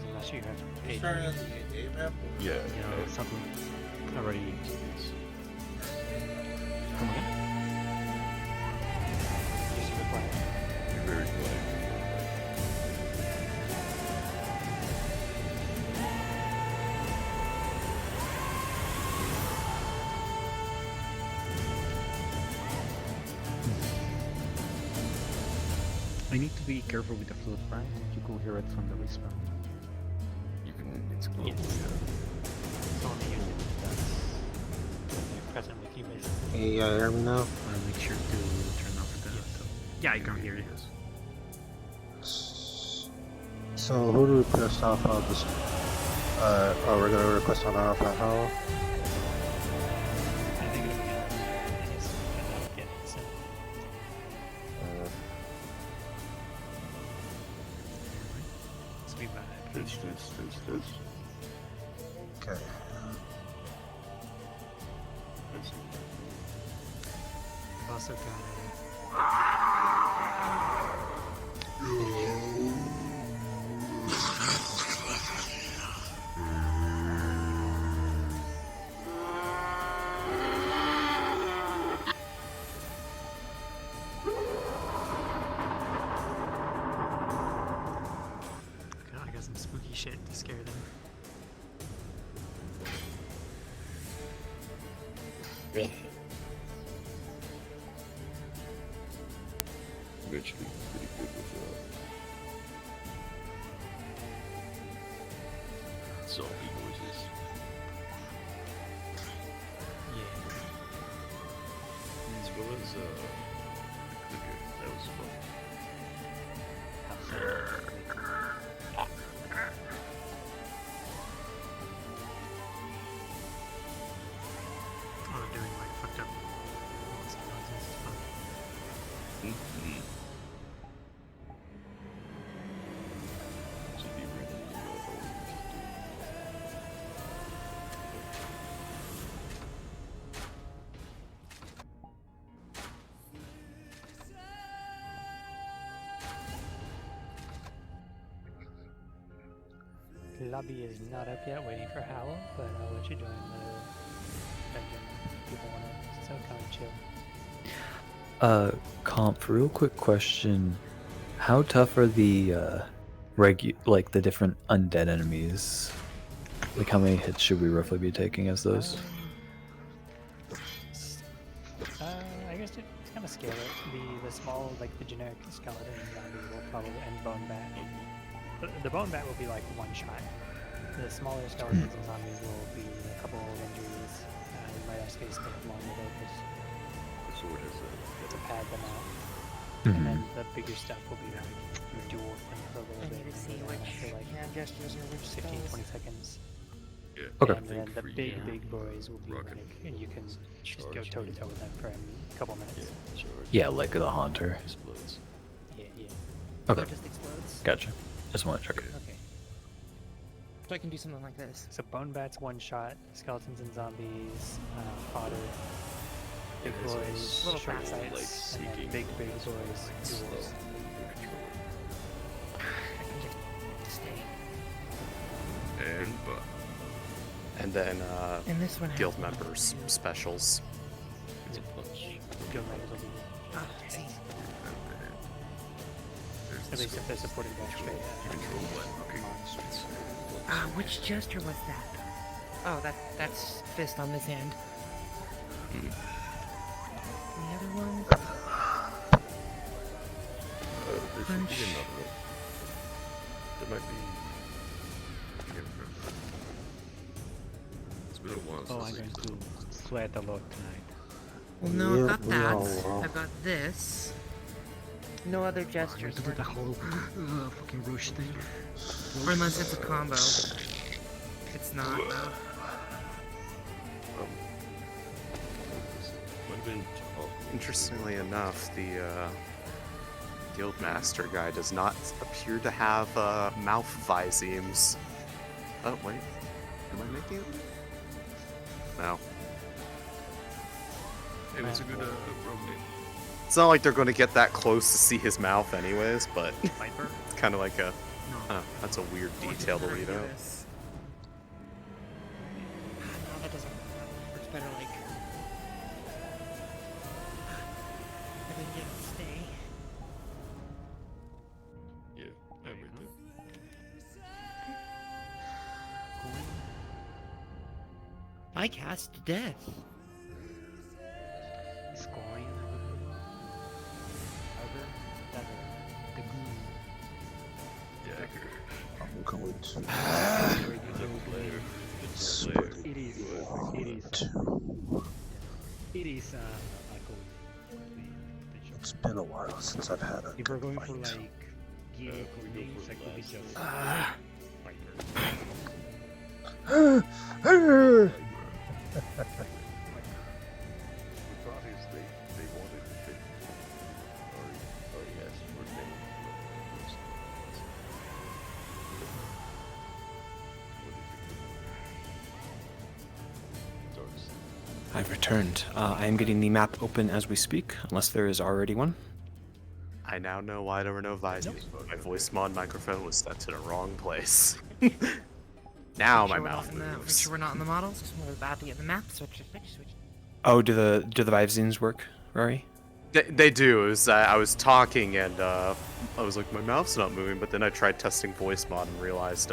unless you have You started on the A map? Yeah. you know, something already. Come again? You super quiet. You're very quiet. I need to be careful with the flute, right? You could hear it from the respawn. You can, it's global, Yes. yeah. It's only unit that's present with you, basically. Hey, you hear me now? I'll make sure to turn off the... Yeah, I can hear you. So, who do we put us off of this? We're gonna request on our how? I think it'll be Dennis, and I'll get it sent. Let's be back. This. Okay. That's it. I've also got I got some spooky shit to scare them. I'm actually pretty good with zombie noises. Yeah. As well as clicker. That was fun. Oh, doing like fucked up noises is fun. Mm-hmm. So deep right into the hole. Lobby is not up yet, waiting for Howl, but I'll let you join the dungeon if people want to. So come and chill. Comp, real quick question. How tough are the like the different undead enemies? Like how many hits should we roughly be taking as those? I guess it's kind of scale it. The small, like the generic skeleton zombie will probably, and bone bat. The bone bat will be like one shot. The smaller skeletons and zombies will be a couple of injuries. We might have to spend longer though, just The sword has to pad them out. Mhm. And then the bigger stuff will be like you duel them for a I little bit. need to see and then which after like hand gestures are which 15, spells. 20 seconds. Yeah. Okay. And then the for big, you, big boys will be rocket like, and you can just go charge. toe to toe with them for a couple minutes. Yeah. Charge. Yeah, like the hunter. Explodes. Yeah, yeah. Okay, Or just explodes? gotcha. Just want to check. Yeah. Okay. So I can do something like this. So bone bats one shot, skeletons and zombies, fodder, big Yeah, so boys, it's little short fast, like sights, and then seeking big boys, slow duels. control. I can just stay. And but And then And this one has guild members specials. it's a punch. Guild members will be, Ah, I see. And then there's at the least if they're skulls. supported by Control. straight Control what? Okay. monsters. Which jester was that? Oh, that's fist on this hand. Hmm. The other one? There should Punch. be another one. There might be. I can't remember. It's been a while Oh, I'm since I going used to sweat a lot tonight. Well, no, Yeah, I've got we that. all will. I've got this. No other gestures. To do the whole fucking rush thing. Unless it's a combo. It's not, though. Might have been. Oh, Interestingly enough, the guild master guy does not appear to have mouth visemes. Oh wait, am I making it? No. It was a good roaming. It's not like they're going to get that close to see his mouth, anyways. But Viper? it's kind of like a. No. That's a weird detail to leave out. No, that doesn't. That works better like. I think you stay. Yeah, everything. I cast death. Scoring. Other. The goon. Dagger. I'm going to Double player. spread It is. It is like It's been a while since I've had a if we're good going for fight. like gear names, like would be just Viper. The problem is they wanted to fit. Already asked for a name. I've returned. I am getting the map open as we speak, unless there is already one. I now know why there were no visemes. My voice mod microphone was set to the wrong place. Now my mouth Make moves. sure we're not in the models. We're about to get the map. Switch. Oh, do the Vivesines work, Rory? They do. It was, I was talking and I was like, my mouth's not moving, but then I tried testing voice mod and realized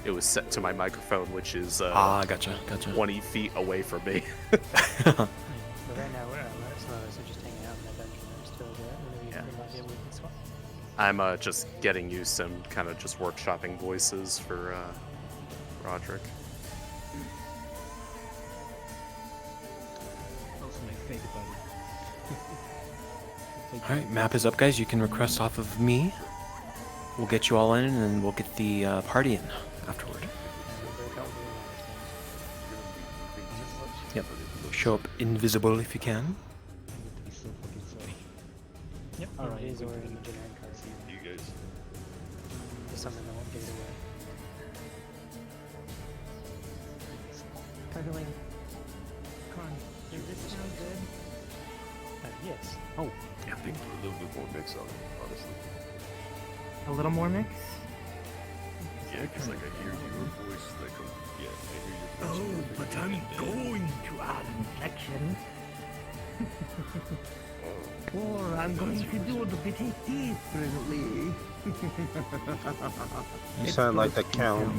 it was set to my microphone, which is Gotcha. 20 feet away from me. So right now, some of us are just hanging out in that dungeon. We're still there. Whenever you Yeah. come back in, we can swap. I'm just getting used to kind of just workshopping voices for Roderick. Also my favorite buddy. All right, map is up, guys. You can request off of me. We'll get you all in, and then we'll get the party in afterward. Yep. Show up invisible if you can. I need to be so fucking sorry. Yep, Alright, Invis we or can- in generic card. You guys. Just something that won't get away. By the way, Con, does this sound good? Yes. I think a little bit more mix on it, honestly. A little more mix? Yeah, because like I hear your voice, like yeah, I hear your voice. Oh, but I'm going to add inflection. Or I'm going to do it a bit differently. You sound like the Count.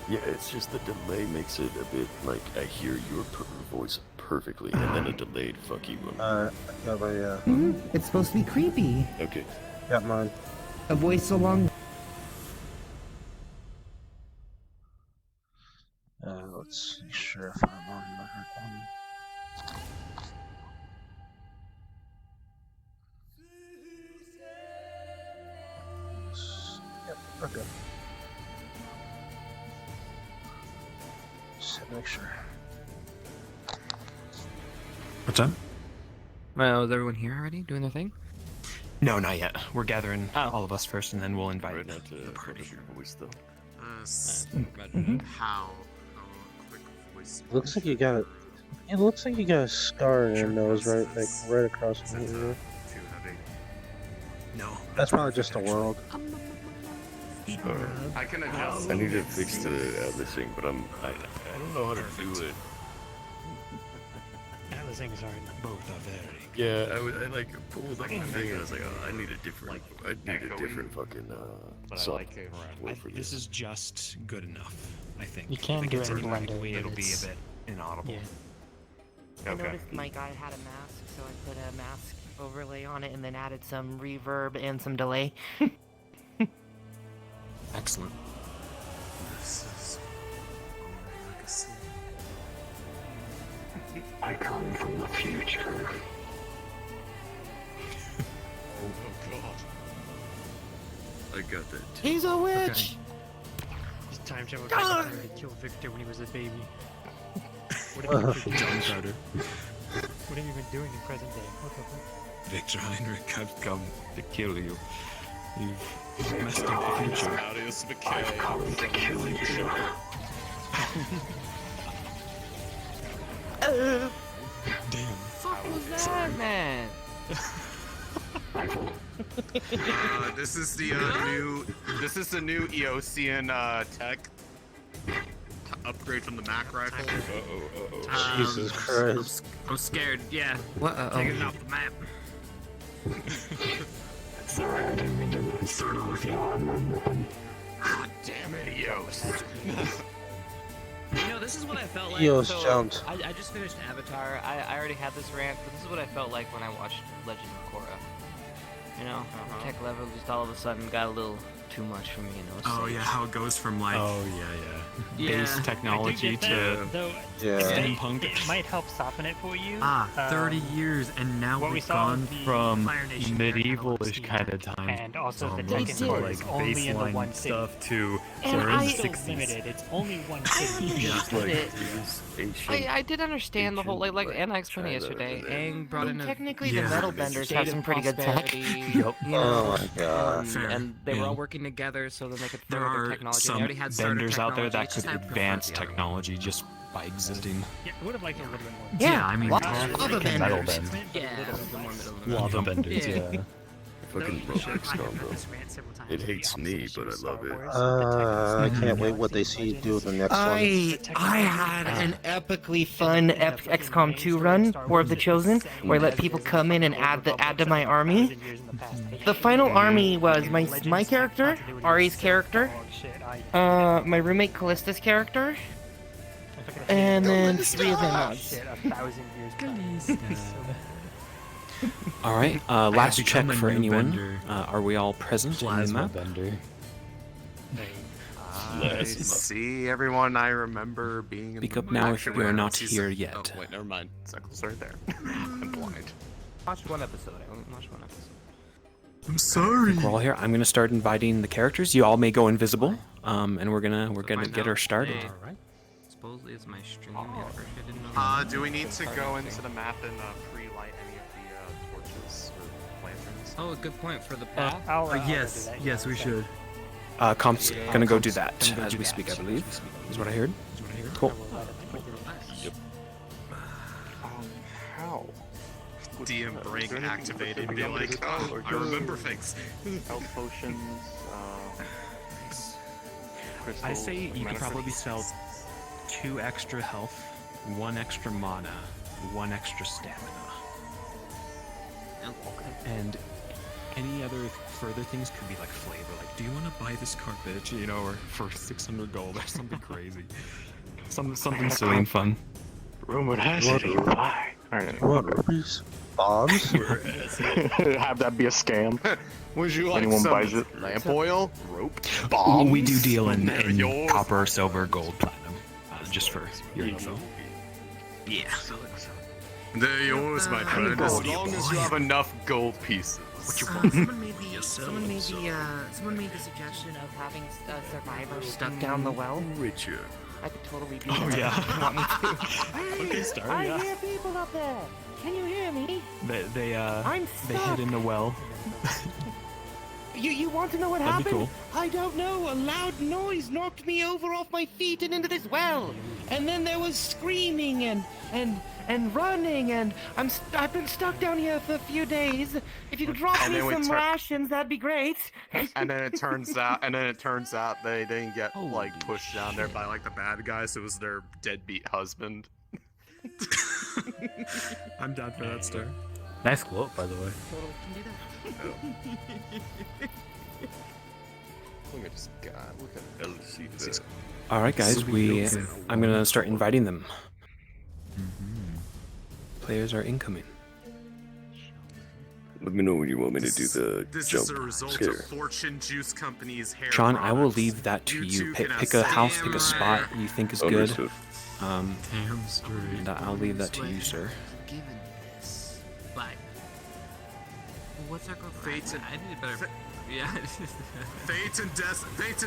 Yeah, it's just the delay makes it a bit like I hear your voice perfectly, and then a delayed fuck you one. Yeah, but yeah. It's supposed to be creepy. Okay. Got mine. A voice so long. Let's make sure if I'm on the right one. Yep, we're good. Just make sure. What's up? Well, is everyone here already doing their thing? No, not yet. We're gathering all of us first, and then we'll invite Right now to the party. your voice though. How quick voice. Looks like you got it. It looks like you got a scar in your nose, right, like right across from your ear. Too heavy. No. That's probably just a world. I can adjust. I need to fix the thing, but I don't know how to do it. Atlasing is hard. Both are very. Yeah, I like pulled up my finger and I was like, oh, I need a different fucking software for This this. is just good enough, I think. You can Like, do it's it in automatic, Blender, It'll but be a it's- bit inaudible. Yeah. I noticed my guy had a mask, so I put a mask overlay on it and then added some reverb and some delay. Excellent. This is my legacy. I come from the future. Oh god. I got that. He's a witch! His time travel tried to kill Victor when he was a baby. What have you been doing? John Carter. What have you been doing in present day? What the fuck? Victor Heinrich, I've come to kill you. You've messed up the future. I've come to kill you. Damn. Fuck was that, man? This is the new. This is the new Eosian tech upgrade from the Mac rifle. Jesus Christ. I'm scared, yeah. What? Taking it off the map. Sorry, I didn't mean to start with you. God damn it, Eos. You know, this is what I felt like. Eos so jumped. I just finished Avatar. I already had this rant, but this is what I felt like when I watched Legend of Korra. You know, the tech level just all of a sudden got a little too much for me. You know. Oh yeah, how it goes from like Yeah. base technology to Though, Yeah. steampunk. it might help soften it for you. 30 years, and now what we we've saw gone with the from Fire Nation medievalish Team, kind of times. and also the They tech did. is like only in the one baseline city. stuff to And we're in I- the Still 60s. limited. It's only one I city. understood it. Ancient. I did understand the whole like and I explained it China, yesterday. and then- Aang brought in technically Yeah. the metal benders have some pretty good tech. Yep. You Oh know, my god. Fair, and they were yeah. all working together so then they could There throw their are technology. They some already had starter vendors out there technology, that just could I preferred advance the other one. technology just by existing. Yeah, I would have liked it a little bit more. Yeah, I mean, lots metal of other benders. vendors. Yeah, a little bit more middle of the road. Lava benders, Yeah. yeah. Fucking Roblox combo. It hates me, but I love it. I can't wait what they see you do in the next one. I had an epically fun XCOM 2 run, War of the Chosen, where I let people come in and add to my army. The final army was my character, Ari's character, my roommate Callista's character, and then 3 of them mods. Shit, 1,000 years back. All right. have Last become check a for new anyone. bender. Are we all present in the Plasma map? bender. I see everyone. I remember being. Speak in up now if Actually, we are I not see here some- yet. Oh wait, never mind. Zekel's right there. I'm blind. Watched one episode. I only watched one episode. I'm sorry. We're all here. I'm gonna start inviting the characters. You all may go invisible, and we're gonna get her started. All right. Supposedly it's my stream. At first I didn't know. Do we need to go into the map and pre-light any of the torches or lanterns. Oh, a good point for the path. I'll go do Yes, that, yes, we so- should. Comp's gonna go do that as we speak, I believe. Is what I heard. Cool. I will let him do that. How? DM brain Is there anything activated, specific be on like, this? oh, I remember things. Health potions, crystals. I say you could probably sell 2 extra health, 1 extra mana, 1 extra stamina. And any other further things could be like flavor, like, do you want to buy this carpet, you know, or for 600 gold or something crazy. Something silly and fun. Rumored has it you buy. What, rupees? Bombs? Have that be a scam. Would you like Anyone some buys it? lamp oil, rope, bombs? We do deal in Yours? copper, silver, gold, platinum, just for your info. Yeah. They're yours, my friend, as long as you have enough gold pieces. Someone made the suggestion of having a survivor stuck down the well. Richard. I could totally do Oh, that. yeah. if you want me to. Okay, Star, I yeah. hear people up there. Can you hear me? They I'm hid stuck. in the well. You want to know what That'd be happened? cool. I don't know. A loud noise knocked me over off my feet and into this well. And then there was screaming and running, and I've been stuck down here for a few days. If you could drop And me then we some tur- rations, that'd be great. And then it turns out they didn't get like pushed down there by like the bad guys. It was their deadbeat husband. I'm down for that, Star. Nice quote, by the way. Look at this guy. Look at this. All right, guys. I'm gonna start inviting them. Players are incoming. Let me know when you want me to do the This jump is a result scare. of Fortune Juice Company's hair John, I will products. leave that to you. two can Pick a house, pick a ascend. spot you think is good. Understood. And I'll leave that to you, sir. Given this, but what's our goal? Fate and- I need a better. Yeah. Fate and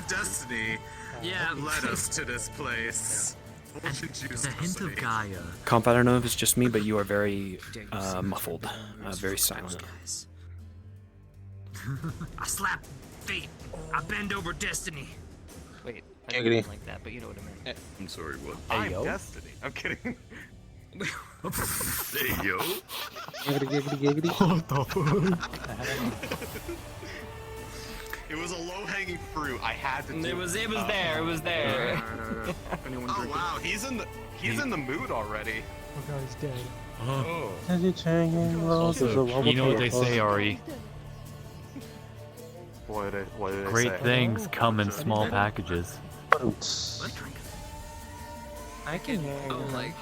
Destiny Yeah. led us to this place. Fortune Juice The hint of Company. Gaia. Comp, I don't know if it's just me, but you are very muffled, very silent. I slap fate. I bend over destiny. Wait, I Giggity. didn't mean like that, but you know what I mean. I'm sorry, what? I'm Destiny. I'm kidding. Hey, yo. Giggity, giggity, giggity. It was a low-hanging fruit. I had to do It was there. It was there. Oh wow, he's in the mood already. Oh god, he's dead. As you turn your road, there's a wobble You know what they to your say, Ari. What did they Great say? things come in small packages. clothes. I can hear you. Oh, like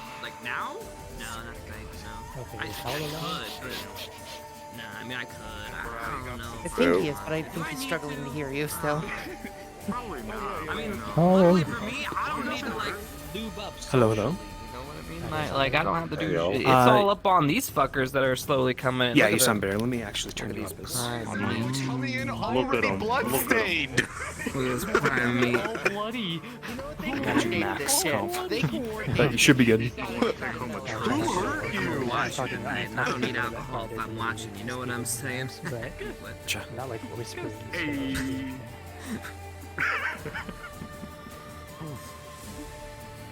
now? No, not great. No. Okay, I is Howler could, alive? but no. I mean, I could. I don't know. I think he is, but I think he's struggling to hear you still. Probably not. I mean, Hello. luckily for me, I don't need to like lube up. Hello, hello. You know what I mean? Like I don't have to do. Hey, yo. It's all up on these fuckers that are slowly coming in. Yeah, Look you at sound them. better. Let me actually turn it up. Coming in Look already at him. bloodstained. Look at this prime meat. Bloody. Got you, Max. Comp. They can But you should be good. Who hurt you? Watching. I don't need alcohol if I'm watching. You know what I'm saying? But not like whispering.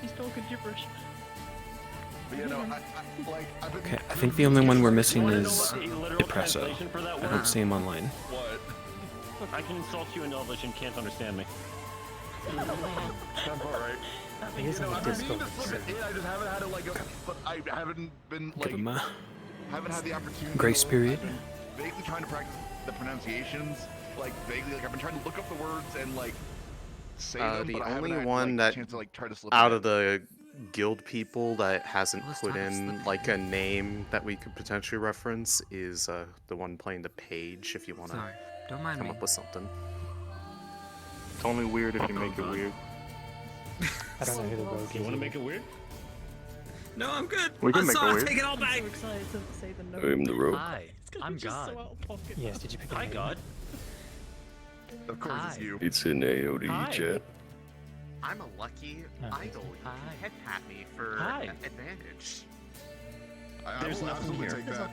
He's talking gibberish. You know, Okay, I think the only one we're missing is Depresso. I don't see him online. What? I can insult you in Elvish and can't understand me. He is in the Discord. I just haven't had it like a. But I haven't been Give him a haven't had the opportunity. grace period. I've been vaguely trying to practice the pronunciations, like vaguely. Like I've been trying to look up the words and like say them, The but I haven't only had, one like, that a chance to like try to slip out it of the guild people that hasn't Let's put talk in slipping. like a name that we could potentially reference is the one playing the page. If you want to Sorry. Don't mind come me. up with something. It's only weird if you make it weird. I don't know who the rogue is. You want to make it weird? No, I'm good. We can I'm make sorry, it weird. take it all back. I'm the rogue. Hi, I'm God. Yes, did you pick a Hi, name? God. Of course, it's Hi. you. It's an AOD Hi. chat. I'm a lucky idol. You Hi. can head pat me for Hi. advantage. I There's will nothing absolutely here. take that.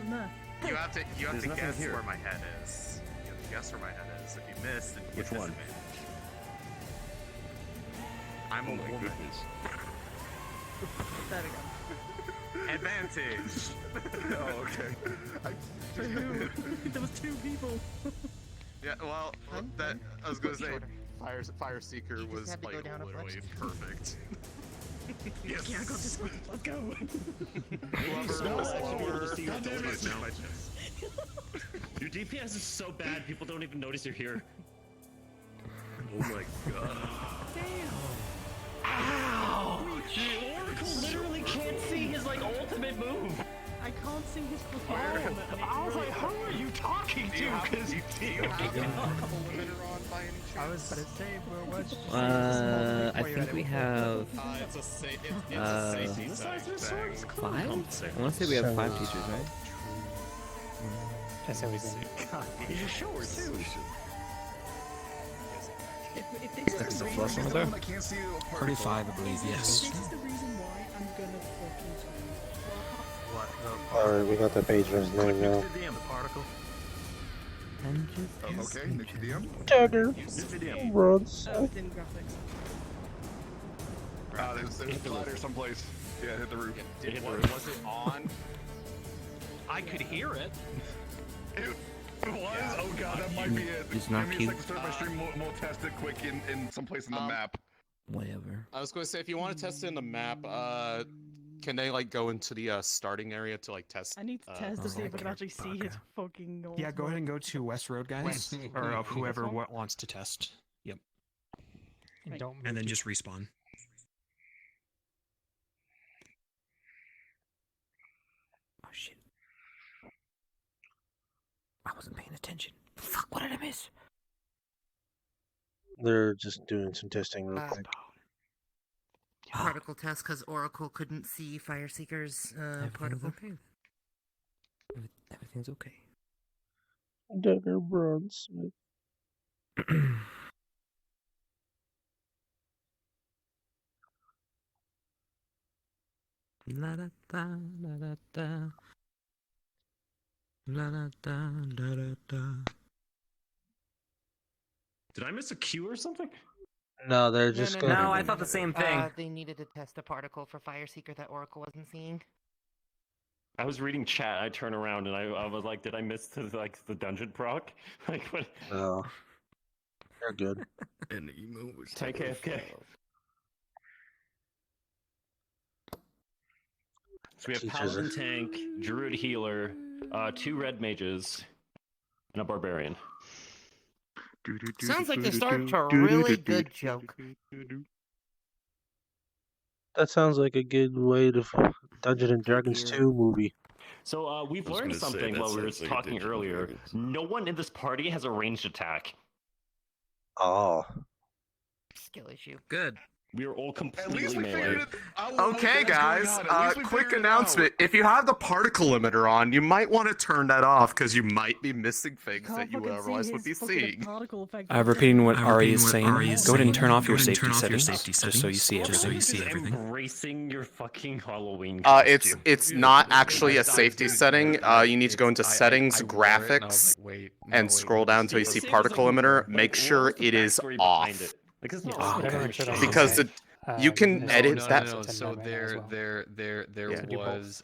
You have to There's nothing guess here. where my head is. You have to guess where my head is. If you miss, then you Which get one? disadvantage. I'm a Oh my woman. goodness. There we go. Advantage. Oh, okay. There was two people. Yeah, well, that I was gonna say, Fire Seeker You just was had to go like down a literally bunch. perfect. Yes. Yeah, I got this one. Let's go. Your DPS is so bad, people don't even notice you're here. Oh my god. Ow! The Oracle literally can't see his like ultimate move. I can't see his I was like, who are you talking to? Because you I was about to say, bro, what's I think we have It's a safety five. I want to say we have 5 teachers, right? That's always in. He's a shower too. If this There's is a the flush reason, over there. I can't see the particle. 35, I believe. Yes. this is the reason why I'm gonna fucking Alright, we got the page's name now. Okay, Nick the DM. Dagger. Runs. it's in graphics. There's a ladder someplace. Yeah, hit the roof. Was it on? I could hear it. It was? Oh god, that might be it. It's not Give me a cute. second to start my stream. We'll test it quick in someplace in the map. Whatever. I was gonna say, if you want to test it in the map, can they like go into the starting area to like test? I need to test to see if I can actually see his fucking goals. Yeah, go ahead and go to West Road, guys, or whoever This one? wants to test. Yep, And don't and then move just respawn. Oh shit. I wasn't paying attention. Fuck, what did I miss? They're just doing some testing real quick. Particle test because Oracle couldn't see Fire Seeker's particle. Okay. Everything's okay. Dagger Bronze. La da da la da da. La da da da da da. Did I miss a cue or something? No, they're just going. No, I thought the same thing. They needed to test a particle for Fire Seeker that Oracle wasn't seeing. I was reading chat. I turn around and I was like, did I miss the dungeon proc? Like what? No. They're good. And emo was Tank AFK. So we have Teachers Paladin are- tank, Druid healer, 2 red mages, and a barbarian. Sounds like the start to a really good joke. That sounds like a good way to Dungeons and Dragons 2 movie. So we've I was learned gonna say, something that while we were sounds like a talking Dungeons and earlier. Dragons. No one in this party has a ranged attack. Oh. Skill issue. Good. We are all At least completely we melee. figured it. I love Okay, that that's going guys. on. At least we Quick figured it announcement: out. if you have the particle limiter on, you might want to turn that off because you might be missing things that you would otherwise would be seeing. Repeating what Ari is saying. Ari is Go ahead and saying, turn off go your ahead and safety turn off your settings, safety just so you see settings, just so everything. you see everything. Embracing your fucking Halloween It's costume. not actually a safety setting. You need to go into settings, graphics, and scroll down until you see particle limiter. Make sure it is off. Like, it's Yeah, not whatever, turn off Because the- you can there's edit also that. a 10 So nightmare as there, well. there Yeah. was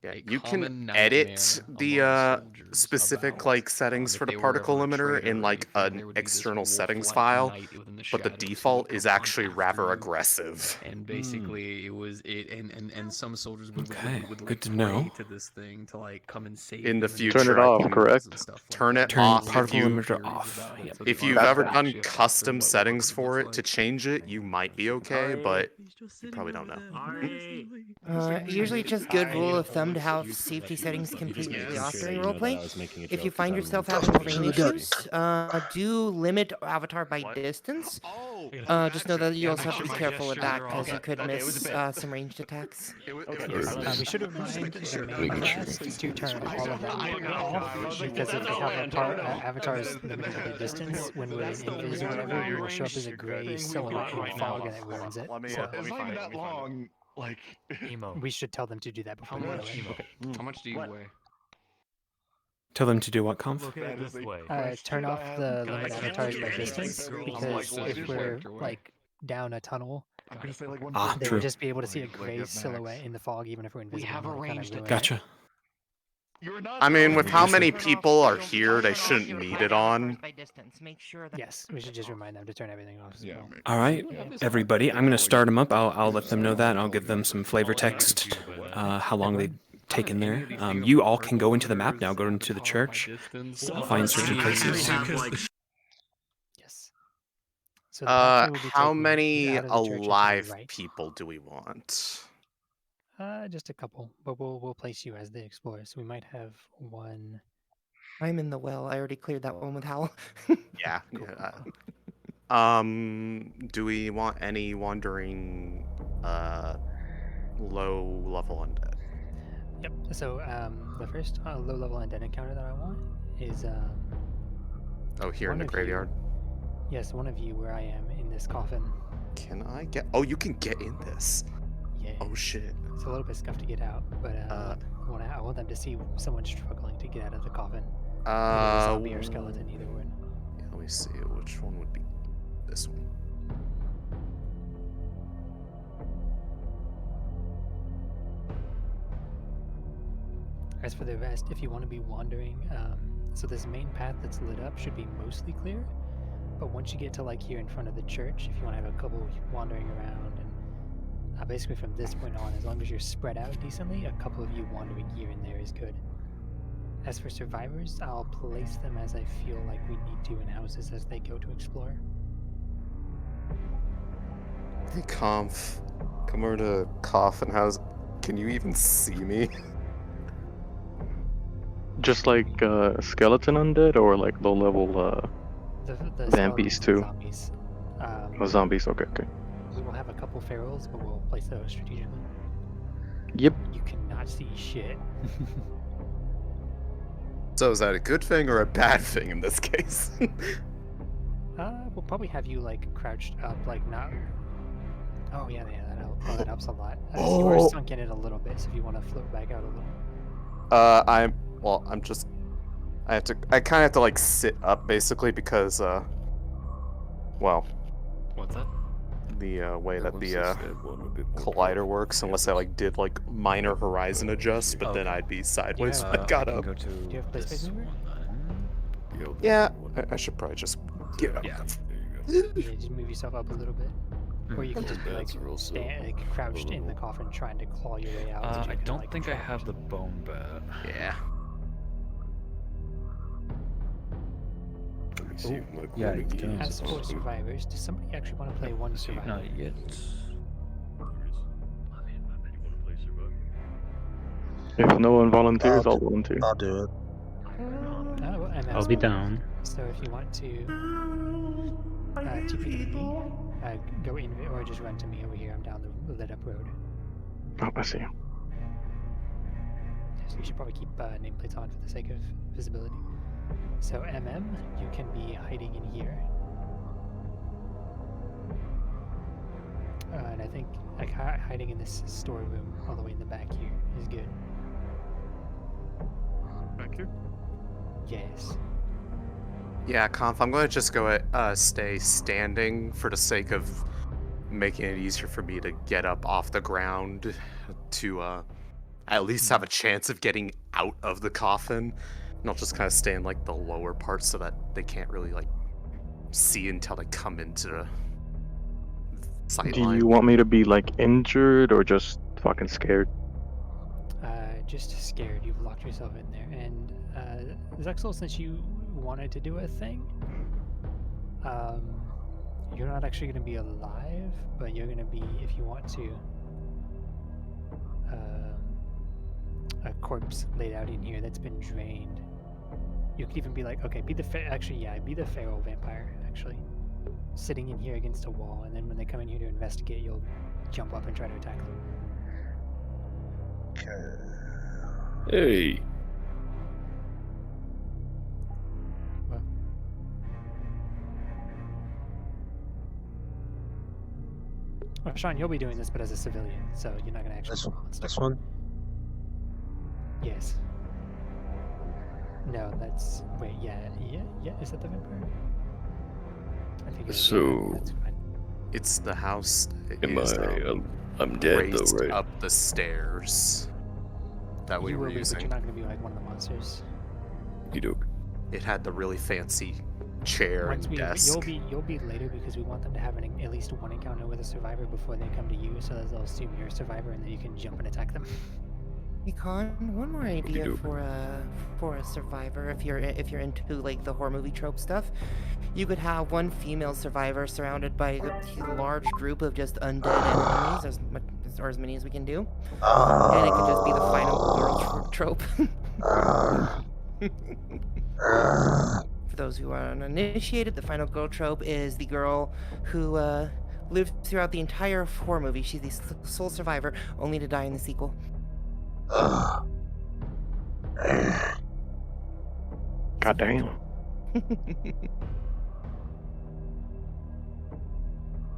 Yeah, a you common can nightmare edit the among soldiers specific about like settings if for the they were particle ever a limiter traitor in or like anything, there an would be this external wolf settings like file, knight within the but the shadows who default would is come actually after rather you. aggressive. And basically, it was it, and some soldiers would Okay, would good like to pray know. to this thing to like come and save In the them and future, Turn it off, and correct? stuff like Turn that. it Turn off if particle you limiter off. Yep. So if the you've particle ever limiter done shift after custom what settings it for looks it to like. change it, you might be okay, but you probably don't know. Usually just good rule of thumb to have safety settings completely off during roleplay. If you find yourself having frame issues, do limit avatar by distance. Just know that you also have to be careful with that because you could miss some ranged attacks. We should remind the main class to turn all of that off, because if you have avatars limited by distance, when we're in invis or whatever, we will show up as a gray silhouette in the fog and it ruins it. So It's not even that long. Like, we should tell them to do that before they go in. How much do you weigh? Tell them to do what, Conf? Turn off the limit avatars by distance, because if we're like down a tunnel, they would just be able to see a gray silhouette in the fog, even if we're invisible. We have arranged it. Gotcha. I mean, with how many people are here, they shouldn't need it on. Yes, we should just remind them to turn everything off. Yeah. All right, everybody. I'm gonna start them up. I'll let them know that. And I'll give them some flavor text. How long they take in there. You all can go into the map now. Go into the church. Find certain places. Yes. So how many alive people do we want? Just a couple, but we'll place you as the explorer. So we might have one. I'm in the well. I already cleared that one with Hal. Yeah. Do we want any wandering, low-level undead? Yep. So the first low-level undead encounter that I want is oh, here in the graveyard. Yes, one of you where I am in this coffin. Can I get? Oh, you can get in this. Yeah. Oh shit. It's a little bit scuffed to get out, but I want them to see someone struggling to get out of the coffin. Zombie or skeleton, either one. Yeah, let me see. Which one would be this one? As for the rest, if you want to be wandering, so this main path that's lit up should be mostly clear. But once you get to like here in front of the church, if you want to have a couple wandering around, and basically from this point on, as long as you're spread out decently, a couple of you wandering here and there is good. As for survivors, I'll place them as I feel like we need to in houses as they go to explore. Hey, Conf. Come over to Coffin House. Can you even see me? Just like skeleton undead, or like low level the zombies too? Zombies. Zombies, okay. We will have a couple ferals, but we'll place those strategically. Yep. You cannot see shit. So is that a good thing or a bad thing in this case? We'll probably have you like crouched up, like not. Oh yeah, that helps. Oh, that helps a lot. You are sunk in it a little bit, so if you want to float back out a little. I'm just. I kind of have to like sit up basically because well. What's that? The way that the collider works, unless I like did like minor horizon adjust, but then I'd be sideways when I got up. Do you have play space mover? Yeah, I should probably just get up. Yeah, just move yourself up a little bit. Or you can just be like, crouched in the coffin trying to claw your way out. I don't think I have the bone bat. Yeah. Yeah, you can. As for survivors, does somebody actually want to play one survivor? Not yet. If no one volunteers, I'll volunteer. I'll do it. I'll be down. So if you want to TP, go in or just run to me over here. I'm down the lit up road. Oh, I see. So you should probably keep nameplates on for the sake of visibility. So you can be hiding in here. And I think like hiding in this storeroom all the way in the back here is good. Back here? Yes. Yeah, Conf, I'm going to just go stay standing for the sake of making it easier for me to get up off the ground to at least have a chance of getting out of the coffin. And I'll just kind of stay in like the lower part so that they can't really like see until they come into the sight Do line. you want me to be like injured or just fucking scared? Just scared. You've locked yourself in there. And Zexel, since you wanted to do a thing, you're not actually going to be alive, but you're going to be, if you want to, a corpse laid out in here that's been drained. You could even be like, okay, be the feral vampire, actually. Sitting in here against a wall, and then when they come in here to investigate, you'll jump up and try to attack them. Hey. Well. Well, Sean, you'll be doing this, but as a civilian, so you're not going to actually... This one? Yes. No, No, that's wait. Yeah. Is that the vampire? I think it is. So, That's fine. It's the house. am is, I'm dead though, raised right? up the stairs that we You were will be, but you're using. not going to be like one of the monsters. You doke. It had the really fancy chair Once and we, desk. you'll be later because we want them to have at least one encounter with a survivor before they come to you, so that they'll assume you're a survivor and then you can jump and attack them. Hey Con, one more idea for a survivor if you're into like the horror movie trope stuff. You could have one female survivor surrounded by a large group of just undead enemies, or as many as we can do, and it could just be the final girl trope. For those who are uninitiated, the final girl trope is the girl who lived throughout the entire horror movie. She's the sole survivor, only to die in the sequel. God damn.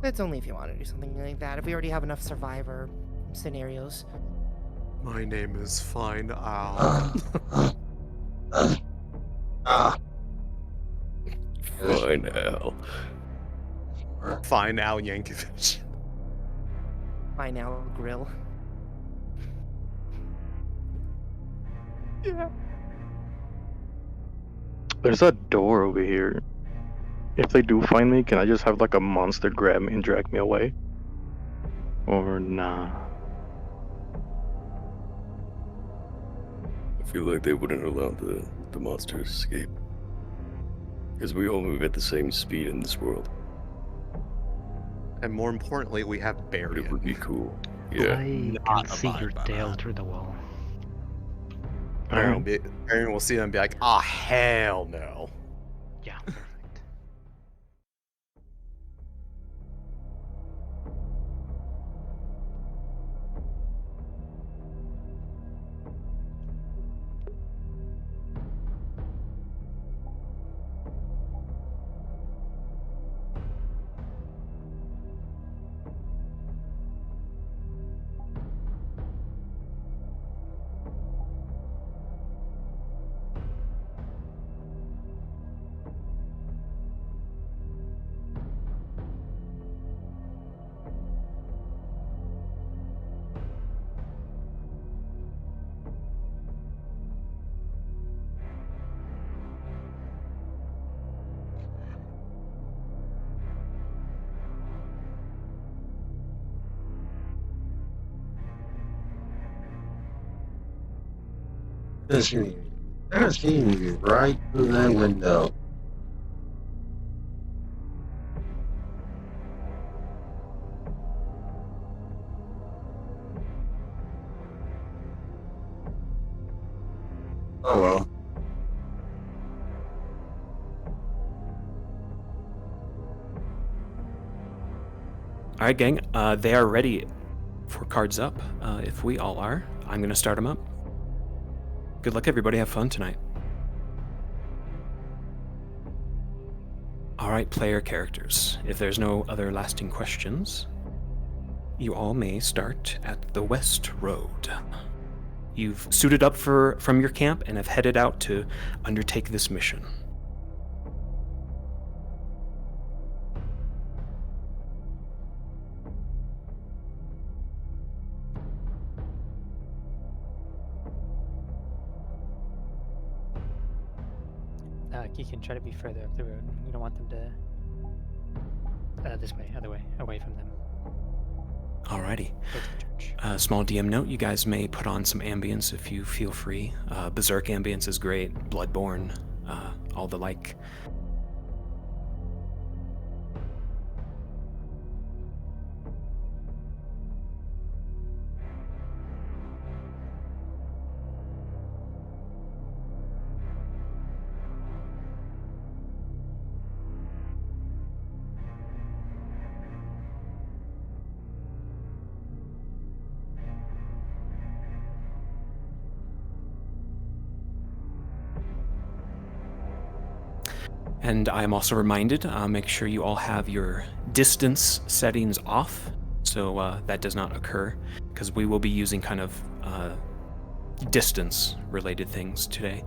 That's only if you want to do something like that. If we already have enough survivor scenarios. My name is Fine Al. Fine Al. Fine Al Yankovic. Fine Al Grill. Yeah. There's a door over here. If they do find me, can I just have like a monster grab me and drag me away? Or nah? I feel like they wouldn't allow the monsters to escape. Because we all move at the same speed in this world. And more importantly, we have Barry. It would be cool. Yeah. I can see your tail through the wall. Aaron will see them and be like, ah, hell no. Yeah. They're seeing you right through that window. Oh well. All right, gang. They are ready for cards up. If we all are, I'm gonna start them up. Good luck, everybody. Have fun tonight. All right, player characters. If there's no other lasting questions, you all may start at the West Road. You've suited up from your camp and have headed out to undertake this mission. You can try to be further up the road. We don't want them to... this way, other way, away from them. Alrighty. Small DM note, you guys may put on some ambience if you feel free. Berserk ambience is great. Bloodborne, all the like. And I am also reminded, make sure you all have your distance settings off, so that does not occur, because we will be using kind of distance-related things today.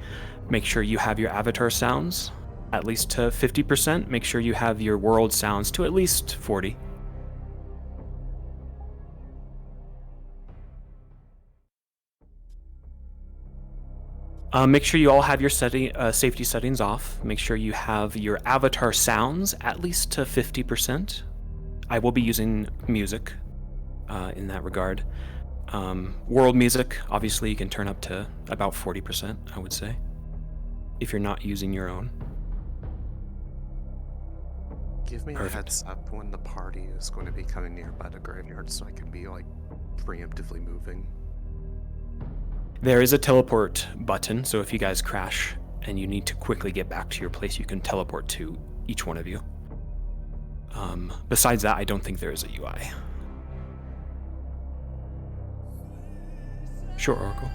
Make sure you have your avatar sounds at least to 50%. Make sure you have your world sounds to at least 40. Make sure you all have your safety settings off. Make sure you have your avatar sounds at least to 50%. I will be using music in that regard. World music, obviously, you can turn up to about 40%, I would say, if you're not using your own. Give me Perfect. a heads up when the party is going to be coming nearby the graveyard so I can be, like, preemptively moving. There is a teleport button, so if you guys crash and you need to quickly get back to your place, you can teleport to each one of you. Besides that, I don't think there is a UI. Sure, Oracle.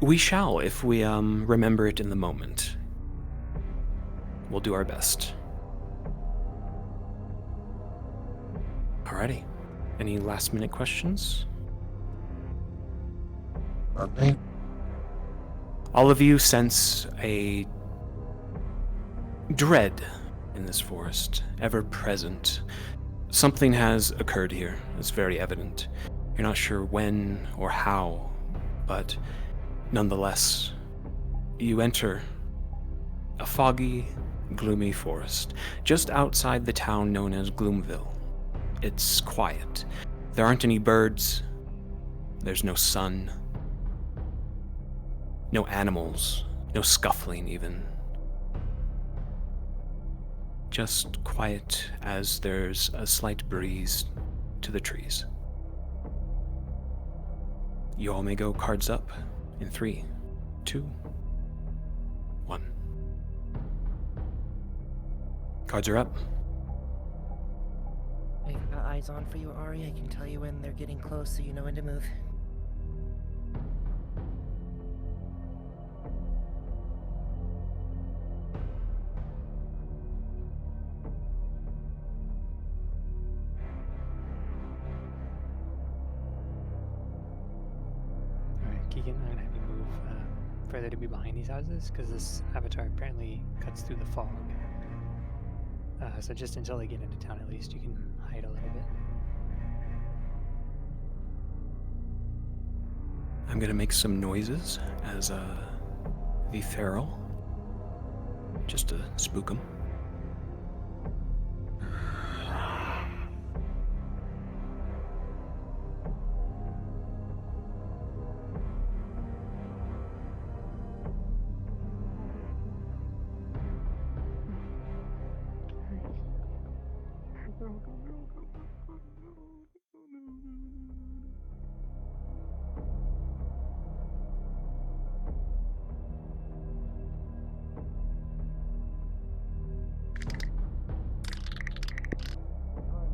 We shall, if we remember it in the moment. We'll do our best. Alrighty. Any last minute questions? Okay. All of you sense a dread in this forest, ever present. Something has occurred here. It's very evident. You're not sure when or how, but nonetheless, you enter a foggy, gloomy forest just outside the town known as Gloomville. It's quiet. There aren't any birds. There's no sun. No animals. No scuffling, even. Just quiet as there's a slight breeze to the trees. You all may go cards up in 3, 2, 1. Cards are up. I've got eyes on for you, Ari. I can tell you when they're getting close so you know when to move. Alright, Keegan, I'm gonna have you move further to be behind these houses, because this avatar apparently cuts through the fog. So just until they get into town, at least, you can hide a little bit. I'm gonna make some noises as the feral, just to spook them.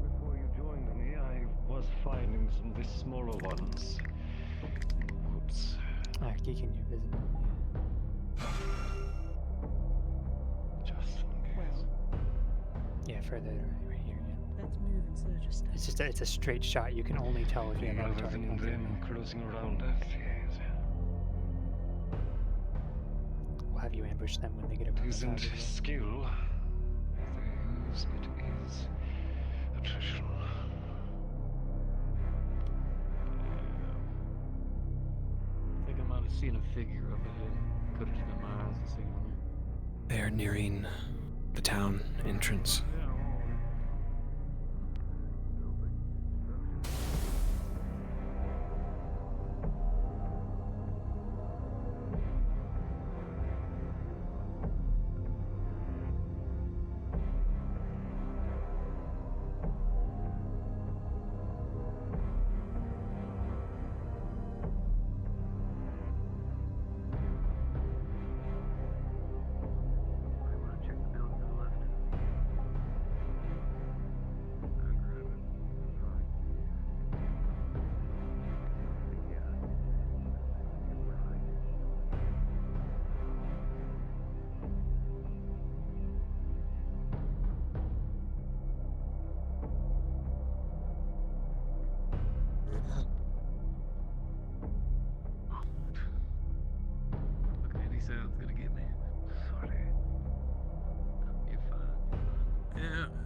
Before you joined me, I was finding some of the smaller ones in the woods. Alright, Keegan, you're visible. Just in case. Yeah, further right here. Yeah. Let's move instead of just stand. It's just it's a straight shot. You can only tell if you have Rather avatar. than them closing around us, yes. We'll have you ambush them when they get around. It the isn't side of the- skill they use, it is attrition. I think I might have seen a figure up ahead. Could have just been my eyes this evening. They are nearing the town entrance.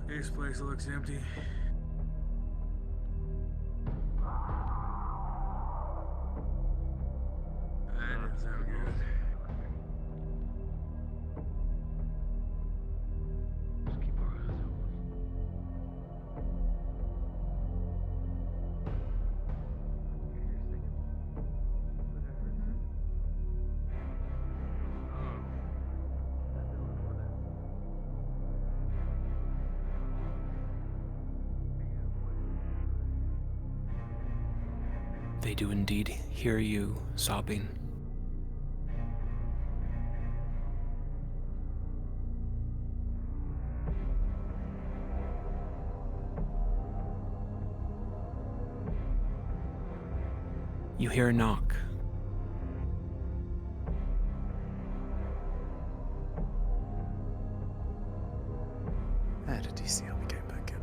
This place looks empty. That didn't sound good. Just keep our eyes open. They do indeed hear you sobbing. You hear a knock. At a DC, I'll be getting back in.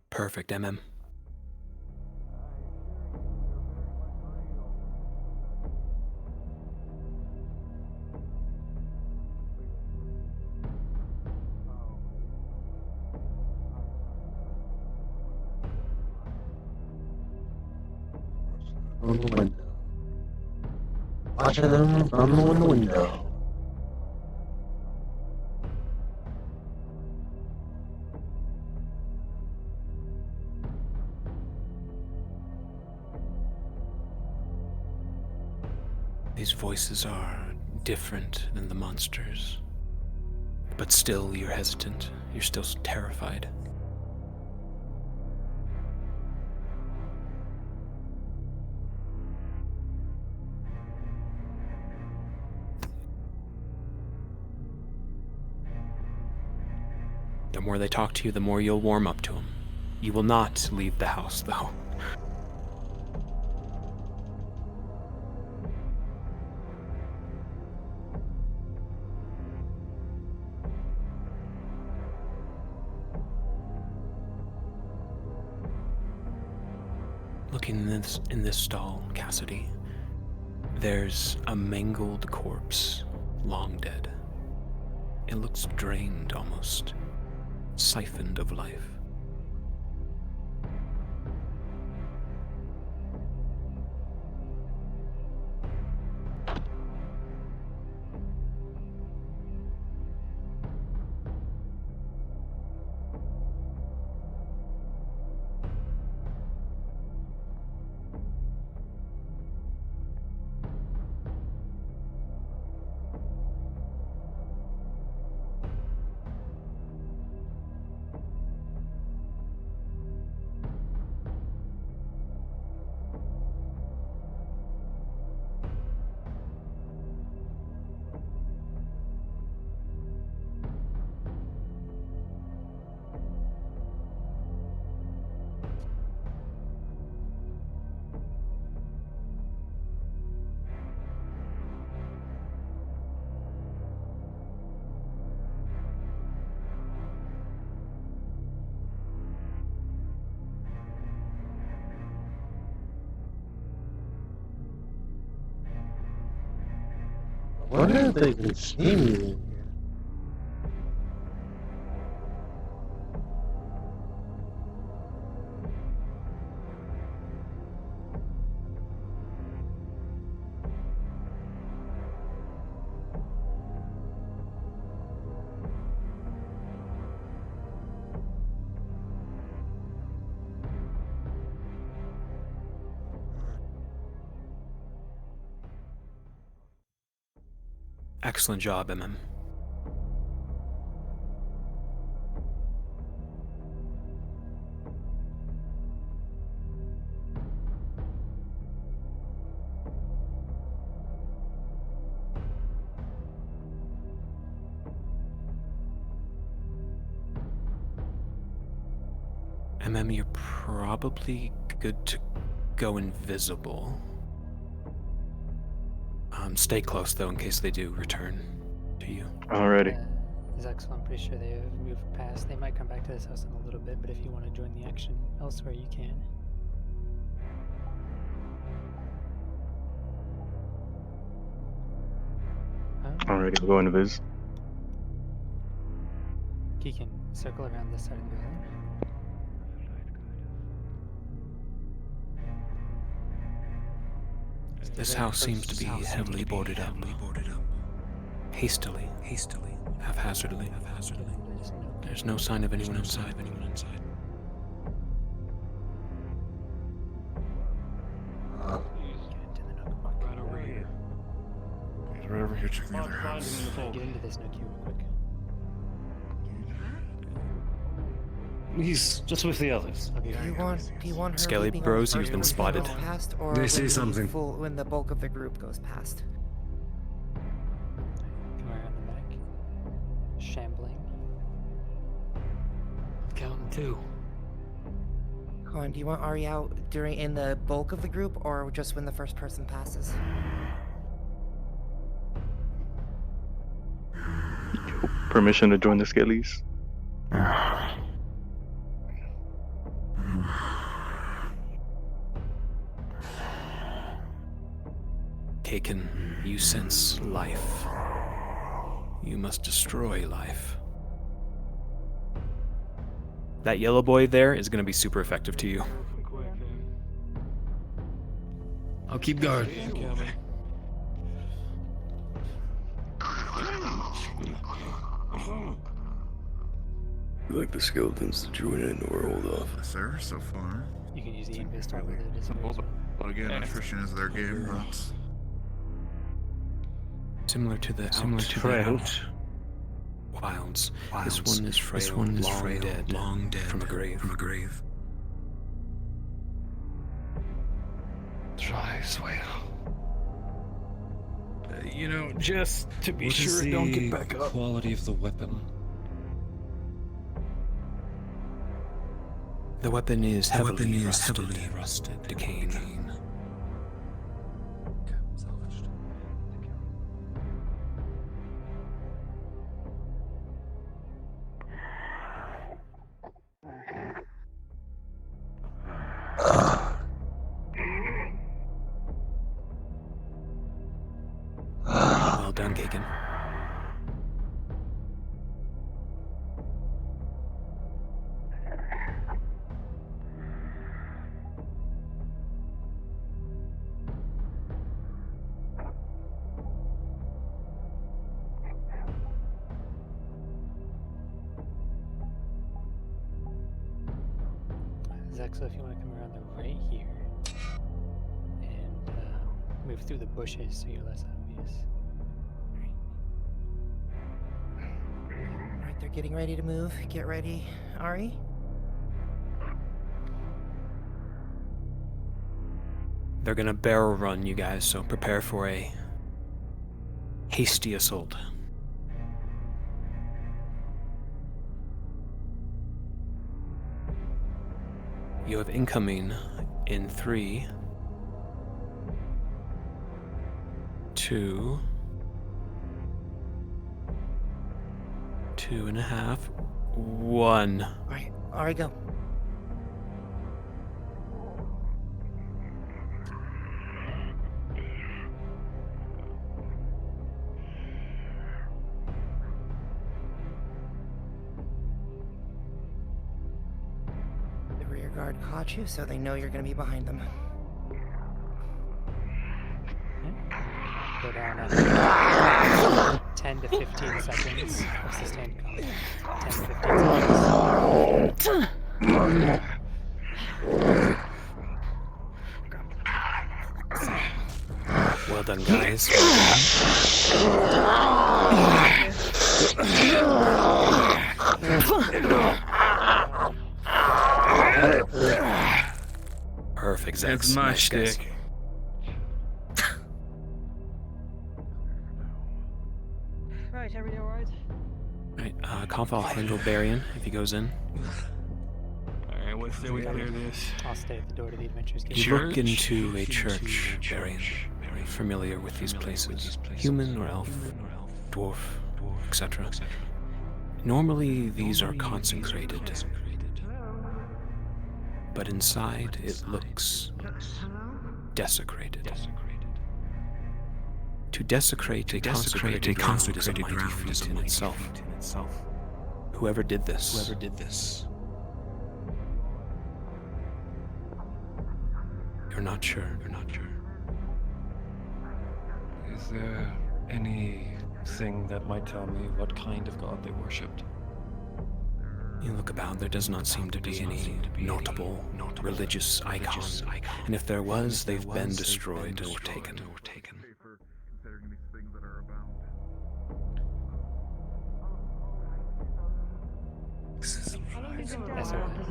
Perfect, MM. From the window. Watching them from the window. These voices are different than the monsters. But still, you're hesitant. You're still terrified. The more they talk to you, the more you'll warm up to them. You will not leave the house, though. Looking in this stall, Cassidy, there's a mangled corpse, long dead. It looks drained, almost siphoned of life. I wonder if they can see me in here. Excellent job, MM. MM, you're probably good to go invisible. Stay close, though, in case they do return to you. Alrighty. Zexel, I'm pretty sure they have moved past. They might come back to this house in a little bit, but if you want to join the action elsewhere, you can. Alright, I'll go invis. He can circle around this side of the building. This house seems to be heavily boarded up. Hastily, haphazardly. There's no sign of anyone inside. Right over here. He's right over here checking the other house. Get into this nook here real quick. He's just with the others. Do you want her Skelly leaping Bros, on you've been first spotted. when we go past, or They see when something. when the bulk of the group goes past? Come around the back. Shambling. I'm counting two. Colin, do you want Ari out in the bulk of the group, or just when the first person passes? Permission to join the Skellies. Kaken, you sense life. You must destroy life. That yellow boy there is going to be super effective to you. I'll keep guard. You like the skeletons to join in or hold off? Sir, so far. You can use the invis start with it as well. But again, attrition is their game, but... Similar to the wilds. This one is frail, long dead from a grave. Try as well. You know, just to be What is sure, don't the get back up. Quality of the weapon. The weapon is heavily rusted, decaying. Well done, Kaken. Zexa, if you want to come around the right here and move through the bushes so you're less obvious. Alright, they're getting ready to move. Get ready, Ari. They're gonna barrel run you guys, so prepare for a hasty assault. You have incoming in 3, 2, 2.5, 1. Alright, Ari, go. The rear guard caught you, so they know you're gonna be behind them. Go down after 10 to 15 seconds of sustained combat. 10 to 15 seconds. Well done, guys. Perfect, Zex. That's my Nice, guys. shtick. Right, everything alright? Right, Conf, I'll handle Barian if he goes in. Alright, what say we clear this? I'll stay at the door to the Adventurers Guild. You look into a church, Barian. Very familiar with these places. Human or elf, dwarf, etc. Normally, these are consecrated. But inside, it looks desecrated. To desecrate a consecrated ground is a mighty feat in itself. Whoever did this. You're not sure. Is there anything that might tell me what kind of god they worshipped? You look about, there does not seem to be any notable religious icon. And if there was, they've been destroyed or taken. Does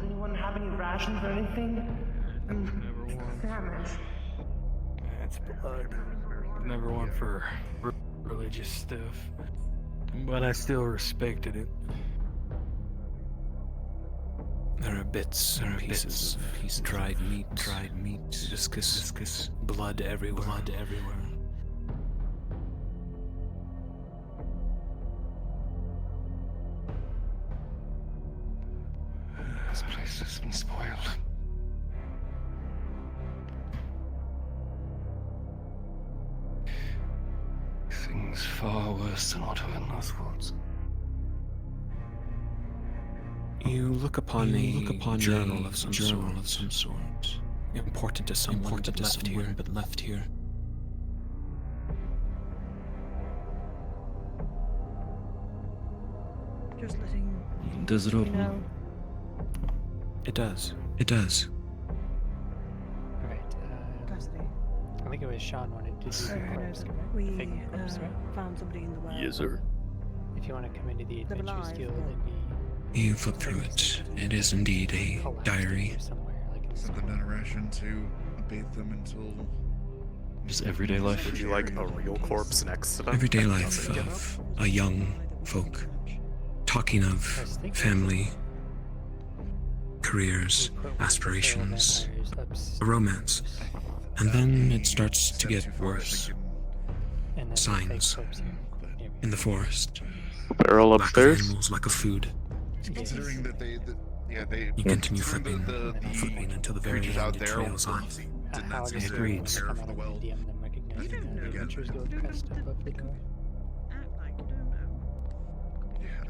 anyone have any rations or anything? Sandwich. That's blood. Never one for religious stuff, but I still respected it. There are bits and pieces of dried meat, viscous blood everywhere. This place has been spoiled. Things far worse than what are in those woods. You look upon a journal of some sort. Important to someone, but left here. Just letting Does it you open? know. It does. Right. Cassidy. I think it was Sean wanted to do the corpse. We fake corpse, right? found somebody in the well. Yes, sir. If you want to come into the They're Adventures alive, Guild but- and be You flip through it. It is indeed a diary. Sent them down a ration to bathe them until. Just everyday life. Would you like a real corpse next to them? Everyday life of a young folk. Talking of family, careers, aspirations, a romance. And then it starts to get worse. Signs in the forest. Barrel Lack of upstairs. animals, lack of food. Considering that they You continue considering flipping until the very creatures end out it there trails on. did not seem It to reads. care for the well. DM them recognizing the Adventures Guild crest above the door.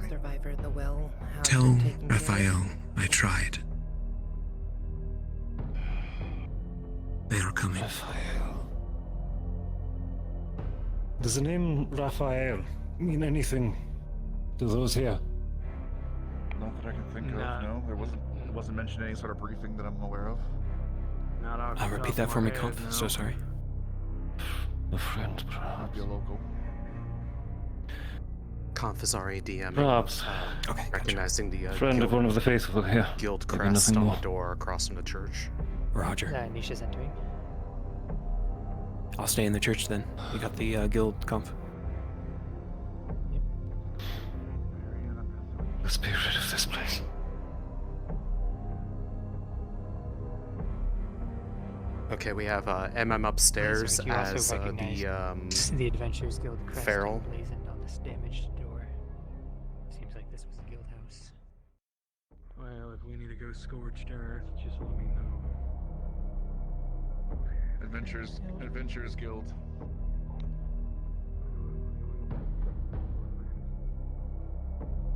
Survivor of the well. How's Tell it taken care of? Raphael I tried. They are coming. Does the name Raphael mean anything to those here? Not that I can think of. No, it wasn't mentioned in any sort of briefing that I'm aware of. Repeat that for me, Conf. So sorry. A friend, Might perhaps. be a local. Conf is already DMing. Perhaps. Okay, recognizing the Friend guild, of one of the faithful here. guild Maybe crest nothing on more. the door across from the church. Roger. Nisha's entering. I'll stay in the church then. You got the guild conf. Let's be rid of this place. Okay, we have MM upstairs You also as recognize the Adventures Guild crest Feral. emblazoned on this damaged door. Seems like this was the guild house. Well, if we need to go scorched earth, just let me know. Adventurers Guild.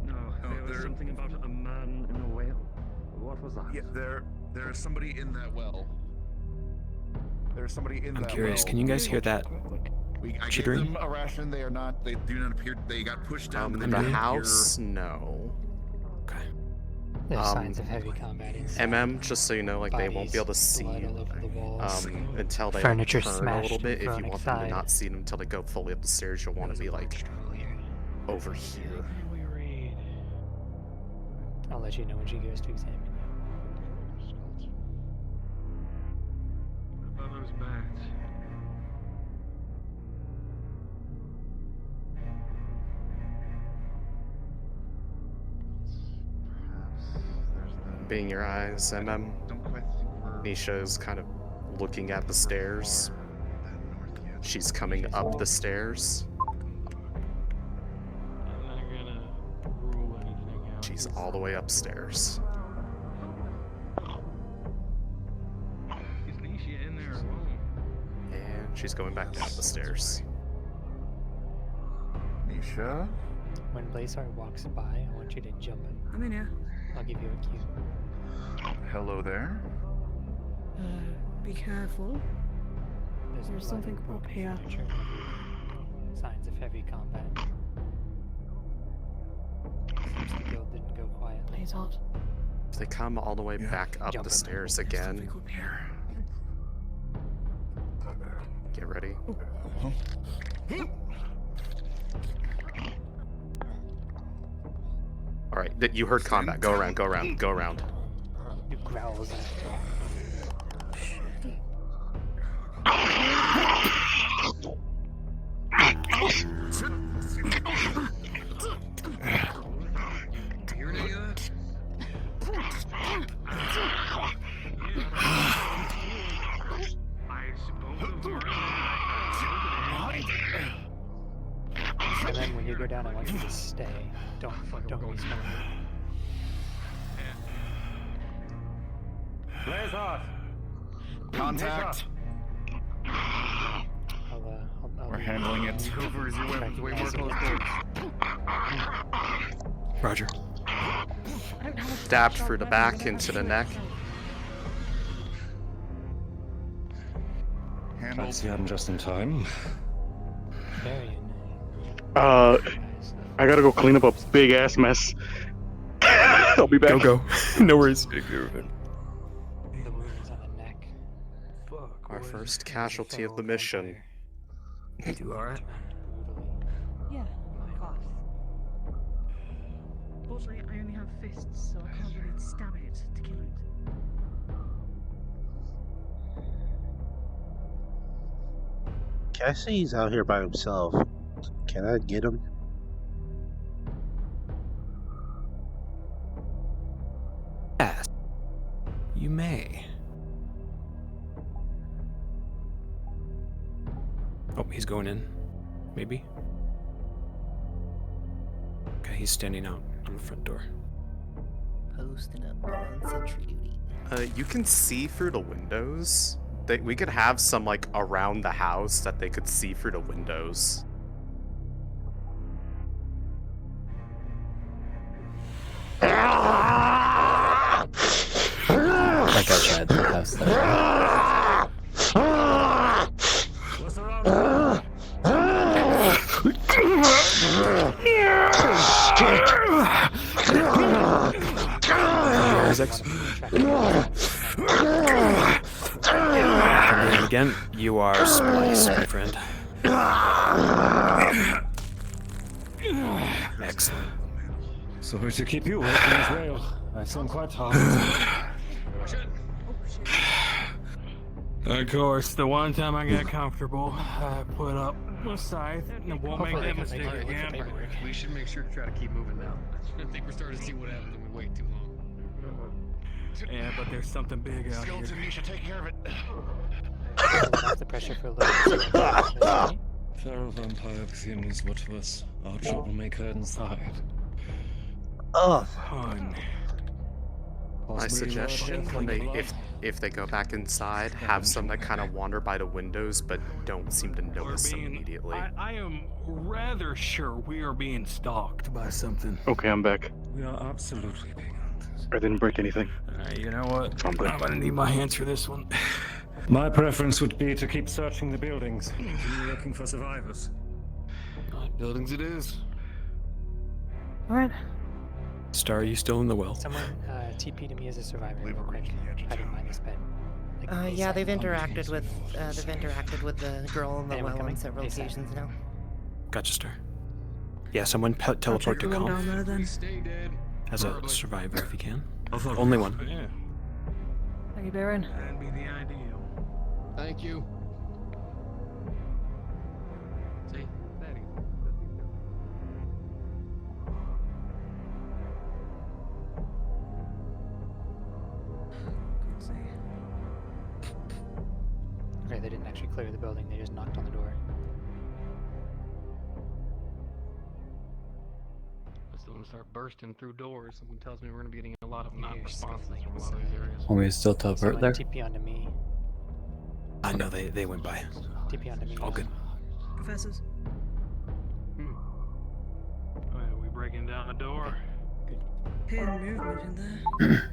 No, there was something about a man in a whale. What was that? Yeah, there is somebody in that well. There's somebody in I'm that curious, well. can you guys hear that I gave chittering? them a ration. They do not appear. They got pushed down. but in they the don't house, appear- no. There's signs of heavy combat inside. MM, just so you know, like they won't be able to see blood all over the walls. until they Furniture turn a smashed little bit. and If you thrown want them to aside. not see them until they go fully up the stairs, you'll want to be like over here. I'll let you know when she goes to examine you. What about those bats? Being your eyes, MM. Don't quite think we're Nisha's kind of looking at the stairs. She's coming up the stairs. I'm not gonna rule anything out. She's all the way upstairs. Is Nisha in there alone? And she's going back down the stairs. Nisha? When Blazar walks by, I want you to jump him. I'm in here. I'll give you a cue. Hello there. Be careful. There's blood something and up broken here. furniture everywhere. Signs of heavy combat. Seems the guild didn't go quietly. Please hold. If they come all the way back up Jump the in. stairs again, get ready. All right, you heard combat. Go around, go around, go around. He growls at And then when you go down, I want you to stay. Don't respawn. Blazar! Contact! We're handling it. Over as you went way more close Roger. Stabbed through the back into the neck. I see I'm just in time. I gotta go clean up a big ass mess. I'll be back. Go. No worries. The wounds on the neck. Our first casualty of the mission. You alright? Yeah, of course. Fortunately, I only have fists, so I can't really stab it to kill it. Cassie's out here by himself. Can I get him? Yes. You may. Oh, he's going in. Maybe. Okay, he's standing out on the front door. Posting up on sentry duty. You can see through the windows. We could have some like around the house that they could see through the windows. I got you at the house there. And again, you are spliced, my friend. Excellent. Sorry to keep you waiting as well. I sound quite hard. Of course, the one time I got comfortable, I put up a scythe and won't make that mistake again. We should make sure to try to keep moving now. I think we're starting to see what happens when we wait too long. Yeah, but there's something big out here. Skeleton Nisha, take care of it. Off the pressure for a little bit. Feral vampire begins what was our troublemaker inside. Oh, Fun. My suggestion, when if they go back inside, have some that kind of wander by the windows but don't seem to notice them immediately. I am rather sure we are being stalked by something. Okay, I'm back. We are absolutely being hunted. I didn't break anything. You know what? I'm good. I'm gonna need my hands for this one. My preference would be to keep searching the buildings. Continue looking for survivors. Buildings it is. Alright. Star, are you still in the well? Someone TP to me as a survivor real quick. I didn't mind this bed. Yeah, they've interacted with the girl in the Anyone well on coming? several ASAP. occasions now. Gotcha, Star. Yeah, someone teleport to One call down there then. Stay dead. as a survivor if you can. Although- Only one. Yeah, Thank you, Baron. that'd be the ideal. Thank you. See? That easy. Okay, they didn't actually clear the building, they just knocked on the door. Let's don't start bursting through doors. Someone tells me we're gonna be getting a lot of non-responses from a lot of these areas. Want me to still teleport Someone there? TP onto me. I know they went by. TP onto me. All good. Professors. hidden movement in there.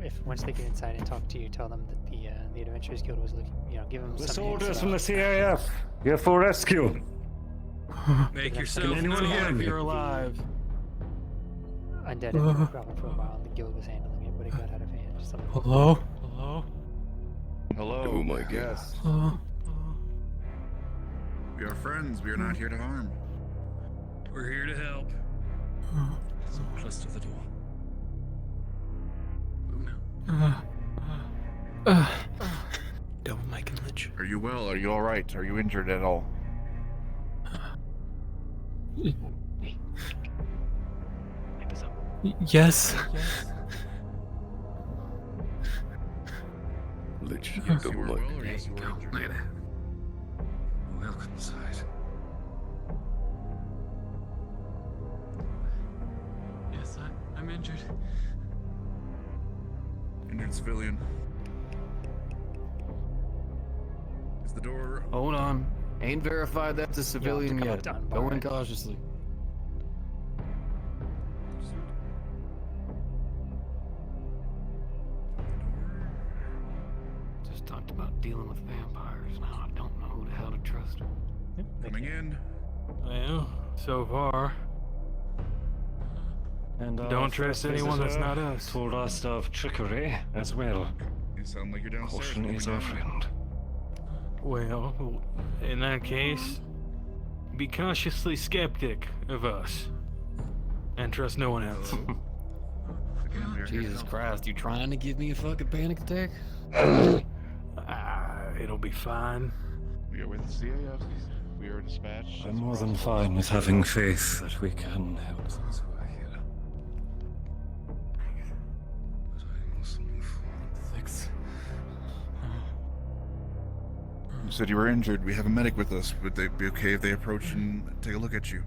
If once they get inside and talk to you, tell them that the Adventurers Guild was looking. Give them The some soldiers hints from the about- CAF, here for rescue. Make Can yourself anyone known hear if me? you're alive. Undead had been a problem for a while, and the guild was handling it, but it got out of hand. Just a little. Hello? Hello? Hello. Oh my God. Yes. We are friends. We are not here to harm. We're here to help. So close to the door. Double Mike and Lich. Are you well? Are you all right? Are you injured at all? Yes. Lich, you Yes, double you are Mike. well, or yes, you are injured? Look at that. Welcome inside. Yes, I'm injured. Injured civilian. Is the door? Hold on. Ain't verified that's a civilian come up yet. to Go unbar in it. cautiously. Just talked about dealing with vampires. Now I don't know who the hell to trust. Coming in. Well, so far. And Don't trust anyone that's not us. Told us of trickery as well. You sound like you're downstairs. Caution What is we our doing? friend. Well, in that case, be cautiously skeptic of us. And trust no one else. Again, we are here to Jesus help. Christ, you trying to give me a fucking panic attack? It'll be fine. We are with the CAF. We are dispatched. I'm more than fine with having faith that we can help those who are here. But I must move forward. Thanks. You said you were injured. We have a medic with us. Would they be okay if they approach and take a look at you?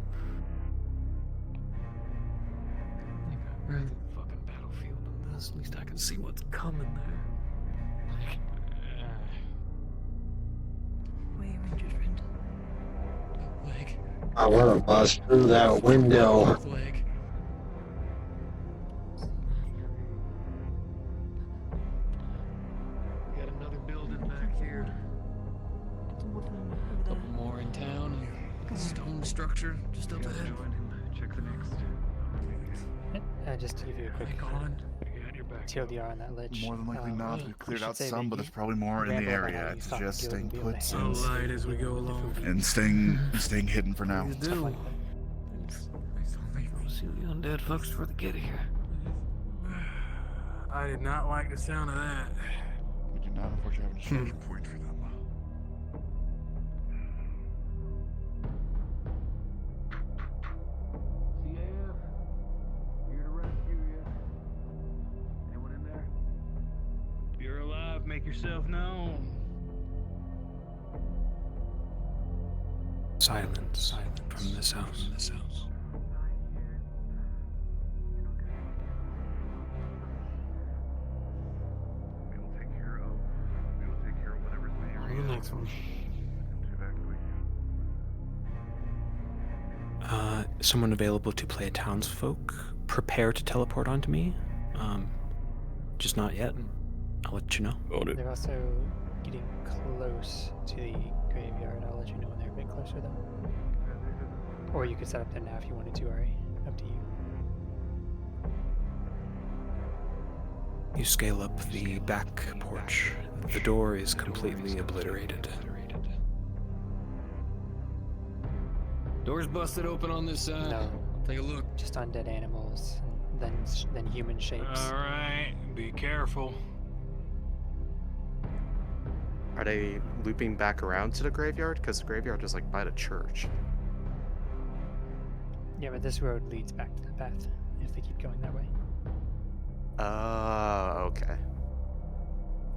Rather than fucking battlefield than this, at least I can see what's coming there. Where you injured, friend? Leg. I want to bust through that window. Leg. We got another building back here. Couple more in town. And stone structure just up ahead. Check the next. Just to give you a quick TLDR on that lich. More than likely not. We've cleared should out say some, that but you there's probably more in the ramble about how area. you It's thought the just guild staying would be able to put handle and, it. Light as we go along. and staying hidden for now. You do. See the undead fucks before they get here. I did not like the sound of that. We do not, unfortunately, have an extraction point for them. CAF, here to rescue you. Anyone in there? If you're alive, make yourself known. Silence from this house. We will take care of whatever's in the On area. the next one. To evacuate you. Someone available to play a townsfolk. Prepare to teleport onto me. Just not yet. I'll let you know. They're also getting close to the graveyard. I'll let you know when they're a bit closer, though. Or you could set up there now if you wanted to, Ari. Up to you. You scale up the back porch. The door is completely obliterated. Doors busted open on this side. No. Take a look. Just undead animals, and then human shapes. All right, be careful. Are they looping back around to the graveyard? Because the graveyard is like by the church. Yeah, but this road leads back to the path if they keep going that way. Okay.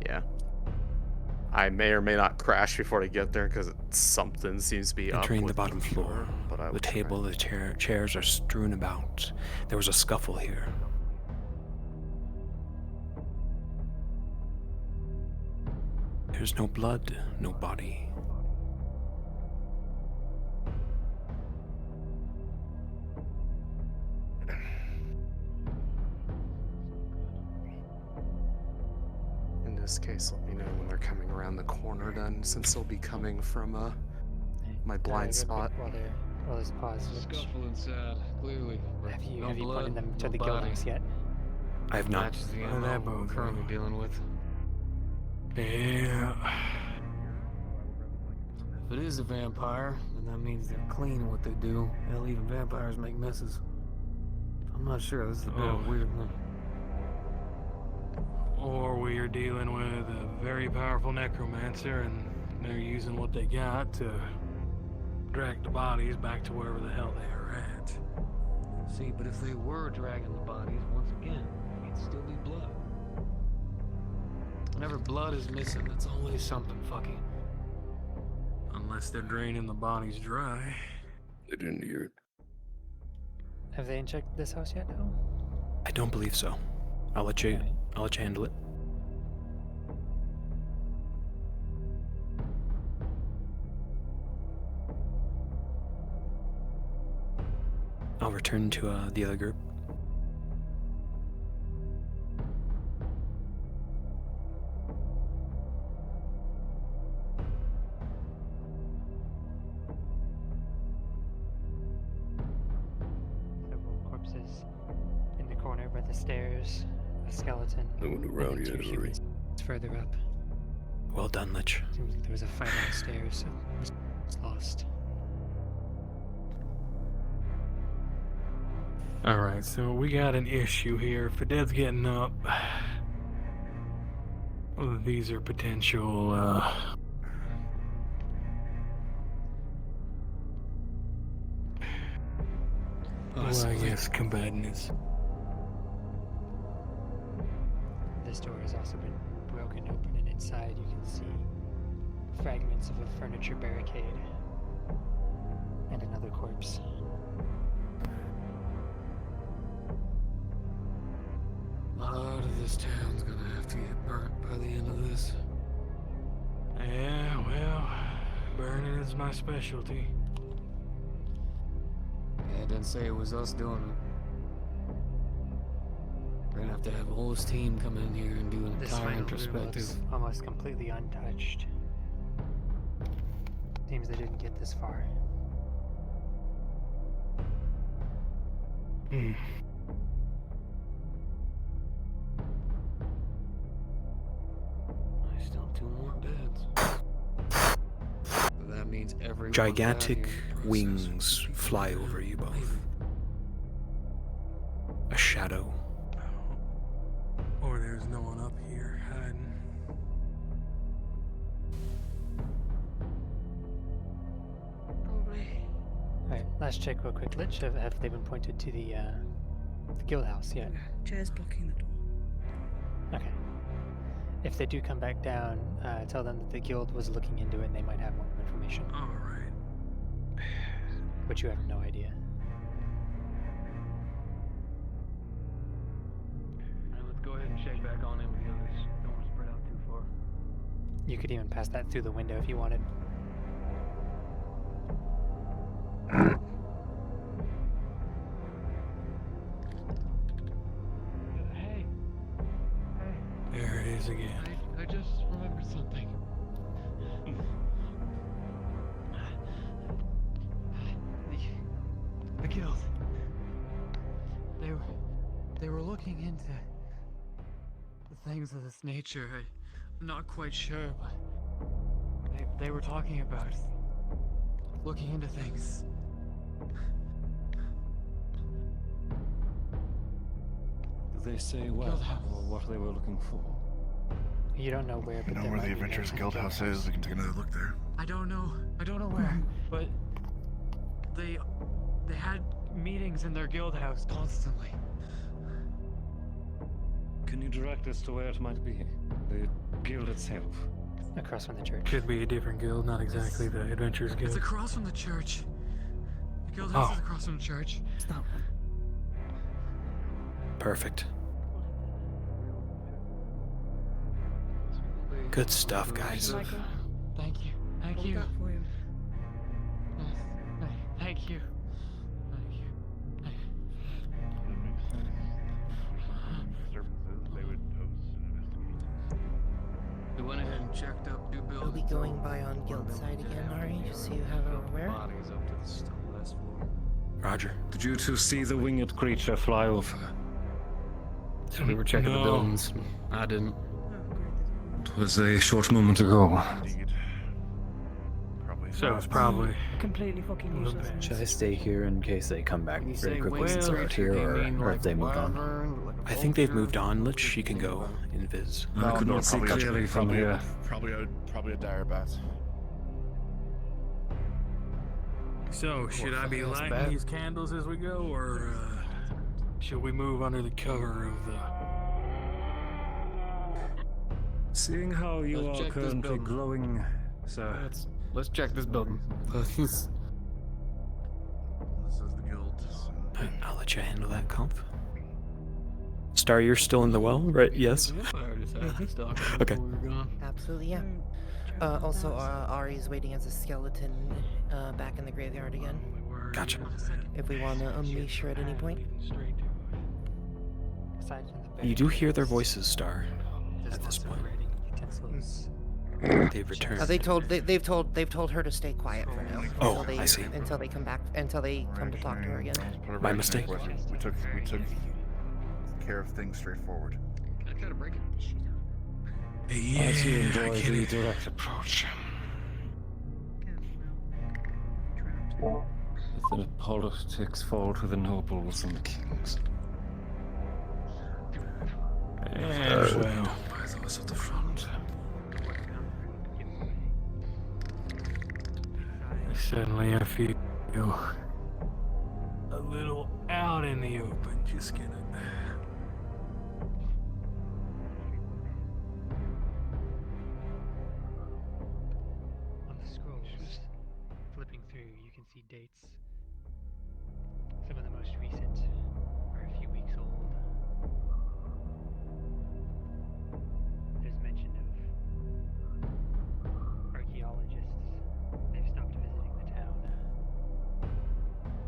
Yeah. I may or may not crash before they get there because something seems to be up Entering the with bottom floor. but I The will table, the chairs are strewn about. There was a scuffle here. There's no blood, no body. this case, let me know when they're coming around the corner then, since they'll be coming from my blind real spot. quick, while there's a pause. Scuffle inside, clearly. but Have you no have you blood, pointed them to no the body. guild house yet? I have not. Matches the Well, MO that we're bodes currently well. dealing with. Yeah. If it is a vampire, then that means they're clean in what they do. Hell, even vampires make messes. I'm not sure. This is a bit of a weird one. Or we are dealing with a very powerful necromancer, and they're using what they got to drag the bodies back to wherever the hell they are at. See, but if they were dragging the bodies, once again, it'd still be blood. Whenever blood is missing, it's always something fucking. Unless they're draining the bodies dry. They didn't hear it. Have they checked this house yet? No. I don't believe so. I'll let you handle it. I'll return to the other group. Several corpses in the corner by the stairs. A skeleton. No one around and then yet, two hurry. humans further up. Well done, Lich. Seems like there was a fight on the stairs, so it's lost. Alright, so we got an issue here. If the dead's getting up, these are potential, well, I guess combatants. This door has also been broken open, and inside you can see fragments of a furniture barricade and another corpse. A lot of this town's gonna have to get burnt by the end of this. Yeah, well, burning is my specialty. Yeah, it didn't say it was us doing it. We're gonna have a whole team come in here and do an This entire final room introspective. looks almost completely untouched. Seems they didn't get this far. I still have 2 more beds. But that means everyone. Gigantic wings fly over you both. A shadow. Or there's no one up here hiding. Alright, last check real quick. Lich, have they been pointed to the guild house yet? Chair's blocking the door. Okay. If they do come back down, tell them that the guild was looking into it and they might have more information. Alright. But you have no idea. Alright, let's go ahead and check back on in with the others. Don't want to spread out too far. You could even pass that through the window if you wanted. Hey. There it is again. I just remembered something. The guild. They were looking into the things of this nature. I'm not quite sure, but they were talking about looking into things. Did they say what or what they were looking for? You don't know where, but You know there where might the be Adventurers more Guild house is? We can take another look there. I don't know where, but they had meetings in their guild house constantly. Can you direct us to where it might be? The guild itself. Across from the church. Could be a different guild, not exactly the Adventurers It's Guild. across from the church. The guild house Oh. is across from the church. It's that one. Perfect. Good stuff, guys. Michael, Thank you. Thank hold you. that for you. Thank you. Thank you. That makes sense. Disturbances, they would host an investigation. so you have a where? Bodies up to the last floor. Roger. Did you two see the winged creature fly over? So we were checking the No. buildings. I didn't. It was a short moment ago. Indeed. Probably. So it's probably Completely fucking useless. Should I stay here in case they come back When you very say quickly winged since we're out creature, here, do you mean or like if they moved on? wyvern, like a I think they've vulture? moved on. Lich, you can go invis. I could not see probably clearly from here. Probably a dire bat. So, should I be That's lighting bad. these candles as we go, or should we move under the cover of the... Seeing how you Let's are check this currently building. glowing, sir. Let's check this building. This is the guild. I'll let you handle that, Conf. Star, you're still in the well, right? Yes. I already said this doc Okay. before we were gone. Absolutely, yeah. Also, Ari's waiting as a skeleton back in the graveyard again. Gotcha. If we want to unleash her at any point. Aside from the You do hear their voices, Star, there's at this lots of point. raiding utensils. They've returned. They've told her to stay quiet for now. Oh, until they, I see. Until they come back, until they come to talk to her again. My mistake. We took care of things straightforward. Can I try to break it? Yeah, As you enjoy I get the it. direct approach. Let the politics fall to the nobles and the kings. And well, by those at the front. Suddenly I feel a little out in the open, just gonna... On the scrolls, flipping through, you can see dates. Some of the most recent are a few weeks old. There's mention of archaeologists. They've stopped visiting the town.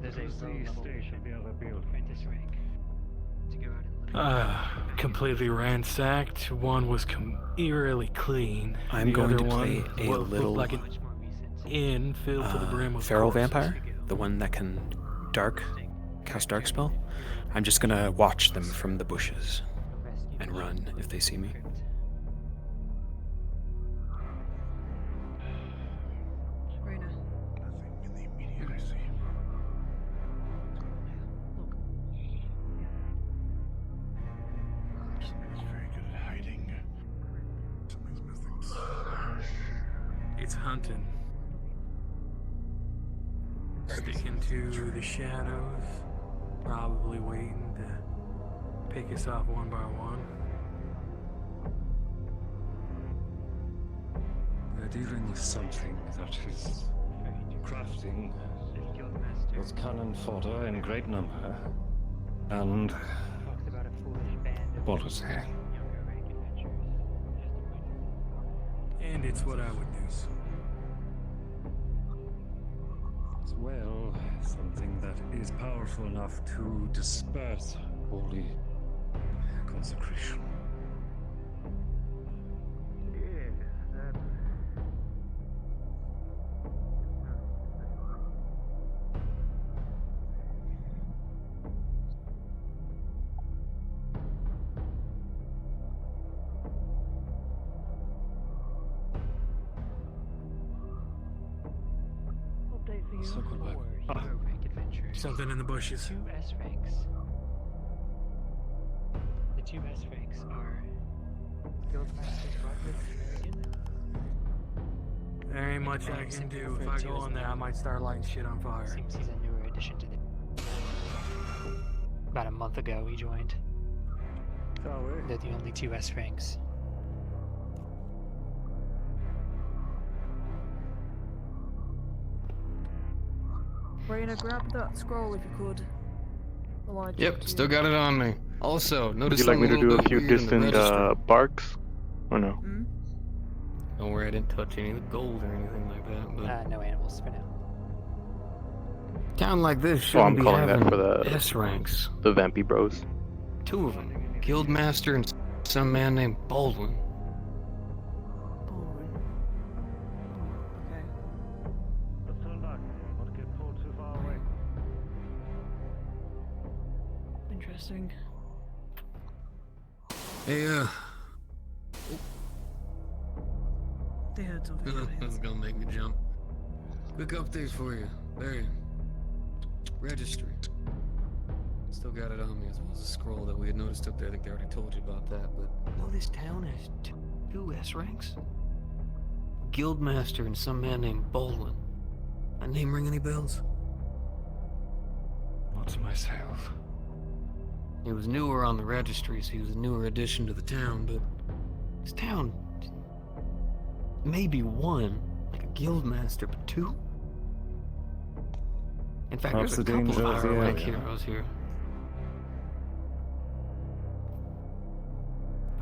There's a low-level apprentice rank to go out and look. Completely ransacked. One was eerily clean. I'm The going other to play one a looked little like an inn filled to the brim with feral corpses. vampire, the one that can cast dark spell. I'm just gonna watch them from the bushes and run if they see me. Reyna, Nothing in the immediate I see. Somebody's very good at hiding. Something's missing. It's hunting. Sticking to the shadows. Probably waiting to pick us off one by one. They're dealing with something that is crafting with cannon fodder in great number and Talks about a foolish band of policy. younger rank adventurers. And it's what I would do. As well, something that is powerful enough to disperse holy consecration. update for you. Circle back. Hero rank adventurers. Something in the bushes. 2 S ranks. The 2 S ranks are Guildmaster Roderick Merrigan. There ain't much I can do. If I go on there, I might start lighting shit on fire. Seems he's a newer addition to the. About a month ago, he joined. They're the only 2 S ranks. Reyna, grab that scroll if you could. Elijah, Yep, still got it on me. Also, Would notice you like me to something do a little few bit weird in the distant register. barks? Or no? Don't worry, I didn't touch any of the gold or anything like that. But No animals for now. town like this Oh, shouldn't I'm be calling that having for the S ranks. The Vampy Bros. 2 of them, Guildmaster and some man named Baldwin. Okay. Interesting. Hey, They heard something. That's gonna make me jump. Quick update for you. Barry. Registry. Still got it on me, as well as a scroll that we had noticed up there. I think they already told you about that, but... No, this town has two S ranks? Guildmaster and some man named Baldwin. That name ring any bells? Not to myself. He was newer on the registry, so he was a newer addition to the town, but... This town... maybe one, like a guildmaster, but two? In fact, Perhaps there's a the couple of danger of the higher rank area. heroes here.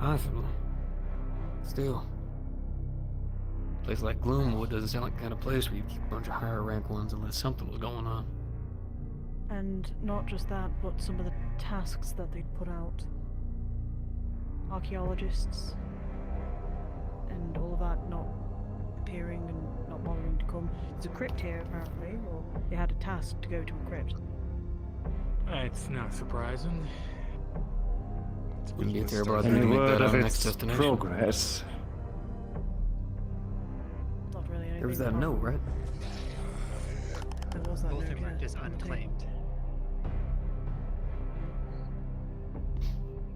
Possible. Still. A place like Gloomwood doesn't sound like the kind of place where you keep a bunch of higher rank ones unless something was going on. And not just that, but some of the tasks that they'd put out. Archaeologists. And all of that not appearing and not bothering to come. There's a crypt here, apparently, or they had a task to go to a crypt. It's not surprising. Wouldn't be a terrible idea Any to make word that of our next its destination. progress? Not really anything. There was that apart note, from- right? There was that Both note, are marked yeah, as on the tape. unclaimed.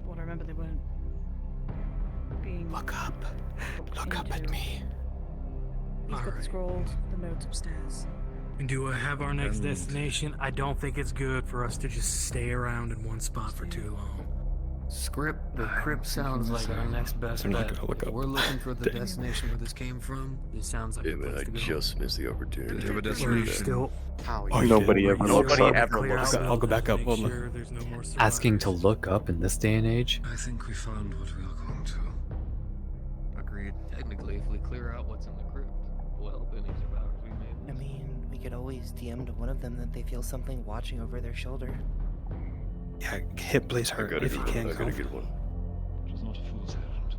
What I remember, they weren't being... Look up. Look up at into. me. He's got the scrolls, the notes upstairs. Do I have our next destination? I don't think it's good for us to just stay around in one spot for too long. The crypt sounds like our next best I'm not bet. gonna look If up. we're looking for the destination where this came from, this sounds like Yeah, the man, place I to go. just missed the opportunity. Do you have a We're destination? still How Oh, you Nobody did? ever Nobody looks up. ever looks up. I'll go back up. Hold on. sure there's no more Asking to look up in this day and age? I think we found what we are going to. Agreed. Technically, if we clear out what's in the crypt, we'll help any survivors we may I mean, we could always DM to one of them that they feel something watching over their shoulder. Yeah, hit Blaze hurt if you can. I gotta get one. It was not a fool's errand.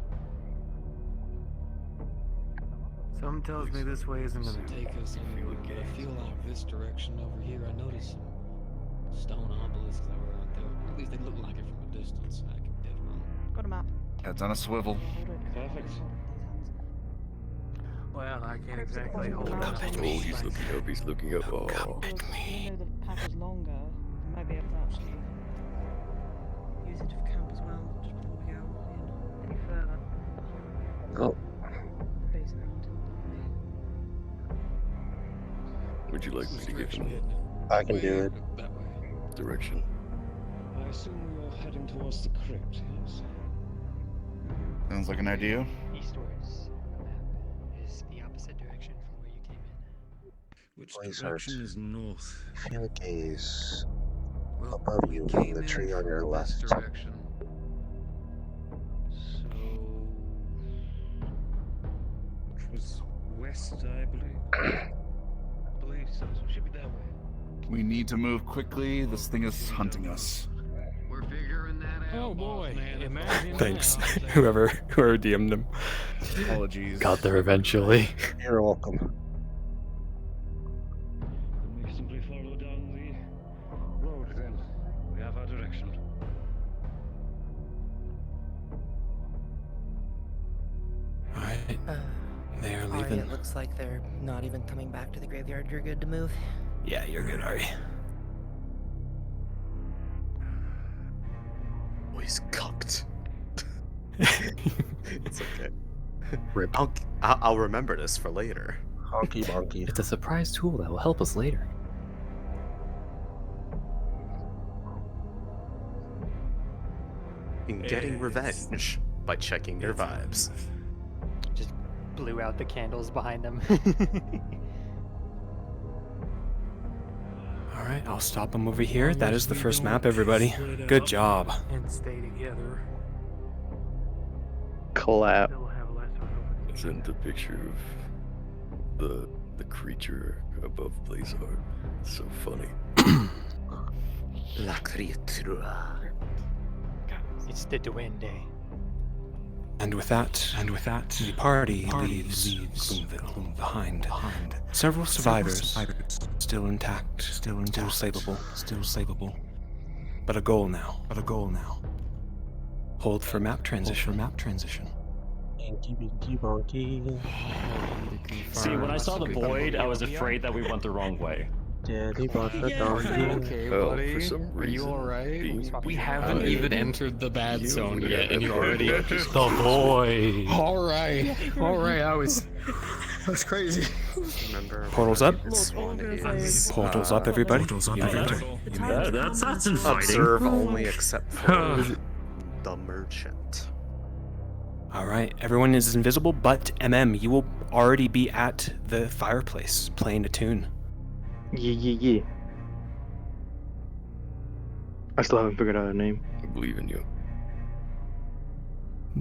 Something tells me this way isn't gonna take us anywhere, but I feel like this direction over here, I noticed some stone obelisks that were out there. At least they look like it from a distance. I could be dead wrong. Got a map. Heads on a swivel. Perfect. Well, I can't exactly hold Oh, up. he's looking up. He's looking up. Oh. Even though the path is longer, we might be able to actually use it for camp as well, just before we go in any further. Oh. Base of the mountain. Would you like me to give him I can do it. direction? I assume we are heading towards the crypt, yes? Sounds like an idea. Eastwards. The map is the opposite direction from where you came in. Which Please direction hurt. is north? Feel a gaze Well, above you from the tree on your this left. direction. So, Which was west, I believe. I believe so. So it should be that way. We need to move quickly. This thing is hunting us. We're figuring that out. Oh boy, imagine Thanks. that. whoever DM'd him. Apologies. Got there eventually. You're welcome. Then we simply follow down the road then. We have our direction. Alright. They are Ari, leaving. it looks like they're not even coming back to the graveyard. You're good to move. Yeah, you're good, Ari. Oh, he's cocked. It's okay. Rip. I'll remember this for later. Honky bonky. It's a surprise tool that will help us later. In getting revenge by checking your vibes. Just blew out the candles behind them. Alright, I'll stop him over here. That is the first map, everybody. Good job. And stay together. Clap. They'll have less of an opening. Send a picture of the creature above Blazar. So funny. La criatura. It's the duende. And with that, the party leaves Gloomville behind. Several survivors still intact, still savable. but a goal now. Hold for map transition. See, when I saw the void, I was afraid that we went the wrong way. Daddy bought the dog. Okay, buddy. For some Are you reason, alright? We haven't even entered the bad zone yet, and you're already the void. Alright. I was crazy. Remember, Portals up. this one is, Portals up, everybody. That's inviting. Observe only except for the merchant. All right, everyone is invisible, but you will already be at the fireplace playing a tune. Yeah. I still haven't figured out a name. I believe in you.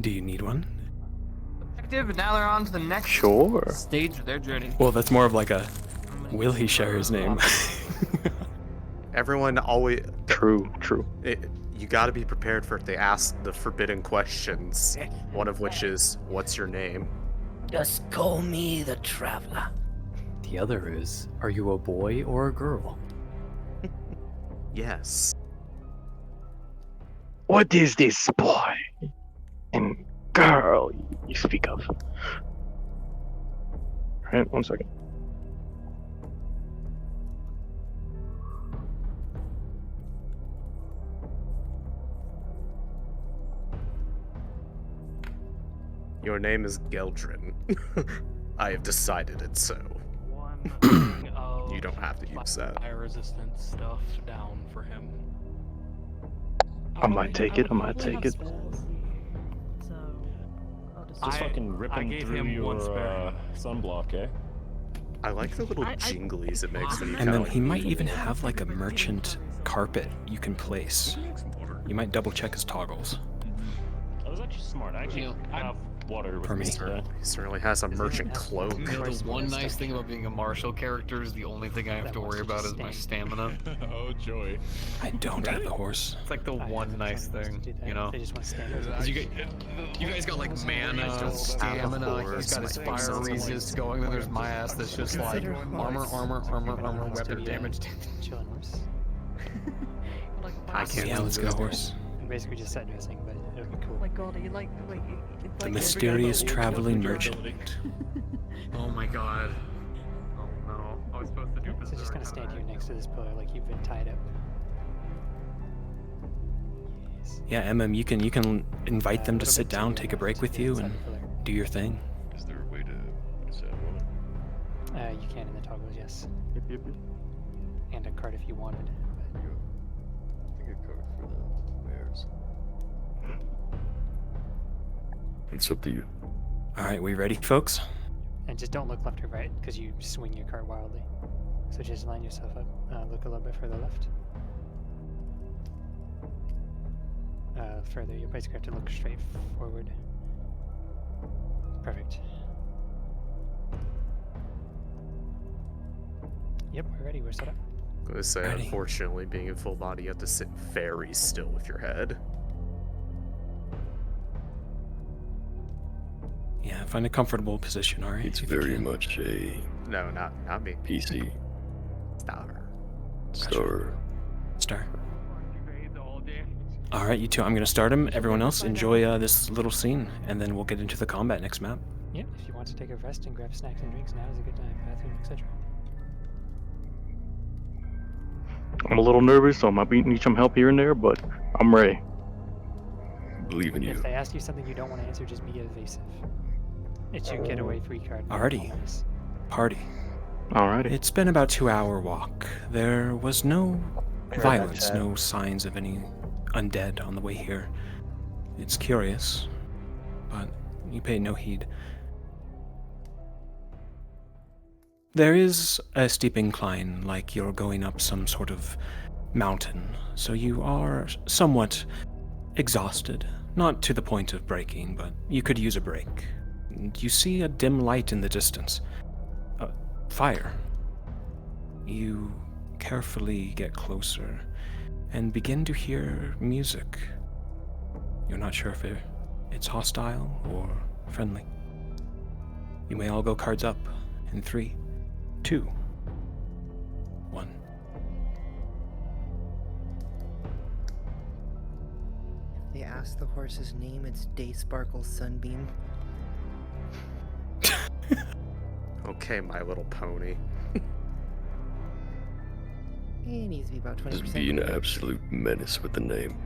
Do you need one? Effective, now they're on to the next stage of their journey. Well, that's more of like a, will he share his name? Everyone always... True. You gotta be prepared for if they ask the forbidden questions. One of which is, what's your name? Just call me the Traveler. The other is, are you a boy or a girl? Yes. What is this boy and girl you speak of? Alright, 1 second. Your name is Geldrin. I have decided it so. You don't have to use that. Fire resistant stuff down for him. I might take it. Just fucking rip him gave through him your one spare. sunblock, eh? I like the little jinglies it makes when you And then count. he might even have like a merchant carpet you can place. You might double check his toggles. That was actually smart. I actually have water with For me. me today. He certainly has a merchant cloak. You know, the one nice thing about being a martial character is the only thing I have to worry about is my stamina. Oh joy. I don't have the horse. It's like the one nice thing, you know? They just want to stand there. 'Cause you guys got like mana, stamina, he's got his fire resist going, then there's my ass that's just like armor, weapon damage. Chilling horse. I can't. Yeah, let's go horse. Basically just set dressing, but it'll be cool. Oh my god, are you like The mysterious traveling merchant. Oh my god. Oh no. I was supposed to do this. So just gonna stand here next to this pillar like you've been tied up. Yes. Yeah, you can invite them to sit down, take a break with you, and do your thing. Is there a way to set one? You can in the toggles, yes. Yep. And a card if you wanted. I think a card for the bears. It's up to you. All right, we ready, folks? And just don't look left or right, because you swing your cart wildly. So just line yourself up. Look a little bit further left. Further, you'll basically have to look straight forward. Perfect. Yep, we're ready. We're set up. I was say, Ready. unfortunately, being in full body, you have to sit very still with your head. Yeah, find a comfortable position, all right? It's if you very can. much a No, not me. PC Star. Star. All right, you two. I'm gonna start him. Everyone else, enjoy this little scene, and then we'll get into the combat next map. Yep, if you want to take a rest and grab snacks and drinks, now is a good time. Bathroom, etc. I'm a little nervous, so I might need some help here and there, but I'm ready. believe in you. If they ask you something you don't want to answer, just be evasive. It's your getaway free card. Alrighty. Party. Alrighty. It's been about 2-hour walk. There was no violence, no signs of any undead on the way here. It's curious, but you pay no heed. There is a steep incline, like you're going up some sort of mountain, so you are somewhat exhausted. Not to the point of breaking, but you could use a break. You see a dim light in the distance. Fire. You carefully get closer and begin to hear music. You're not sure if it's hostile or friendly. You may all go cards up in 3, 2, 1. ask the horse's name, it's Day Sparkle Sunbeam. Okay, My Little Pony. It needs to be about 20%. Just be an absolute menace with the name.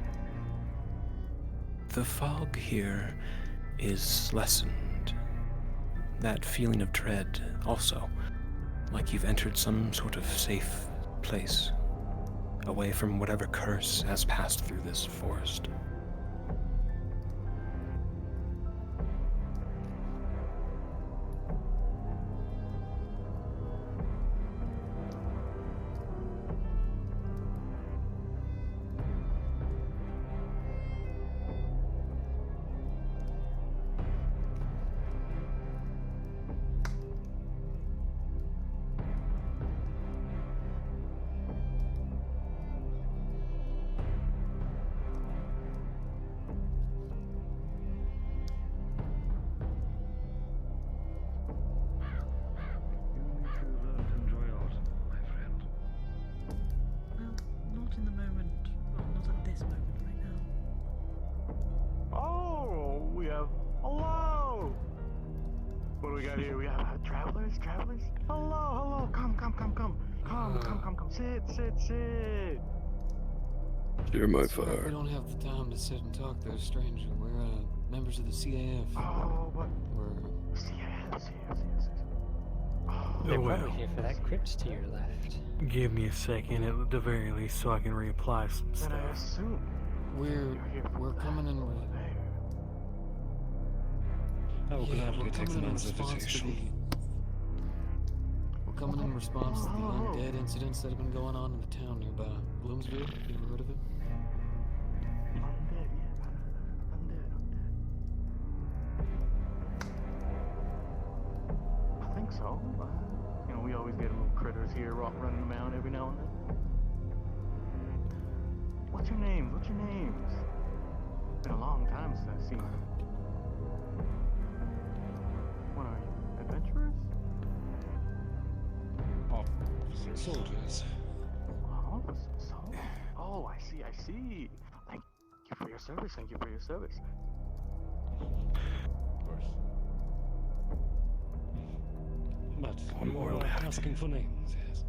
The fog here is lessened. That feeling of dread also. Like you've entered some sort of safe place. Away from whatever curse has passed through this forest. Not in the moment. Well, not at this moment right now. Oh, we have. Hello! What do we got here? We have travelers? Hello! Come. Sit. Share my We fire. don't have the time to sit and talk, though, stranger. We're members of the CAF. Oh, what? We're CAF. They're well. probably here for that crypt to your left. Give me a second, at the very least, so I can reapply some Then stuff. I assume we're coming in. I will Yeah, gladly we're take the coming in man's response to invitation. We're coming in response to the undead incidents that have been going on in the town nearby. Bloomsbury, you ever heard of it? I think so. We always get little critters here running around every now and then. What's your names? It's been a long time since I've seen you. What are you? Adventurers? Soldiers. Oh, I see. Thank you for your service. Of course. But you are asking for names, yes.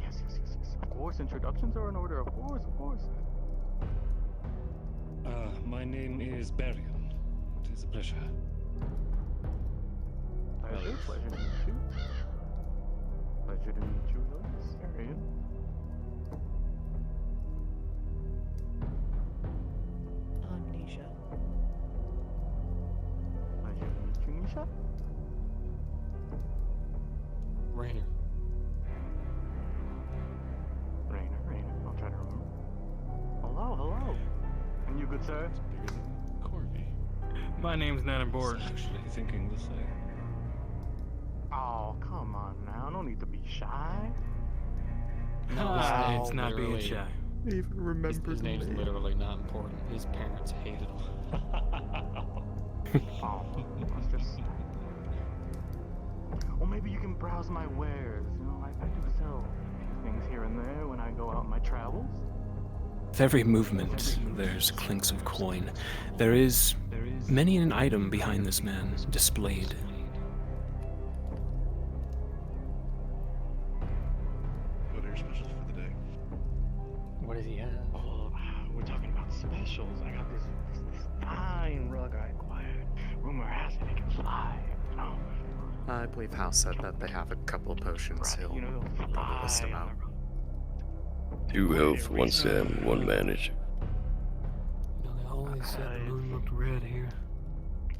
Yes. Of course, introductions are in order. Of course. My name is Barion. It is a pleasure. Pleasure to meet you. Louis. Arian. I'm Nisha. Pleasure to meet you, Nisha. Rainer. Rainer. I'll try to remember. Hello. And you, good sir? Corby. My name's not I was important. actually thinking the same. Oh, come on now. No need to be shy. No, It's not being literally- shy. I even remember His name's literally not important. His parents hated him. Oh, let's just. Well, maybe you can browse my wares. I do sell a few things here and there when I go out on my travels. With every movement, there's clinks of coin. There is many an item behind this man displayed. What are your specials for the day? What does he have? Oh, we're talking about specials. I got this fine rug I acquired. Rumor has it can fly. I believe House said that they have a couple of potions. He'll probably list them out. 2 health, 1 stam, 1 manage. They always said the moon looked red here.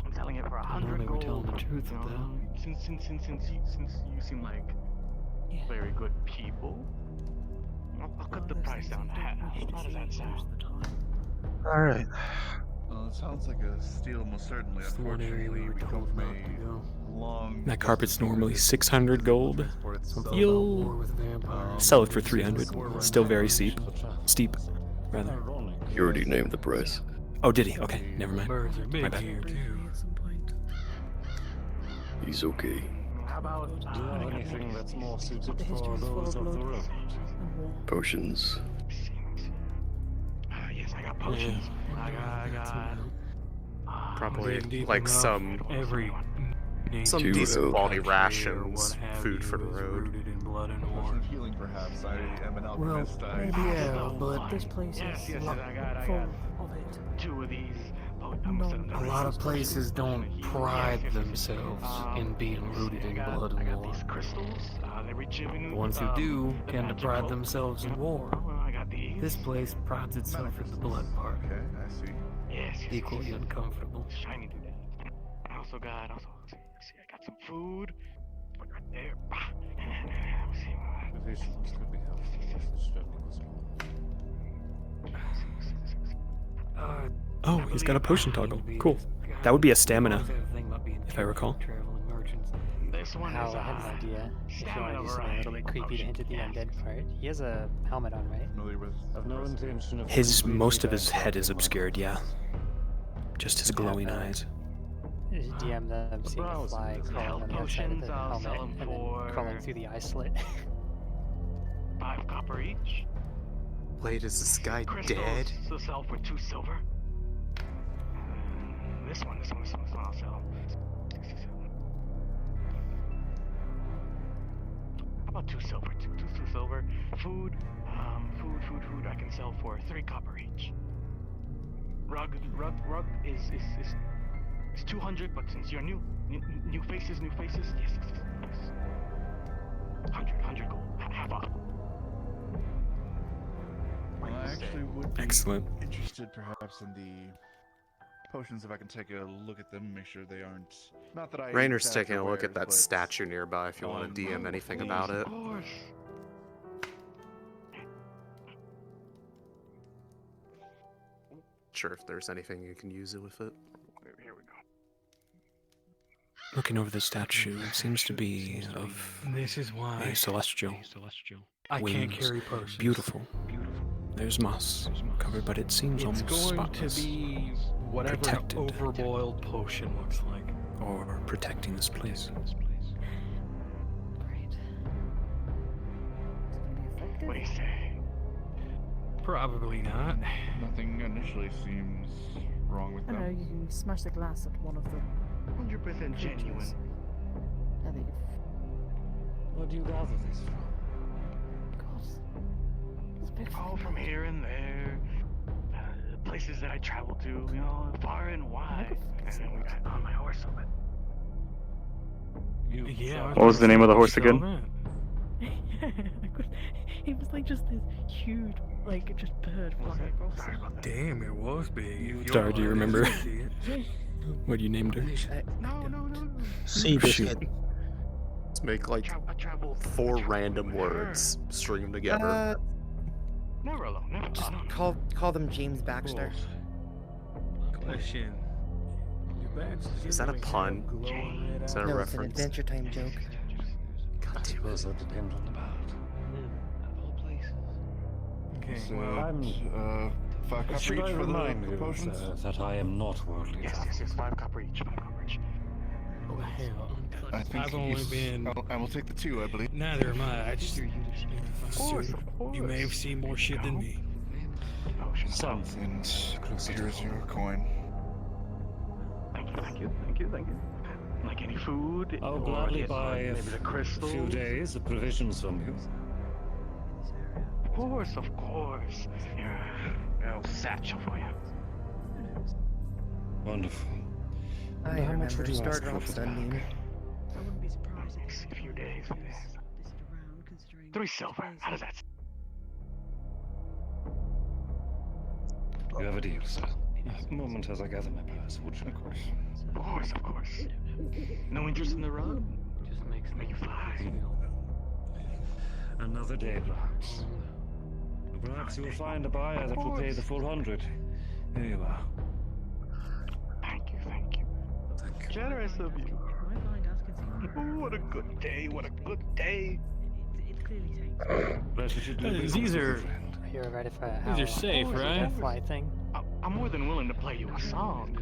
I'm selling it for I know 100 they were gold. telling the truth You with know, since you seem like very good people, I'll cut the price down to half. How does that sound? Alright. Well, it sounds like a steal, most certainly. It's the one area we were told come not from to go. a long. That carpet's normally 600 gold. You'll sell it for 300. Still very steep. Steep, rather. You already named the price. Oh, did he? Okay, never mind. Birds are My big bad. here too. He's okay. How about Do you have anything that's more suited The for history's full those of of the blood road? and war. Potions. Yes, I got potions. I got Probably deep like enough, some decent quality rations, food for the road. Potion of healing, perhaps. I am an Well, alchemist. yeah, but this place Yes, is yes, full I got of it. 2 of these. A lot of places don't pride themselves in being rooted in blood and war. These crystals, they rejuvenate. The ones who do tend to pride themselves in war. I got these. This place prides itself in the blood part. Okay, I see. Yes, Equally uncomfortable. Shiny do that. I also got, see, I got some food. Put right there. Provisions could be helpful if the struggling was more. Oh, he's got a potion toggle. Cool. That would be a stamina, if I recall. This one How is I had an idea. If you want to do something a little bit creepy to hint at the undead part, he has a helmet on, right? Familiar with I've no intention of Most of his head is obscured, yeah. Just his glowing eyes. DM them seeing the fly crawling on the outside of the helmet and then crawling through the eye slit. 5 copper each. Wait, is this guy Crystals dead? to sell for 2 silver. This one I'll sell. How about 2 silver? 2 silver. Food, food. I can sell for 3 copper each. Rug is 200, but since you're new faces, yes. 100 gold. Half off. Well, I actually would be Excellent. interested perhaps in the potions if I can take a look at them, make sure they aren't. Not that I. Rainer's exactly taking a look at wares, that but- statue nearby if you want to DM anything about it. Of course. Sure, if there's anything you can use it with it. Here we go. Looking over the statue, it seems to be of This is why a celestial. I can't Wings. carry potions. Beautiful. There's moss covered, but it seems It's almost going spotless. to be whatever Protected. an overboiled potion looks like. Or protecting this place. What do you say? Probably not. Nothing initially seems wrong with I don't know, them. you can smash the glass at one of them. 100% genuine. I think Where do you gather this from? All from here and there. Places that I travel to, far and wide. And then we got on my horse over it. Yeah. What was the name of the horse again? It was like just this huge, like, just bird flying across. Damn, it was big. Sorry, do you remember what you named her? No. See Oh, shoot. Let's make like 4 random words, string them together. Never alone. Never Just alone. call them James Baxter. Question. Is that a pun? Is that a No, it's an reference? Adventure Time joke. God damn it. That depend on the part. Okay. So, I'm. 5 copper Should each I for remind the you potions. that I am not worldly? Yes, 5 copper each. 5 copper each. Oh, hell. I think I've only been. I will take the 2, I believe. Neither am I. I just. Of course. You may have seen more shit than me. Something. And here's your coin. Thank you. Like any food? I'll or gladly yes, buy maybe a the crystals? few days of provisions from you. Of course. Here, a little satchel for you. Wonderful. I How much remember would you ask starting for off the Sunday. pack? I wouldn't be surprised if A few days. this is around, considering 3 silver. How does that You have a deal, sir. A moment as I gather my purse, would you? Of course. No interest in the rug? Just makes you fly. Another day, perhaps. Perhaps you will find a buyer that will pay the full 100. Here you are. Thank you. Generous of you. Oh, what a good day. it clearly takes. Pleasure to do These business, are. friend. You're right if These are safe, right? That fly thing. I'm more than willing to play you a song.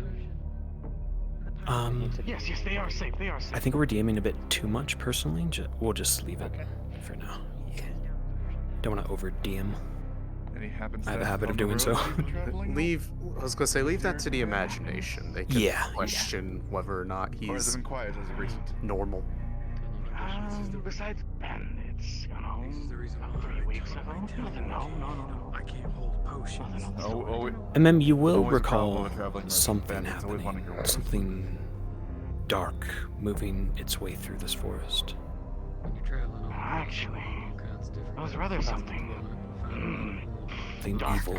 Yes, they are safe. I think we're DMing a bit too much personally. We'll just leave it for now. Don't want to over DM. I have a habit of doing so. Leave. I was gonna say, leave that to the imagination. They can Yeah, question whether or not Or has he's it been quiet as of recent? normal. Besides bandits, you know, about 3 weeks ago. Nothing, no. I can't hold potions. And then you will always a problem recall with traveling with something bandits, always wanting happening, your ways. something dark moving its way through this forest. Actually, it was rather something. Something evil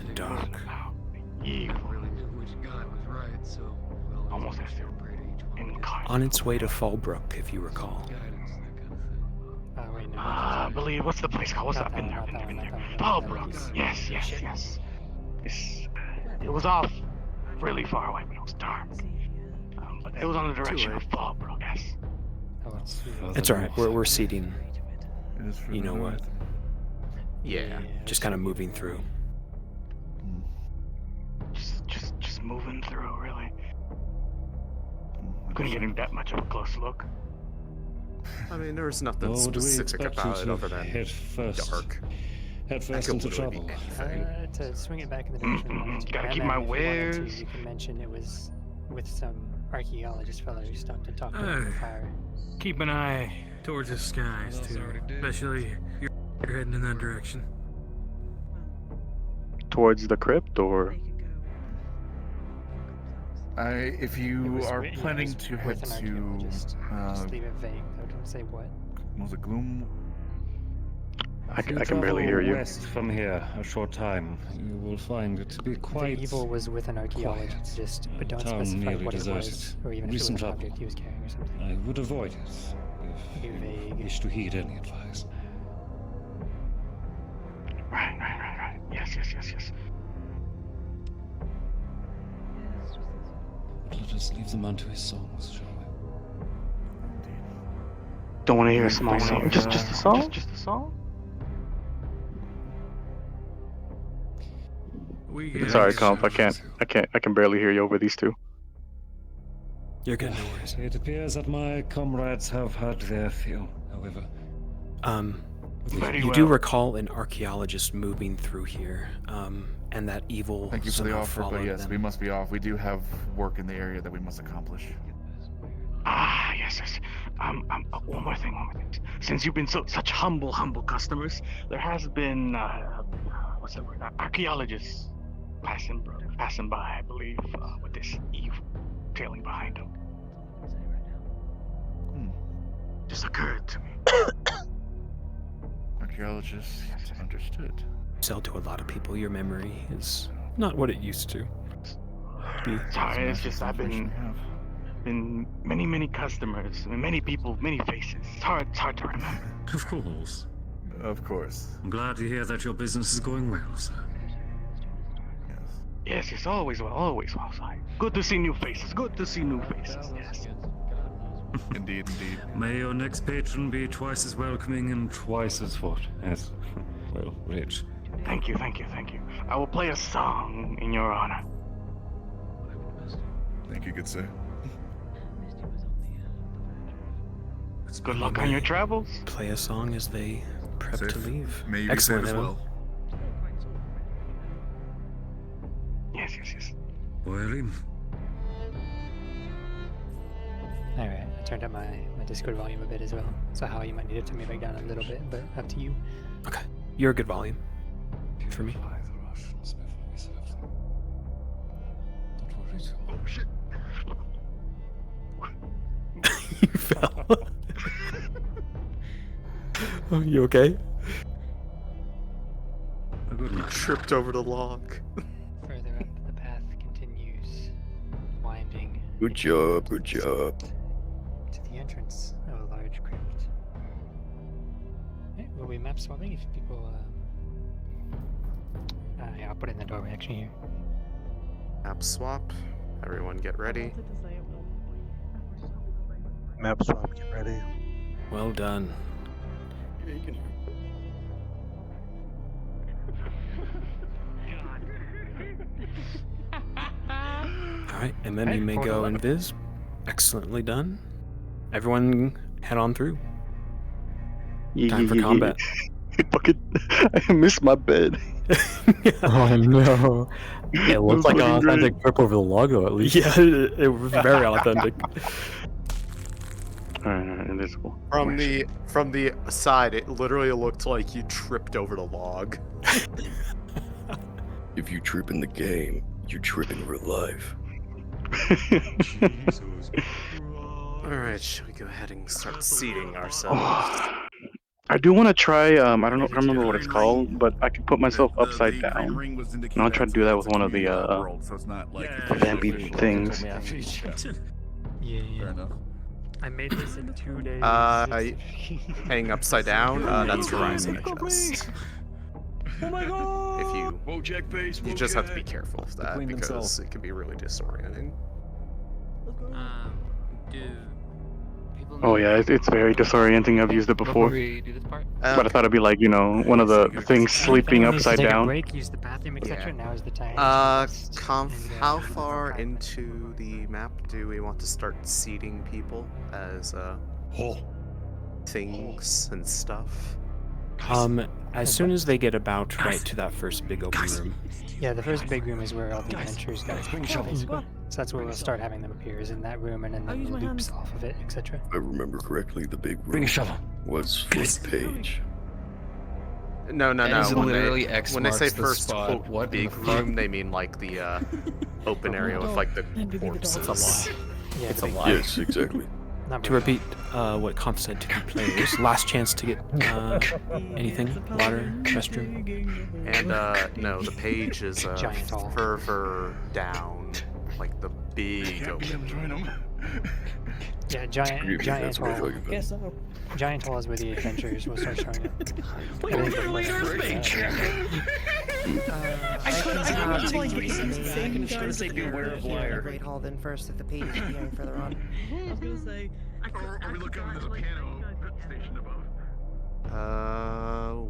and dark. Evil. Really knew which guy was right, so Almost as if incarnate. On its way to Fallbrook, if you recall. I believe, what's the place called? What's that? Been there. Fallbrook. Yes. It was off really far away, but it was dark. But it was on the direction of Fallbrook, yes. It's alright, we're seeding. You know what? Yeah. Just kind of moving through. Just moving through, really. Couldn't get that much of a close look. I mean, there was nothing What would we specific expect about you it to other than head first? dark. Head That first could into literally be trouble. anything. To swing it back in the direction of London, Gotta keep and my then if you wanted to, wares. You can mention it was with some archaeologist fellow who stopped and talked about the fire. Keep an eye towards the skies, too. Especially you're heading in that direction. Towards the crypt, or If you are planning to head with an to, archaeologist. Just leave it vague, though. Don't say what. was it Gloom? I can barely hear you. West from here, a short time, you will find it to be quite. The evil was with an archaeologist, but don't Town specify nearly what it deserted. was, or even if it was Recent an trouble. object he was carrying or something. I would avoid it if Be you vague. wish to heed any advice. Right. Yes. But let us leave the man to his songs, shall we? Don't want to hear a small song. Just a song? Just a song? Sorry, Comp. I can barely hear you over these two. You're good, no worries. It appears that my comrades have had their fill, however. Very You do well. recall an archaeologist moving through here, and that evil Thank you for the somehow offer, but followed yes, them. we must be off. We do have work in the area that we must accomplish. Yes. One more thing. Since you've been such humble customers, there has been what's the word? Archaeologists passing by, I believe, with this evil trailing behind them. Just occurred to me. Archaeologists, understood. Sell to a lot of people. Your memory is not what it used to be. Sorry, it's just I've been many customers, many people, many faces. It's hard to remember. Of course. Of course. I'm glad to hear that your business is going well, sir. Yes, always well, sorry. Good to see new faces. Yes. Indeed. May your next patron be twice as welcoming and twice as what? As, well, rich. Thank you. I will play a song in your honor. Thank you, good sir. Good luck on your travels. Play a song as they prep to leave. May you Excellent, be safe as Evan. well. Yes. Well, Alright, I turned up my Discord volume a bit as well. So how you might need to turn me back down a little bit, but up to you. Okay. You're a good volume. For me. Oh shit. You fell. Oh, you okay? You tripped over the log. Further up, the path continues, winding Good job. to the entrance of a large crypt. Okay, will we map swapping if people, yeah, I'll put it in the doorway actually here. App swap. Everyone get ready. Map swap, get ready. Well done. Alright, and then you may go and Viz. Excellently done. Everyone head on through. Time for combat. I missed my bed. Oh no! It looked like an fucking great. authentic trip over the log, though. At least. Yeah, it was very authentic. Alright, invisible. From the side, it literally looked like you tripped over the log. If you trip in the game, you trip in real life. Alright, should we go ahead and start seating ourselves? I do want to try. I don't remember what it's called, but I can put myself upside down. And I'll try to do that with one of the vampy things. Yeah. I made this in 2 days. Hanging upside down, that's rising adjust. Oh my god! If you just have to be careful of that Between because themselves. it can be really disorienting. Do people Oh yeah, it's very disorienting. I've used it before. we do this part? But I thought it'd be like, you know, one of the things sleeping If anyone needs to upside take a down. break, use the bathroom, etc. Now is the time. How far into the map do we want to start seating people as things and stuff? As soon as they get about right to that first big open room. Yeah, the first big room is where all the adventurers go. Basically. So that's where we'll start having them appear, is in that room, and then the loops off of it, etc. If I remember correctly, the big Bring a room shovel. was first page. No. That is When literally X when they say marks the first spot. quote What in big the fuck? room, they mean like the open area with like the corpses. That's a lie. Yeah, It's a the big lie. Yes, exactly. To repeat what Conf said to the players, last chance to get anything, water, restroom. And no, the page is Giant hall. further down, like the big open room. Yeah, Forgive giant me, that's what I'm hall. talking about. Guess so. Giant hall is where the adventurers will start showing up. Wait, Earth page. I can try to say beware of liar. Great Hall then first if the page is appearing further on. I was gonna say. Are we looking under the piano station above?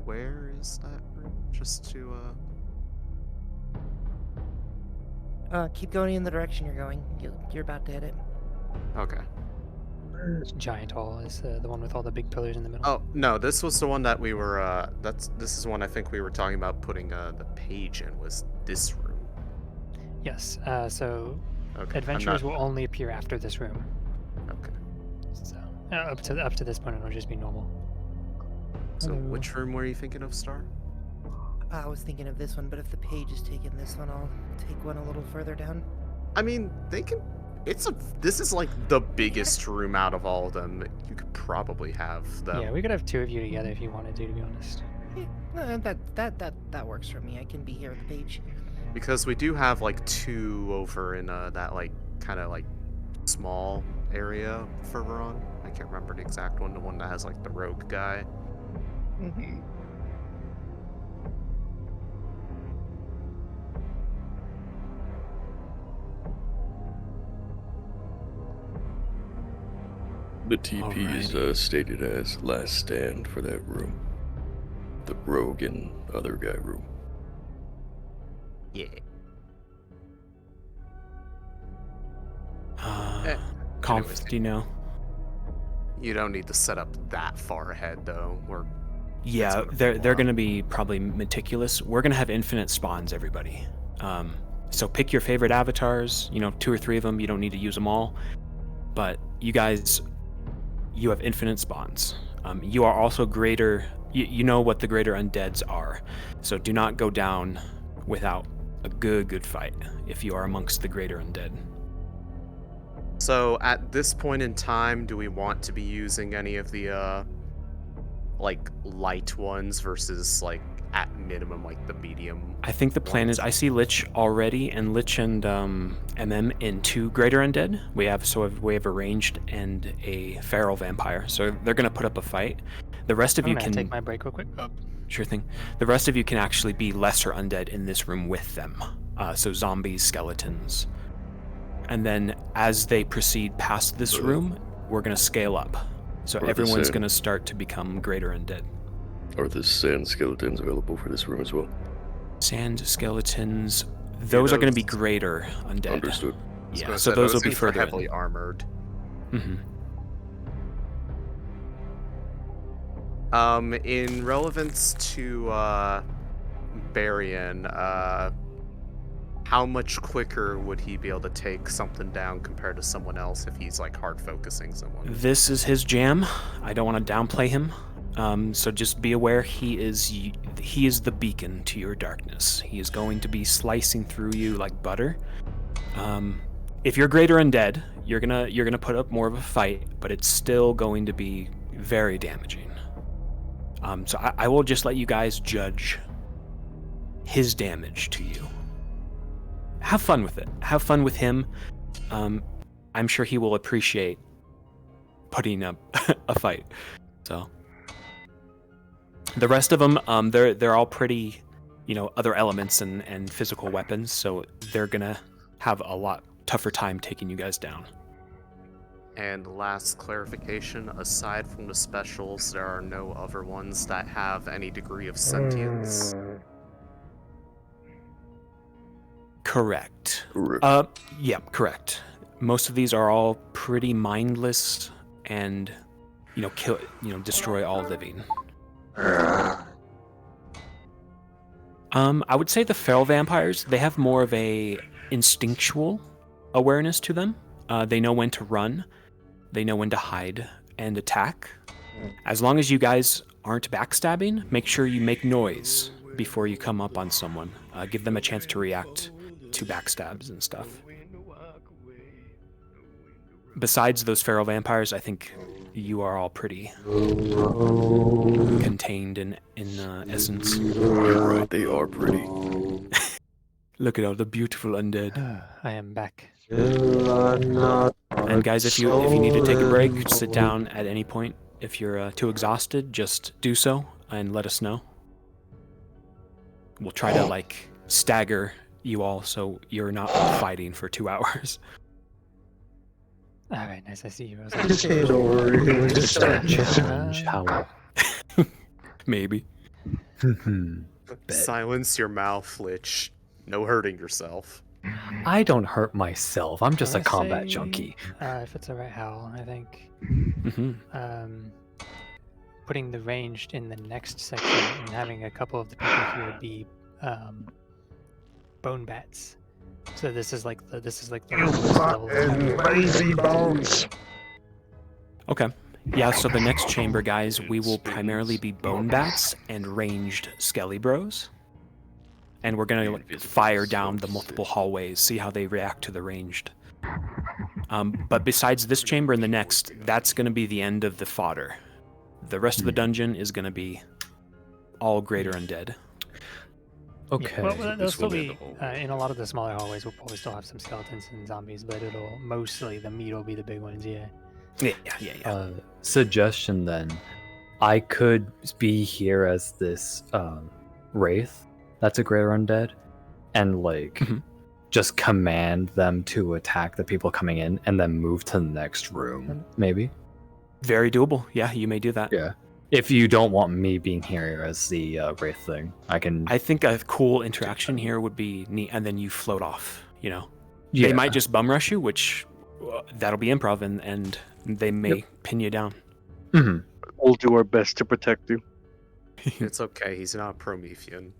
Where is that room? Just to Keep going in the direction you're going. You're about to hit it. Okay. Giant hall is the one with all the big pillars in the middle. Oh no, this was the one that we were. This is one I think we were talking about putting the page in. Was this room? Yes. So Okay. adventurers will only appear after this room. Okay. So up to this point, it'll just be normal. So which room were you thinking of, Star? I was thinking of this one, but if the page is taking this one, I'll take one a little further down. I mean, they can. This is like the biggest room out of all of them. You could probably have them. Yeah, we could have two of you together if you wanted to be honest. That works for me. I can be here at the page. Because we do have like two over in that like kind of like small area further on. I can't remember the exact one. The one that has like the rogue guy. Mm-hmm. The TP is stated as last stand for that room. The rogue and other guy room. Yeah. Conf, anyways. do you know? You don't need to set up that far ahead though. Yeah, they're gonna be probably meticulous. We're gonna have infinite spawns, everybody. So pick your favorite avatars. 2 or 3 of them. You don't need to use them all. But you guys, you have infinite spawns. You are also greater. You know what the greater undeads are. So do not go down without a good fight if you are amongst the greater undead. So at this point in time, do we want to be using any of the like light ones versus like at minimum like the medium? I think the plan is I see Lich already, and Lich and MM in 2 greater undead. We have a ranged and a feral vampire, so they're gonna put up a fight. The rest of I'm you gonna can take my break real quick. Sure thing. The rest of you can actually be lesser undead in this room with them. So zombies, skeletons. And then as they proceed past this room, we're going to scale up. So everyone's going to start to become greater undead. Are the sand skeletons available for this room as well? Sand skeletons, those are going to be greater undead. Understood. Yeah, so those will be further heavily in. armored. Mm-hmm. In relevance to Barian, how much quicker would he be able to take something down compared to someone else if he's like hard focusing someone? This is his jam. I don't want to downplay him. So just be aware he is the beacon to your darkness. He is going to be slicing through you like butter. If you're greater undead, you're gonna put up more of a fight, but it's still going to be very damaging. So I will just let you guys judge his damage to you. Have fun with it. Have fun with him. I'm sure he will appreciate putting up a fight. So the rest of them, they're all pretty, other elements and physical weapons. So they're gonna have a lot tougher time taking you guys down. And last clarification, aside from the specials, there are no other ones that have any degree of sentience? Correct. Yeah, correct. Most of these are all pretty mindless and, destroy all living. I would say the feral vampires, they have more of a instinctual awareness to them. They know when to run. They know when to hide and attack. As long as you guys aren't backstabbing, make sure you make noise before you come up on someone. Give them a chance to react to backstabs and stuff. Besides those feral vampires, I think you are all pretty contained in essence. You're right, they are pretty. Look at all the beautiful undead. I am back. And guys, if you need to take a break, sit down at any point. If you're too exhausted, just do so and let us know. We'll try to stagger you all so you're not fighting for 2 hours. All right, nice. I see you. How? Maybe. Silence your mouth, Lich. No hurting yourself. I don't hurt myself. I'm just a Let's combat say, junkie. If it's alright, Hal, I think putting the ranged in the next section and having a couple of the people here be bone bats. So this is like the lowest level. Lazy bones. Okay. Yeah, so the next chamber, guys, we will primarily be bone bats and ranged skelly bros. And we're gonna fire down the multiple hallways, see how they react to the ranged. But besides this chamber and the next, that's gonna be the end of the fodder. The rest of the dungeon is gonna be all greater undead. Okay. Yeah, well, there'll still be in a lot of the smaller hallways. We'll probably still have some skeletons and zombies, but it'll mostly the meat will be the big ones. Yeah. Yeah. Suggestion then, I could be here as this wraith that's a greater undead, and just command them to attack the people coming in, and then move to the next room. Maybe. Very doable. Yeah, you may do that. Yeah. If you don't want me being here as the wraith thing, I can. I think a cool interaction here would be neat, and then you float off. Yeah. They might just bum rush you, which that'll be improv, and they may pin you down. Mm-hmm. We'll do our best to protect you. It's okay, he's not a Promethean.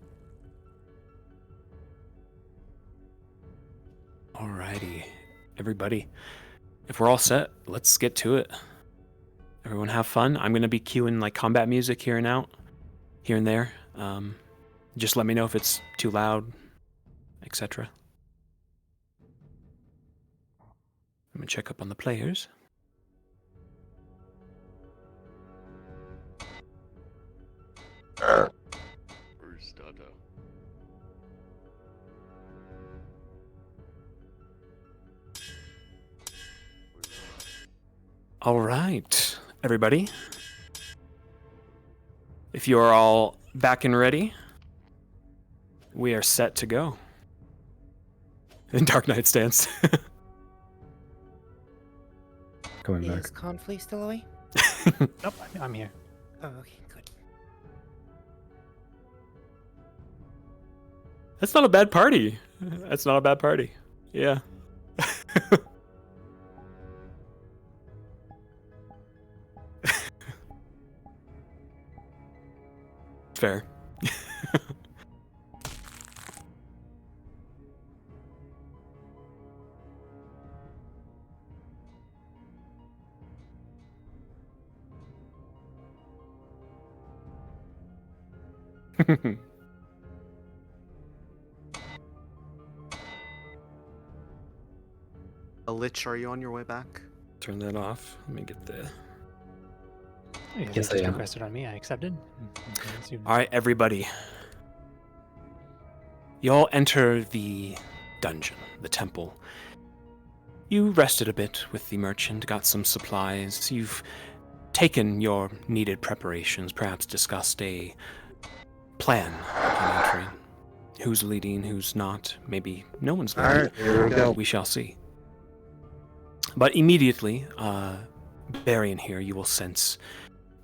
Alrighty, everybody. If we're all set, let's get to it. Everyone have fun. I'm going to be cueing combat music here and there. Just let me know if it's too loud, etc. I'm going to check up on the players. Where's Dada? All right, everybody. If you are all back and ready, we are set to go. In Dark Knight stance. Coming back. Is Conflict still away? Nope, I'm here. Oh, okay, good. That's not a bad party. That's not a bad party. Yeah. Fair. A Lich, are you on your way back? Turn that off. Let me get the. You Yes, just I am. requested on me. I accepted. All right, everybody. You all enter the dungeon, the temple. You rested a bit with the merchant, got some supplies. You've taken your needed preparations, perhaps discussed a plan upon entering. Who's leading, who's not. Maybe no one's leading. Alright, here we go. We shall see. But immediately, Barian here, you will sense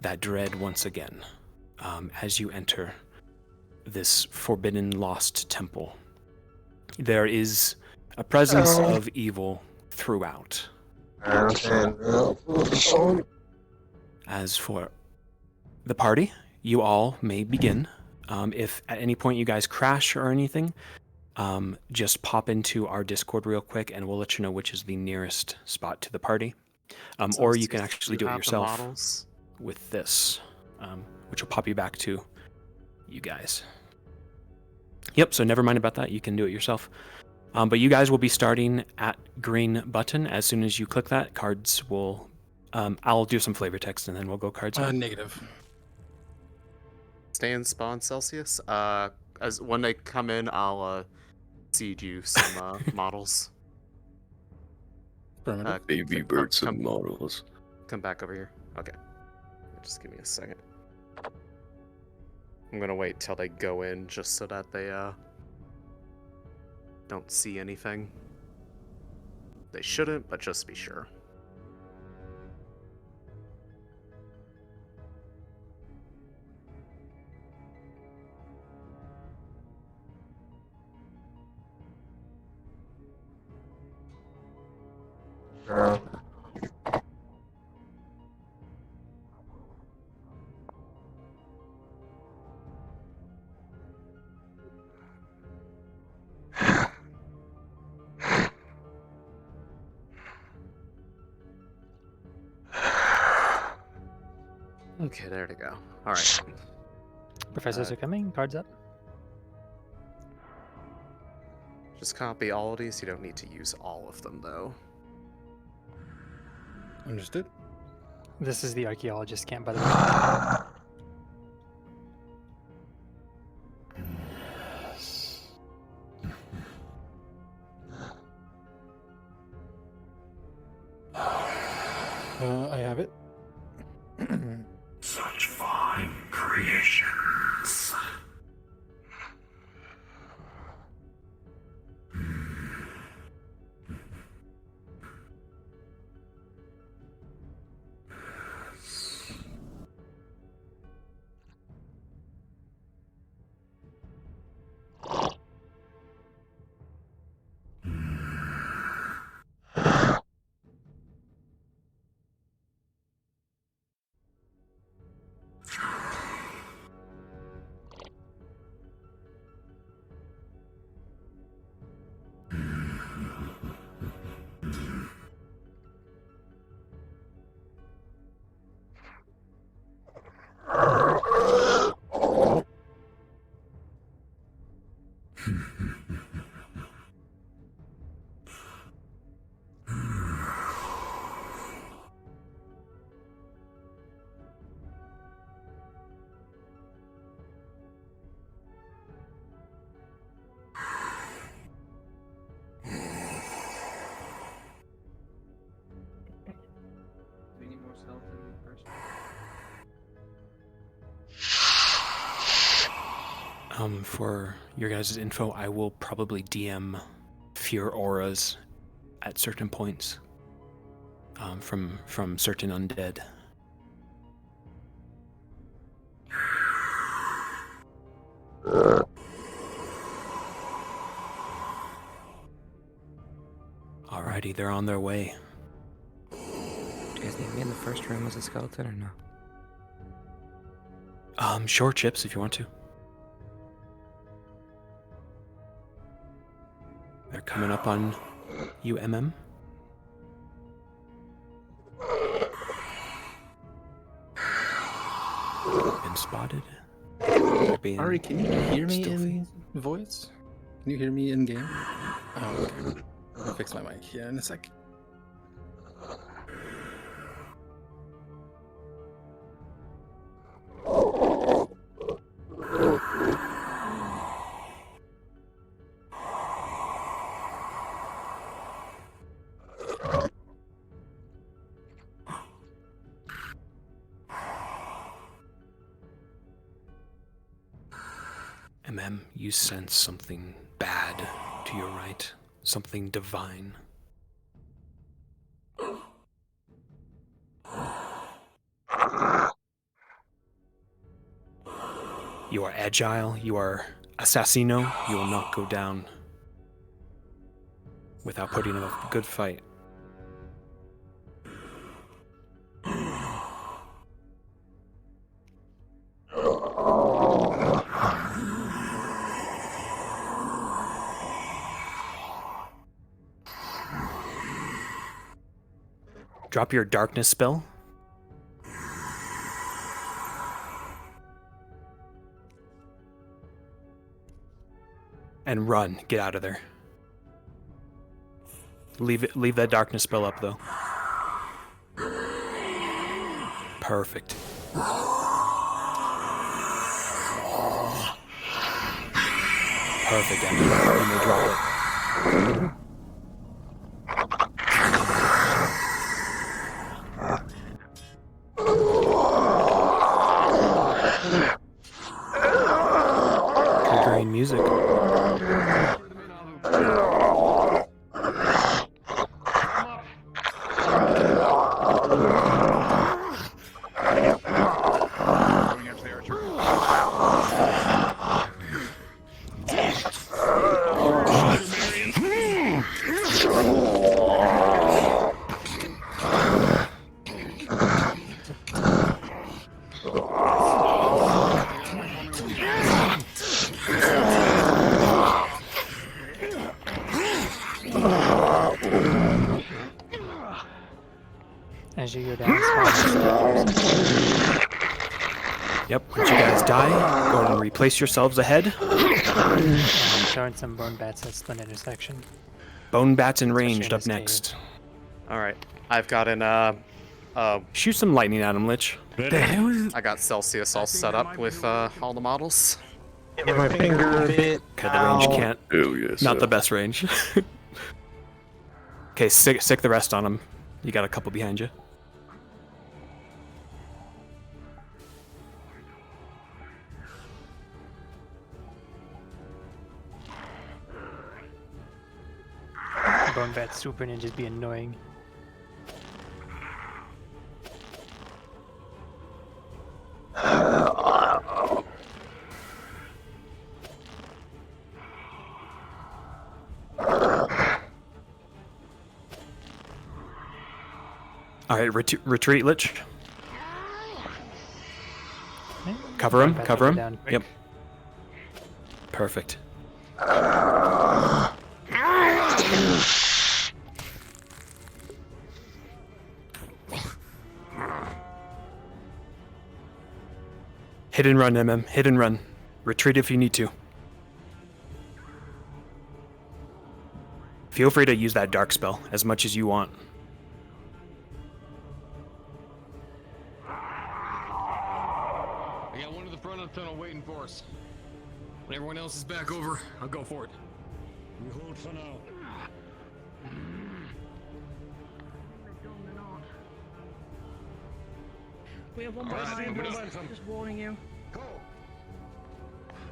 that dread once again as you enter this forbidden lost temple. There is a presence of evil throughout. As for the party, you all may begin. If at any point you guys crash or anything, just pop into our Discord real quick and we'll let you know which is the nearest spot to the party. Or you can actually do it yourself with this, which will pop you back to you guys. Yep, so never mind about that. You can do it yourself. But you guys will be starting at green button. As soon as you click that, cards will... I'll do some flavor text and then we'll go cards. Negative. Stay in spawn, Celsius. As when they come in, I'll seed you some models. Baby birds and models. Come back over here. Okay. Just give me a second. I'm gonna wait till they go in just so that they don't see anything. They shouldn't, but just be sure. Okay, there to go. All right. Professors are coming. Cards up. Just copy all of these. You don't need to use all of them, though. Understood. This is the archaeologist camp, by the way. I have it. Such fine creations. For your guys' info, I will probably DM fear auras at certain points from certain undead. Alrighty, they're on their way. Do you guys need me in the first room as a skeleton or no? Sure, Chips, if you want to. They're coming up on you, MM. Been spotted. Ari, can you hear me in voice? Can you hear me in game? Oh, okay. I'll fix my mic here in a sec. MM, you sense something bad to your right. Something divine. You are agile, you are assassino, you will not go down without putting up a good fight. Drop your darkness spell. And run. Get out of there. Leave that darkness spell up though. Perfect. Perfect, Emmy. You may drop it. Triggering music. As you go down, Yep, once you guys die, go ahead and replace yourselves ahead. I'm throwing some bone bats at Splint intersection. Bone bats and ranged up next. Alright, I've got an, shoot some lightning at him, Lich. I got Celsius all set up with, all the models. Hit my finger a bit. Okay, the range Ow. can't. Oh, yes. Not the best range. Okay, sick the rest on him. You got a couple behind you. Bone bats swooping and just be annoying. Alright, retreat, Lich. Cover him, cover him. Yep. Perfect. Hit and run, MM. Hit and run. Retreat if you need to. Feel free to use that dark spell as much as you want. I got one to the front of the tunnel waiting for us. When everyone else is back over, I'll go for it. We hold for now. We have one Alright, behind moving us. on. Just warning you.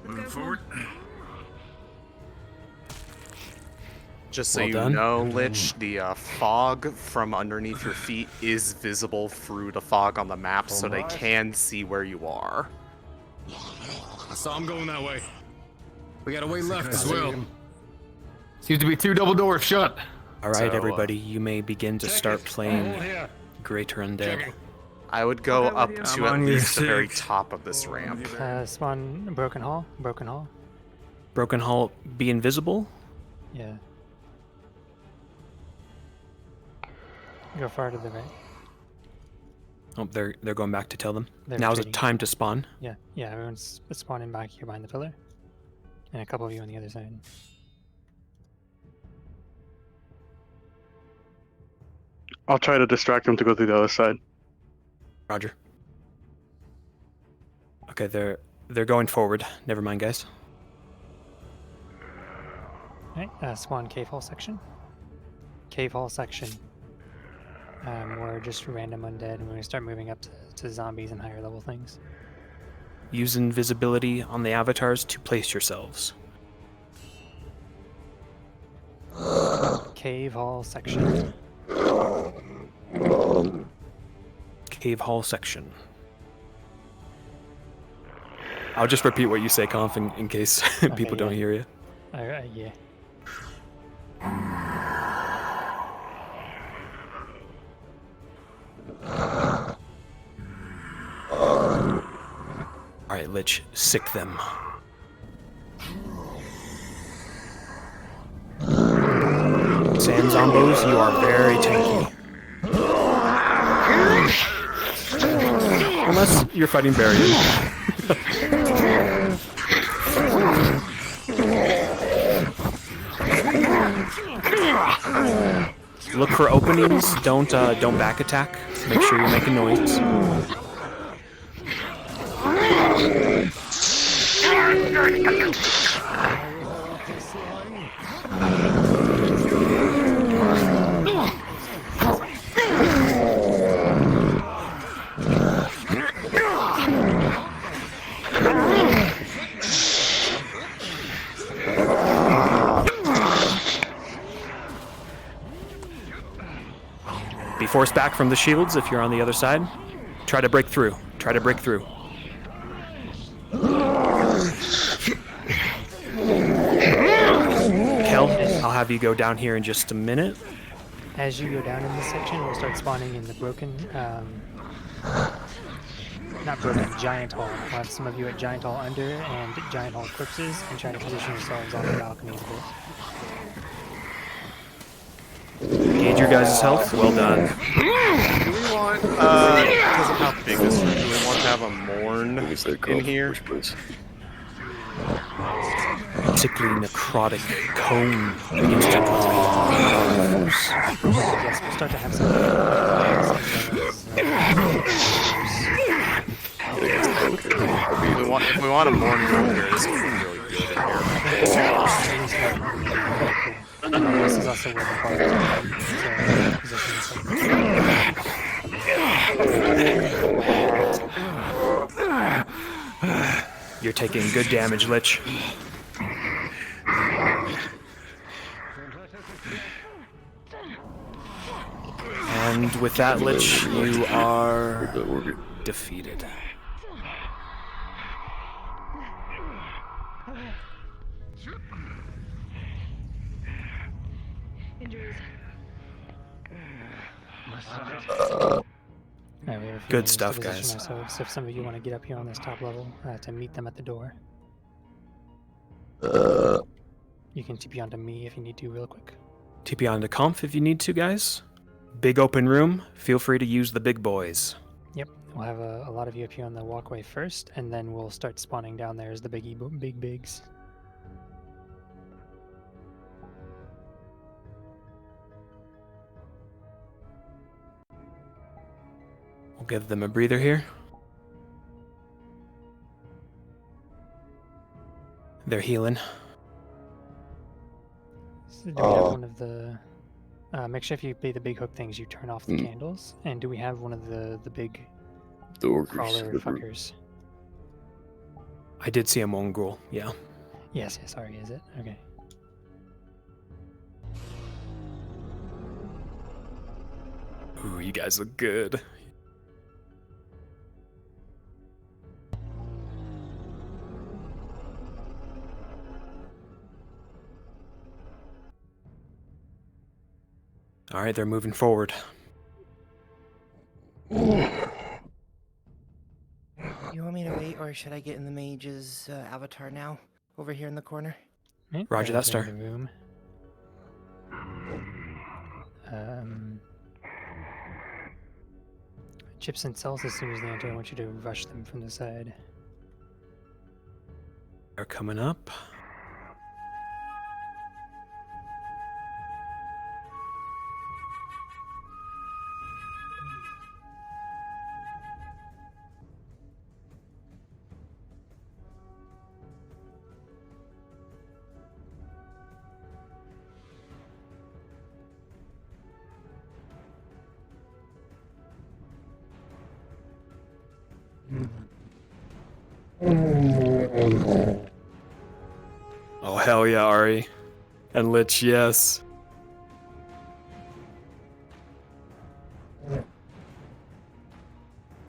Moving forward. Just so Well you done. know, Lich, the fog from underneath your feet is visible through the fog on the map, so they can see where you are. I saw him going that way. We got a way left as well. Seems to be 2 double doors shut. Alright, So, everybody, you may begin to start playing here. Greater Undead. I would go Okay, what up do you- to I'm at on your least the very six. top of this ramp. Spawn Broken Hall. Broken Hall. Broken Hall be invisible? Yeah. Go far to the right. Oh, they're going back to tell them. They're Now's the retreating. time to spawn. Yeah, yeah, everyone's spawning back here behind the pillar. And a couple of you on the other side. I'll try to distract them to go through the other side. Roger. Okay, they're going forward. Never mind, guys. Alright, spawn cave hall section. Cave hall section. We're just random undead, and we're gonna start moving up to zombies and higher level things. Use invisibility on the avatars to place yourselves. Cave hall section. Cave hall section. I'll just repeat what you say, Conf, in case people don't hear you. Yeah. Alright, Lich, sick them. Sand Zombos, you are very tanky. Unless you're fighting Barian. Look for openings. Don't back attack. Make sure you're making noise. Be forced back from the shields if you're on the other side. Try to break through. Try to break through. Kel, I'll have you go down here in just a minute. As you go down in this section, we'll start spawning in the broken, not broken, Giant Hall. We'll have some of you at Giant Hall under and Giant Hall corpses, and try to position yourselves on the balconies a bit. Gauge your guys' health. Well done. Do we want, because of how big this is, do we want to have a Morn in here? Basically, necrotic cone begins to draw. Yes, we'll start to have some. If we want a Morn over here, this would be really good in here. This is also where the position. You're taking good damage, Lich. And with that, Lich, you are defeated. Injuries. Right, we have a few Good minutes stuff, to position guys. ourselves. If some of you want to get up here on this top level to meet them at the door, you can TP onto me if you need to, real quick. TP onto Conf if you need to, guys. Big open room. Feel free to use the big boys. Yep, we'll have a lot of you up here on the walkway first, and then we'll start spawning down there as the big bigs. We'll give them a breather here. They're healing. So do we have one of the... make sure if you play the big hook things, you turn off the candles. And do we have one of the big crawler fuckers? I did see a mongrel, yeah. Yes, sorry, is it? Okay. Ooh, you guys look good. All right, they're moving forward. or should I get in the mage's avatar now? Over here in the corner. Right, Roger that, there's Star. the room. Chips and cells, as soon as they enter, I want you to rush them from the side. They're coming up. Oh, hell yeah, Ari. And Lich, yes.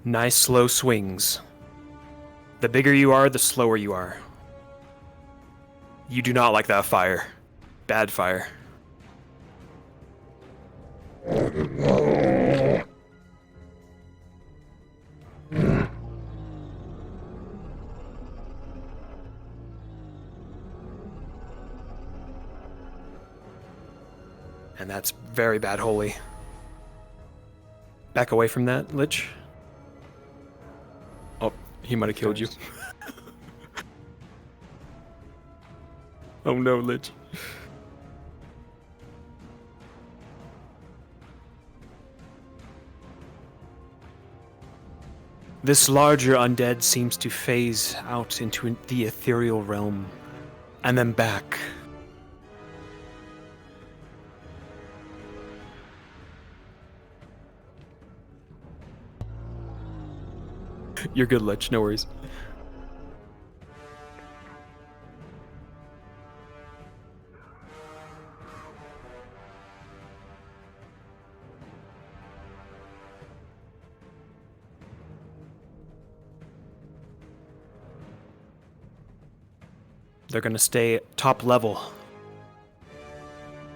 Nice slow swings. The bigger you are, the slower you are. You do not like that fire. Bad fire. And that's very bad, Holy. Back away from that, Lich. Oh, he might have killed you. Oh no, Lich. This larger undead seems to phase out into the ethereal realm, and then back. You're good, Lich, no worries. They're gonna stay top level.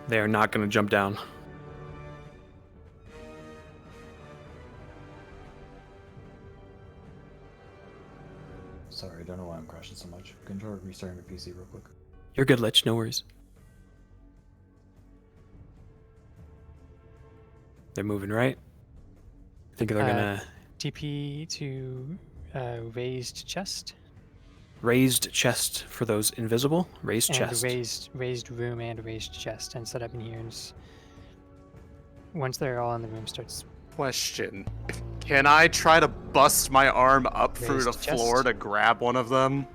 They are not gonna jump down. Sorry, I don't know why I'm crashing so much. Can try restarting my PC real quick. You're good, Lich, no worries. They're moving right. I think they're gonna... TP to raised chest. Raised chest for those invisible. Raised And chest. raised room and raised chest, and set up in here. And once they're all in the room, starts. Question. Can I try to bust my arm up through the Raised chest? floor to grab one of them?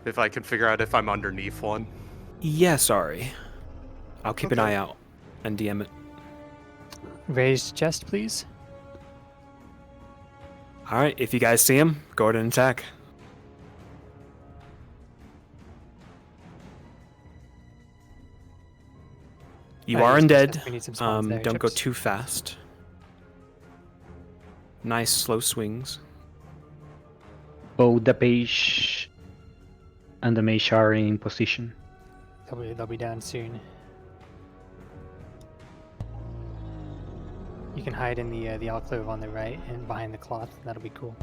If I can figure out if I'm underneath one. Yeah, sorry. I'll keep an eye out and DM it. Raised chest, please. Alright, if you guys see him, go ahead and attack. You are undead. We need some spawns there, Don't go Chips. too fast. Nice slow swings. Both the page and the mage are in position. They'll be down soon. You can hide in the alcove on the right and behind the cloth. That'll be cool.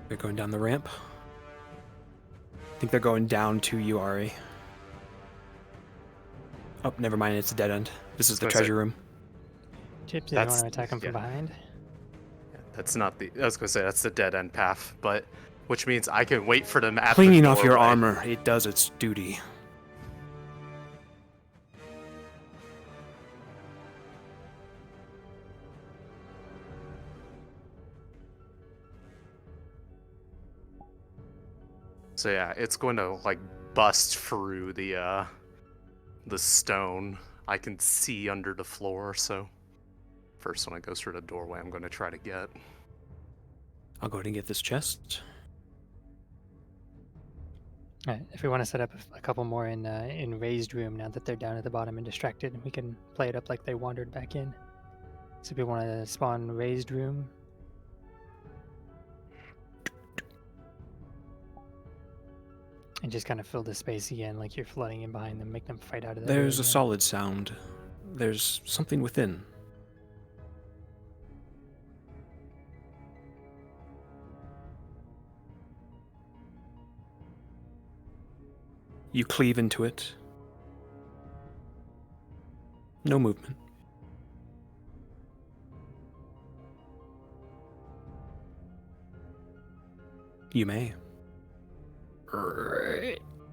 They're going down the ramp. I think they're going down to you, Ari. Oh, never mind. It's a dead end. This is the treasure room. Chips, do you want to attack him from behind? That's not the. I was gonna say that's the dead end path, but which means I can wait for them at Cleaning the off your doorway. armor, it does its duty. So yeah, it's going to like bust through the stone. I can see under the floor, so first when it goes through the doorway, I'm going to try to get. I'll go ahead and get this chest. Alright, if we want to set up a couple more in raised room now that they're down at the bottom and distracted, we can play it up like they wandered back in. So if we want to spawn raised room. And just kind of fill the space again, like you're flooding in behind them, make them fight out of that There's a area. solid sound. There's something within. You cleave into it. No movement. You may.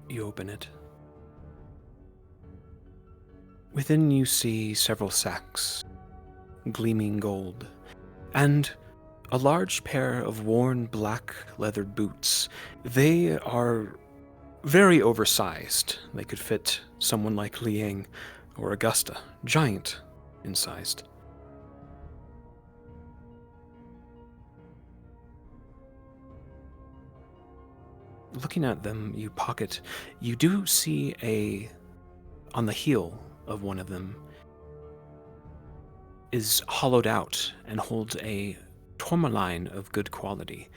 You open it. Within you see several sacks, gleaming gold, and a large pair of worn black leather boots. They are very oversized. They could fit someone like Liang or Augusta, giant in size. Looking at them, you pocket. You do see on the heel of one of them is hollowed out and holds a tourmaline of good quality.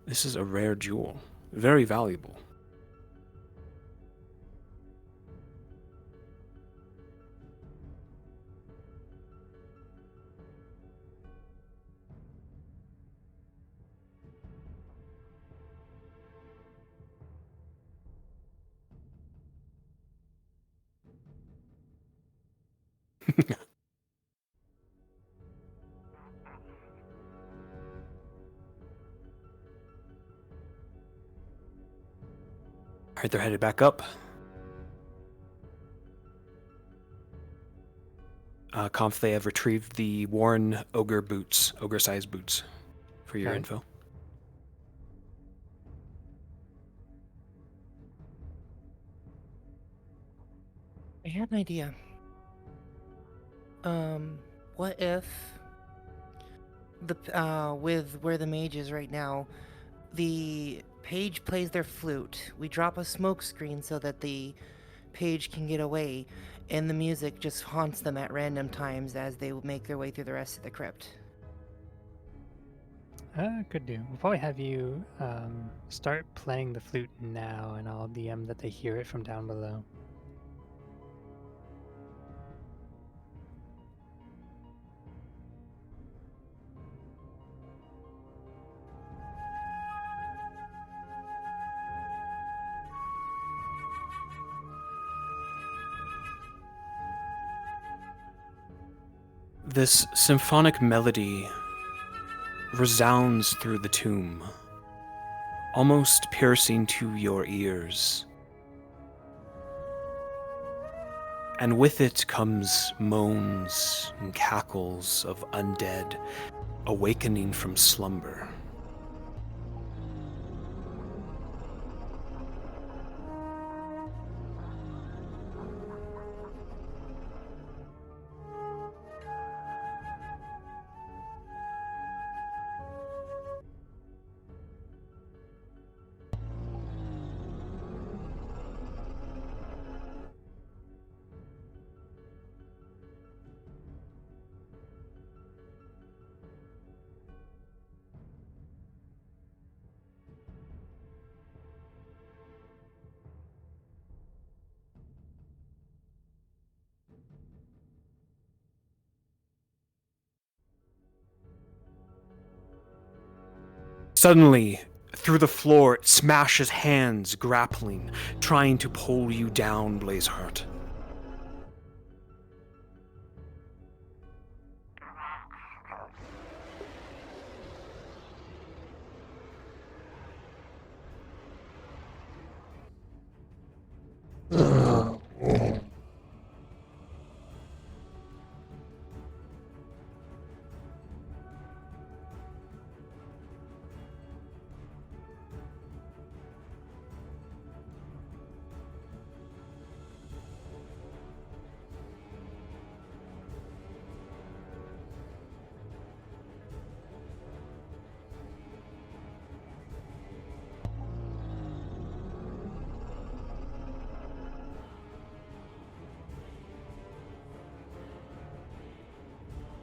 This is a rare jewel, very valuable. Alright, they're headed back up. Conf, they have retrieved the worn ogre-sized boots, for your Okay. info. I had an idea. What if with where the mage is right now, the page plays their flute. We drop a smoke screen so that the page can get away, and the music just haunts them at random times as they make their way through the rest of the crypt. Could do. We'll probably have you start playing the flute now, and I'll DM that they hear it from down below. This symphonic melody resounds through the tomb, almost piercing to your ears. And with it comes moans and cackles of undead awakening from slumber. Suddenly, through the floor, it smashes hands, grappling, trying to pull you down, Blazeheart.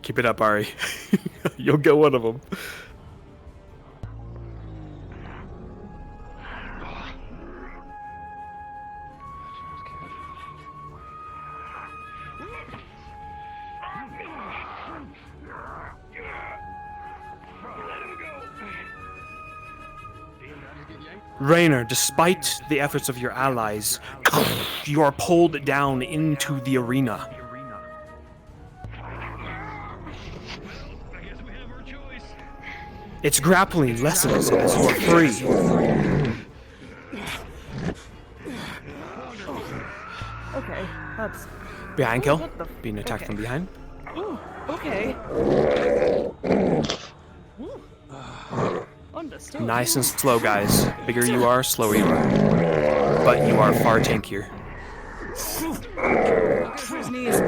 Keep it up, Ari. You'll get one of them. Raynor, despite the efforts of your allies, you are pulled down into the arena. Its grappling lessens as you are free. Okay, that's... Behind kill, What the- being attacked from behind. Ooh, okay. Understood. Nice and slow, guys. Bigger you are, slower you are. But you are far tankier. To his knees.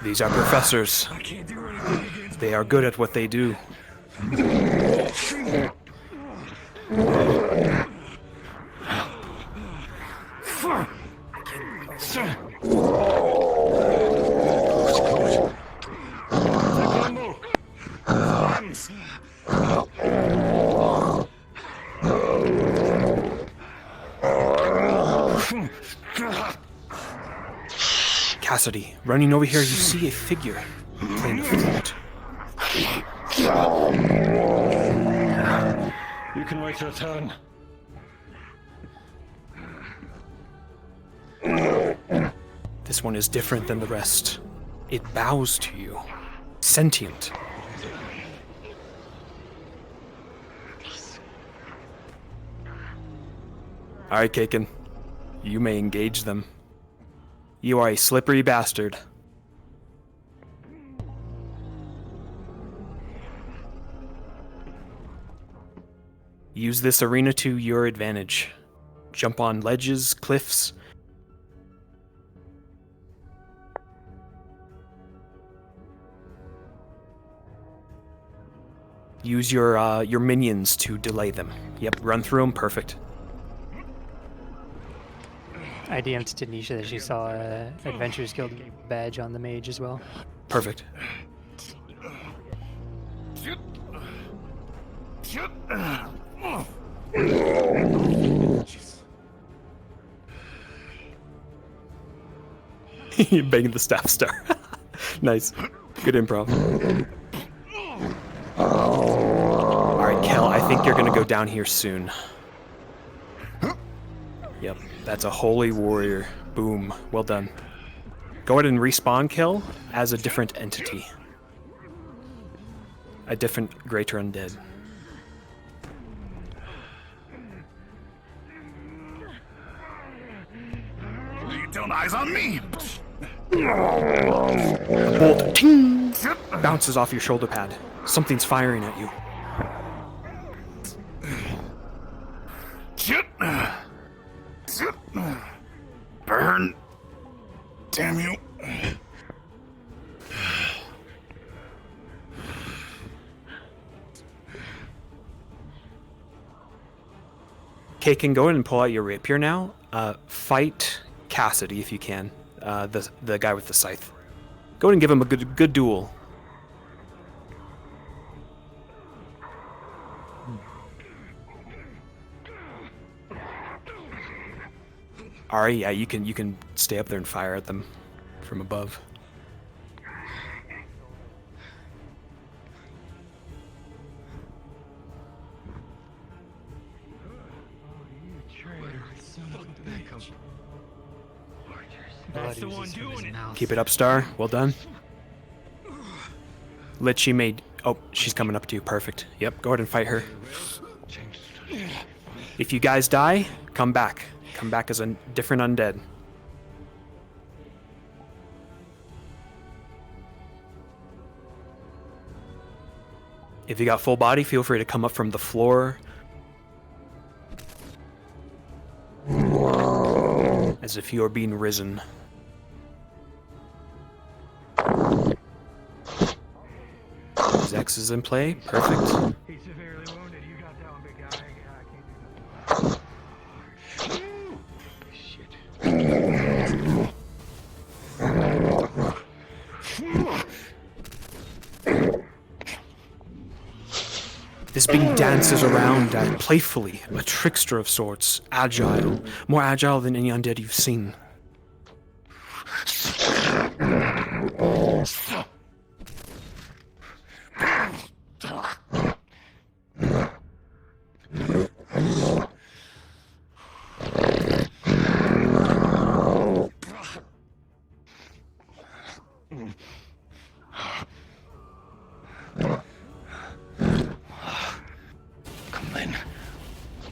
These are professors. They are good at what they do. Cassidy, running over here, you see a figure playing a flute. You can wait your turn. This one is different than the rest. It bows to you. Sentient. Alright, Kaken. You may engage them. You are a slippery bastard. Use this arena to your advantage. Jump on ledges, cliffs. Use your minions to delay them. Yep, run through them. Perfect. I DM'd to Tanisha that she saw a Adventurers Guild badge on the mage as well. Perfect. You banging the staff star. Nice. Good improv. Alright, Kel, I think you're gonna go down here soon. Yep, that's a holy warrior. Boom. Well done. Go ahead and respawn Kel as a different entity. A different greater undead. Don't eyes on me. A bolt ting, bounces off your shoulder pad. Something's firing at you. Burn. Damn you. Kaken, go ahead and pull out your rapier now. Fight Cassidy if you can. The guy with the scythe. Go ahead and give him a good duel. Ari, yeah, you can stay up there and fire at them from above. That's the one doing it. Keep it up, Star. Well done. Lich, made. Oh, she's coming up to you. Perfect. Yep, go ahead and fight her. If you guys die, come back. Come back as a different undead. If you got full body, feel free to come up from the floor. as if you are being risen. Zex is in play. Perfect. He's severely wounded. You got that one, big guy. I can't This being dances around playfully, a trickster of sorts, agile, more agile than any undead you've seen.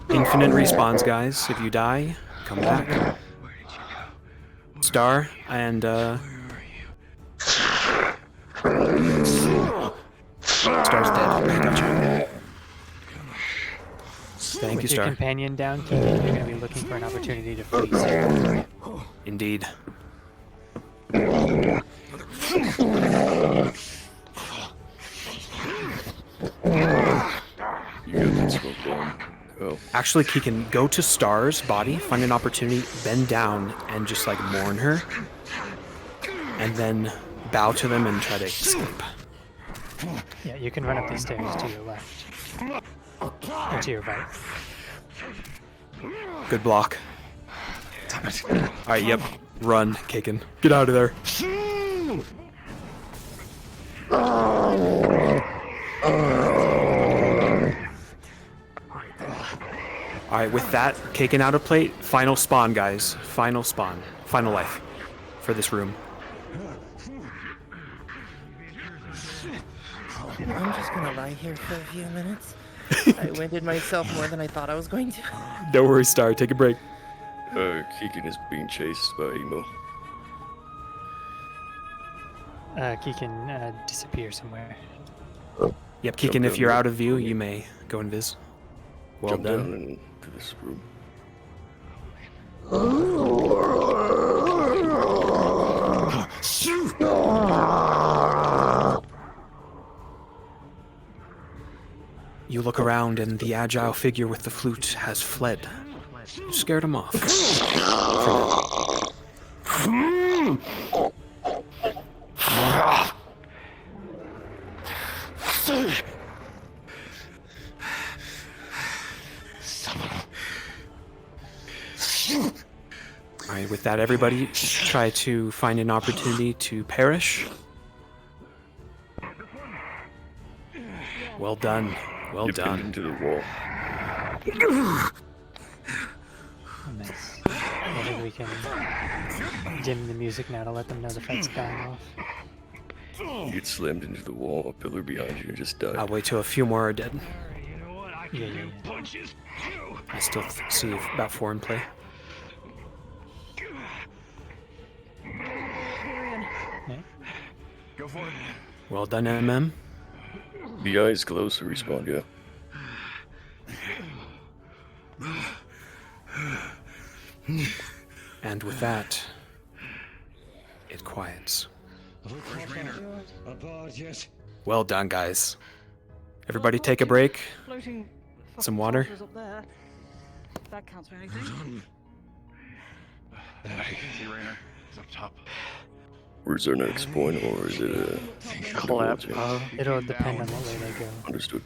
Infinite respawns, guys. If you die, come back. Star and Star's dead. Gotcha. Thank you, With Star. your companion down, Keegan, you're going to be looking for an opportunity to flee soon. Indeed. Actually, Keegan, go to Star's body, find an opportunity, bend down, and just like mourn her. And then bow to them and try to escape. Yeah, you can run up these stairs to your left. Or to your right. Good block. Alright, yep. Run, Keegan. Get out of there. Alright, with that, Keegan out of plate, final spawn, guys. Final spawn. Final life for this room. I'm just gonna lie here for a few minutes. I winded myself more than I thought I was going to. Don't worry, Star. Take a break. Keegan is being chased by Emo. Keegan, disappear somewhere. Yep, Keegan, if you're out of view, you may go invis. Well Jump done. down into this room. You look around and the agile figure with the flute has fled. You scared him off. Alright, with that, everybody try to find an opportunity to perish. Well done. Well You're done. pinned into the wall. Nice. I think we can dim the music now to let them know the fight's dying off. You get slammed into the wall, a pillar behind you, and just die. I'll wait till a few more are dead. Yeah. I still see about 4 in play. Go for it. Well done, MM. The eyes close to respawn, yeah. And with that, it quiets. Well done, guys. Everybody take a break. Floating Some water. saucers up there. That counts for anything. See Rainer. He's up top. Where's our next point, or is it a Collapse? It'll depend on what way they go. Understood.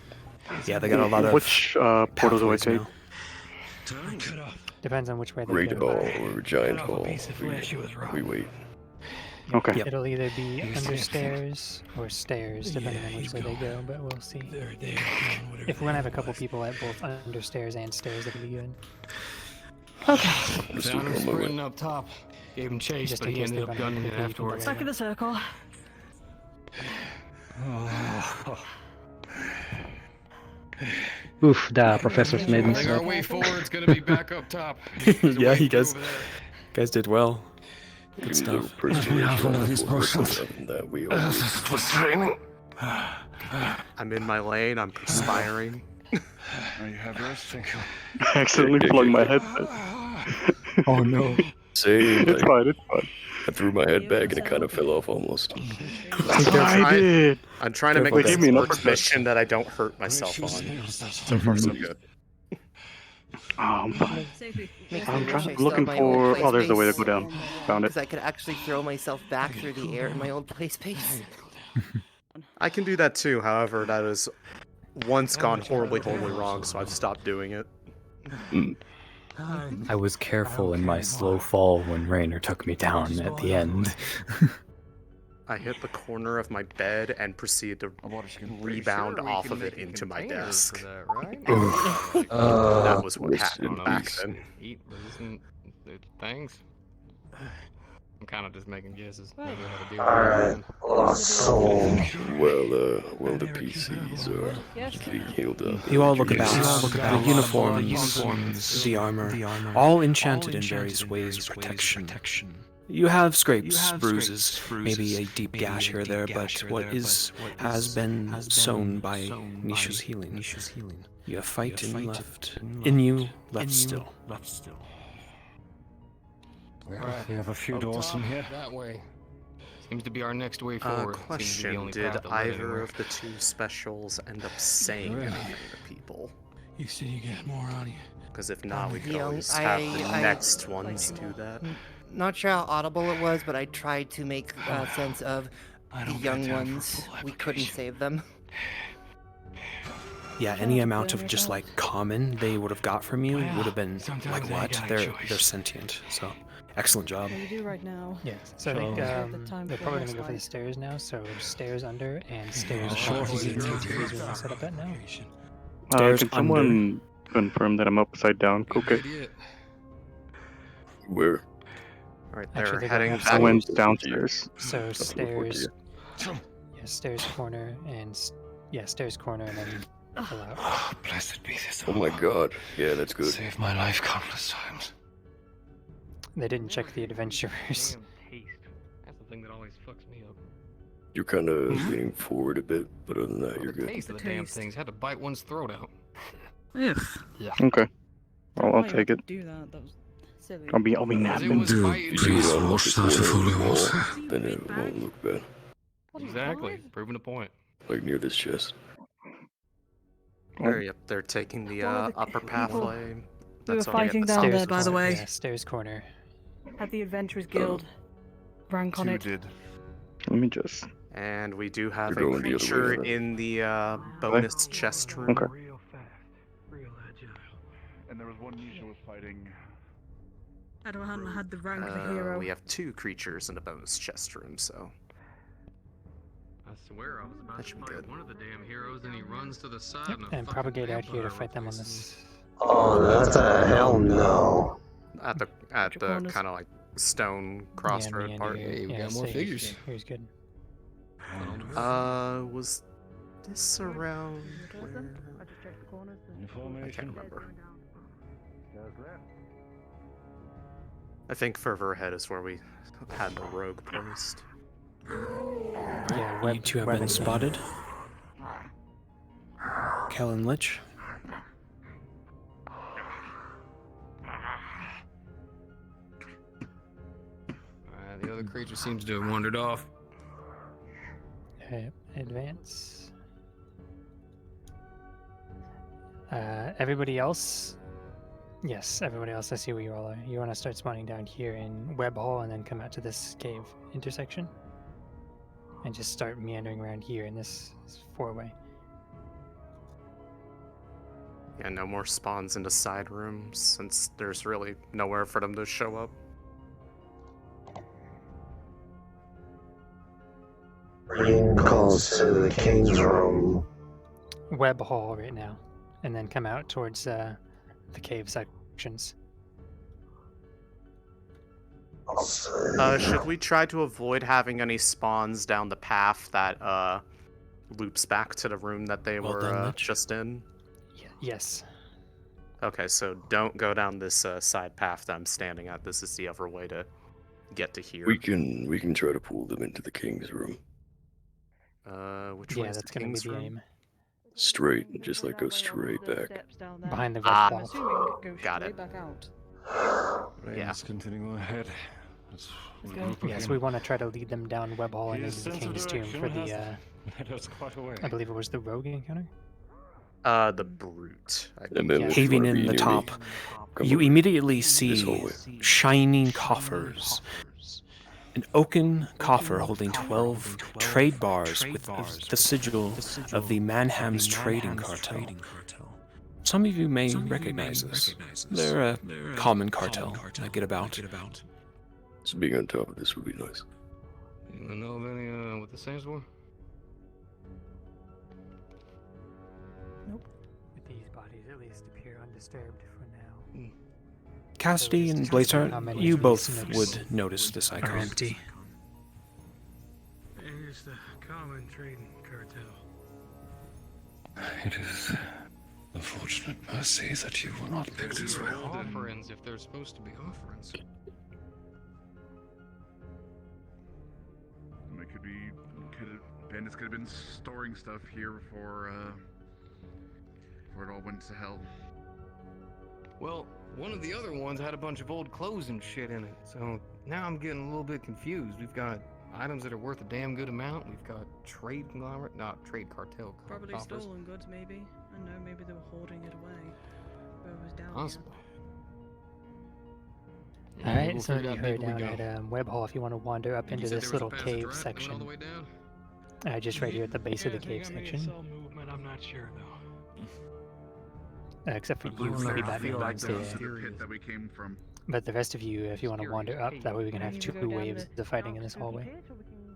Yeah, they got a lot of Which portal do I take? Depends on which way they Great go. Hall or Giant Hall. We wait. Okay. It'll either be under stairs or stairs, depending on which way they go, but we'll see. If we're gonna have a couple people at both under stairs and stairs, that'll be good. Okay. Found him sprinting up top. Gave him chase, Just but in he case ended they up run gunning it into afterwards. Back in the circle. Oof, the professor's made I think our me way forward's gonna be back up top. Yeah, you guys did well. Good Give stuff. me the persuasion that we always was training. I'm in my lane. I'm perspiring. Now you have rest. I accidentally plugged my headset. Oh no. Same. It's like, fine. It's fine. I threw my head back and it kind of fell off almost. I did. I'm trying to make Wait, this give me an work uppercut. mission that I don't hurt myself on. So far, so good. Oh, I'm fine. Makes I'm me wish I trying, looking stole my old for. play Oh, there's a way to space, go down. Found it. because I could actually throw myself back through the air in my old play space. I can do that too, however, that has once gone horribly wrong, so I've stopped doing it. I was careful in my slow fall when Raynor took me down at the end. I hit the corner of my bed and proceeded to rebound off of it into my desk. That was what happened back then. Eat resistant things. I'm kind of just making guesses. Maybe I ought to deal Alright, with it. Well, the PCs are getting healed up. You all look about. The uniforms, the armor, all enchanted in various ways of protection. You have scrapes, bruises, maybe a deep gash here or there, but what has been sown by Nisha's healing. You have fight in you left. In you left still. We have a few doors from here. That way. Seems to be our next way forward. Question, did either of the two specials end up saying anything to people? You see, you get more on you. Because if not, we could Yeah, always have the next ones do that. Not sure how audible it was, but I tried to make sense of the young ones. We couldn't save them. Yeah, any amount of just like common they would have got from you would have been like what? They're sentient. So excellent job. What do you do right now? Yeah, so I think they're probably going to go for the stairs now, so stairs under and stairs up. Is where we set up at now? Can someone confirm that I'm upside down? Okay. Where? Alright, Actually, they're they're heading going back. Went downstairs. So stairs, stairs corner and stairs corner and then pull out. Oh, blessed be this. Oh my god. Yeah, that's good. Saved my life countless times. They didn't check the adventurers. That's the thing that always fucks me up. You're kind of leaning forward a bit, but other than that, you're The good. taste of the damn things had to bite one's throat out. Ugh. Yeah. Okay. I'll Why take would it. you do that? That was silly. I'll be napping. Please wash that if holy water. Then it won't look bad. Exactly. Proving a point. Like near this chest. Yep, they're taking the upper pathway. We were That's already at fighting the down stairs there, by the corner. way. Yeah, stairs corner. Had the Adventurers Guild rank on it. Let me just. And we do have You're a going the other creature way, in the bonus chest room. Okay. And there was one Nisha was fighting. I hadn't had the rank of a hero. We have two creatures in the bonus chest room, so I swear I was about that to should be fight good. one of the damn heroes and he runs to the side Yep, and a and fucking propagate out here to vampire fight them on replaces this. Oh, that's a hell no. At the kind of like stone crossroad part. Hey, we got more figures. Here's good. Was this around where? I can't remember. I think further ahead is where we had the rogue placed. You two have been spotted. Kellen Lich. The other creature seems to have wandered off. Advance. Everybody else? Yes, everybody else. I see where you all are. You want to start spawning down here in Web Hall and then come out to this cave intersection? And just start meandering around here in this four-way. Yeah, no more spawns into side rooms since there's really nowhere for them to show up. Bring calls to the king's room. Web Hall right now. And then come out towards the cave sections. Should we try to avoid having any spawns down the path that loops back to the room that they were just in? Yes. Okay, so don't go down this side path that I'm standing at. This is the other way to get to here. We can try to pull them into the king's room. Which way is that's the gonna be king's the room? aim. Straight, just like go straight back. Behind the red Ah, wall. Assuming it goes got straight it. back out. Let's continue ahead. Let's regroup Yes, again. we want to try to lead them down Web Hall and His into the sense of King's Tomb direction for has the, led us quite a way. I believe it was the rogue encounter? The brute. Caving in the top, you immediately see shining coffers. An oaken coffer holding 12 trade bars with the sigil of the Manham's Trading Cartel. Some of you may recognize this. They're a common cartel that get about. So being on top of this would be nice. You know of any, what this stands for? Nope. With these bodies at least appear undisturbed for now. Cassidy and Blazart, you both would notice this icon. Are empty. It's the common trading cartel. It is a fortunate mercy that you were not picked as well. Offerings, if they're supposed to be offerings. It could be, bandits could have been storing stuff here before it all went to hell. Well, one of the other ones had a bunch of old clothes and shit in it, so now I'm getting a little bit confused. We've got items that are worth a damn good amount. We've got trade conglomerate, not trade cartel. Probably coffers. stolen goods, maybe. I don't know, maybe they were hoarding it away. Whoever was down Possibly. Alright, we'll so figure you out heard before we down go. at Web Hall if you want to wander up You into said this there was a little passage cave right that went all section. the way down? Just right here at the base of the cave I think I may section. saw movement, I'm not sure though. Except for I you, believe maybe I Batman feel like stay that's there. the pit that we came from. But the rest of you, if you want to wander up, that way we can have Maybe two we go down waves the of fighting in dark this spooky hallway. pit, or we can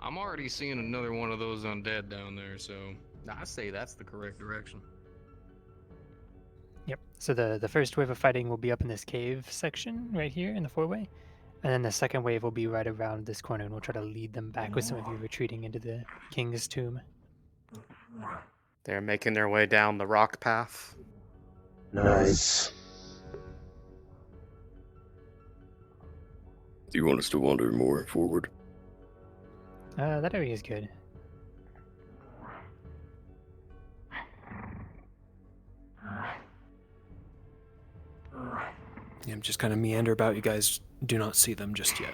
I'm already seeing another one of those undead down there, so I say that's the correct direction. Yep. So the first wave of fighting will be up in this cave section right here in the four-way. And then the second wave will be right around this corner, and we'll try to lead them back with some of you retreating into the King's Tomb. They're making their way down the rock path. Nice. Do you want us to wander more forward? That area is good. Yeah, just kind of meander about. You guys do not see them just yet.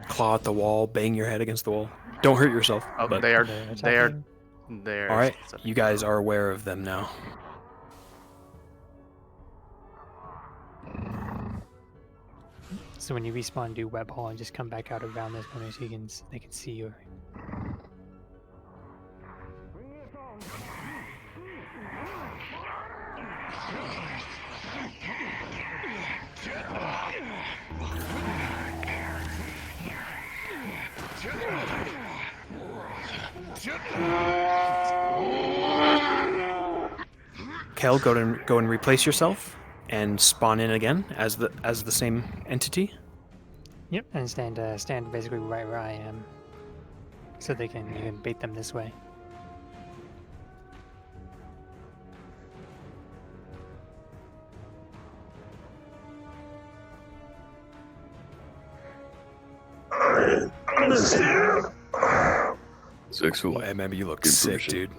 Claw at the wall, bang your head against the wall. Don't hurt yourself. Oh, but... they are. All right, you guys are aware of them now. So when you respawn, do Web Hall and just come back out around this corner so they can see you. Kel, go and replace yourself and spawn in again as the same entity. Yep, and stand basically right where I am, so you can bait them this way. Sexual. Boy, maybe you look Good sick, person. dude.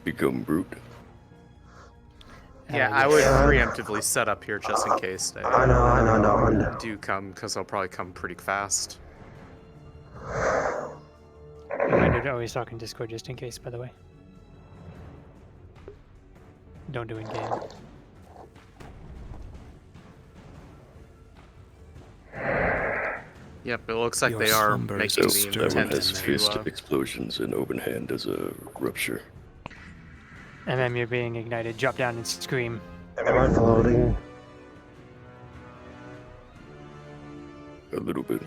Become brute. Yeah, I would preemptively set up here just in case they do come, because they'll probably come pretty fast. Reminder to always talk in Discord just in case, by the way. Don't do in-game. Yep, it looks like Your they are slumber making is the That one intent has fist to... explosions and open hand as a rupture. And then you're being ignited. Drop down and scream. Am I floating? A little bit.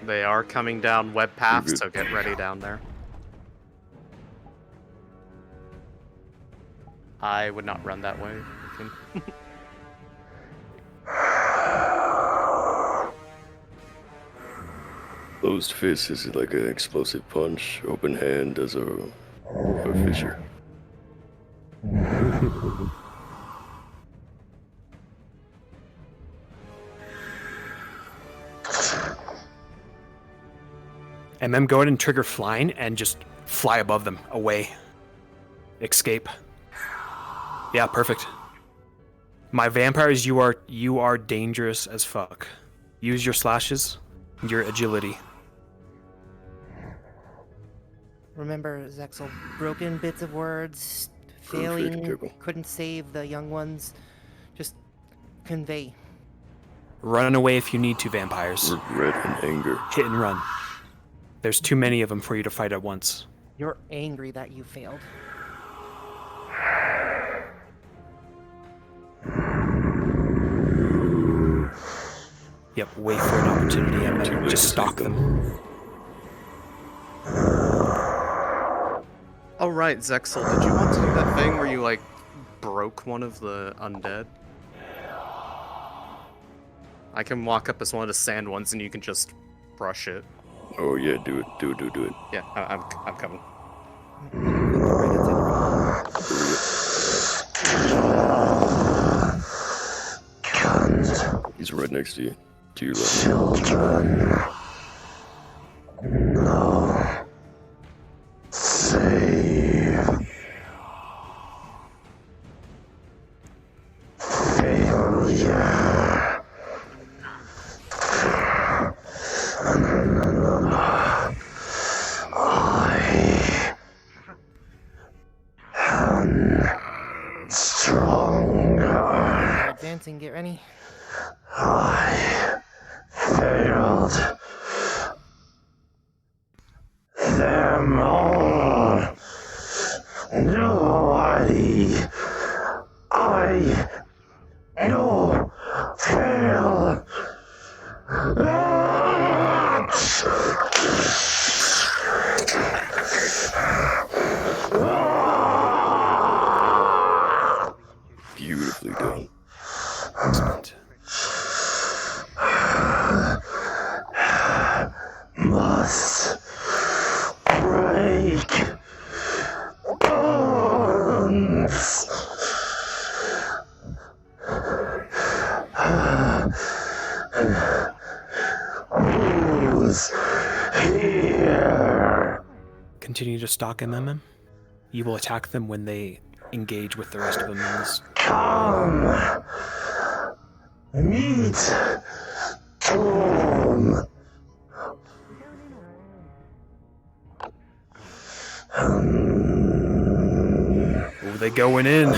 They are coming down web path, so get ready down there. I would not run that way. You can- Closed fist is like an explosive punch. Open hand as a fissure. MM, go ahead and trigger flying and just fly above them, away. Escape. Yeah, perfect. My vampires, you are dangerous as fuck. Use your slashes, your agility. Remember, Zexel, broken bits of words, failing, couldn't save the young ones. Just convey. Run away if you need to, vampires. Regret and anger. Hit and run. There's too many of them for you to fight at once. You're angry that you failed. Yep, wait for an opportunity and then just stalk them. Oh right, Zexel, did you want to do that thing where you, like, broke one of the undead? I can walk up as one of the sand ones and you can just brush it. Oh yeah, do it. Yeah, I'm coming. He's right next to you. To your left. Children. No. Save. Failure. I am stronger. Advancing, get ready. I failed them all. Nobody I know fail. Beautifully done. Excellent. Must break bones. Who's here? Continue to stalk MM. You will attack them when they engage with the rest of them in this. Come. Meet Tom. Oh, they going in.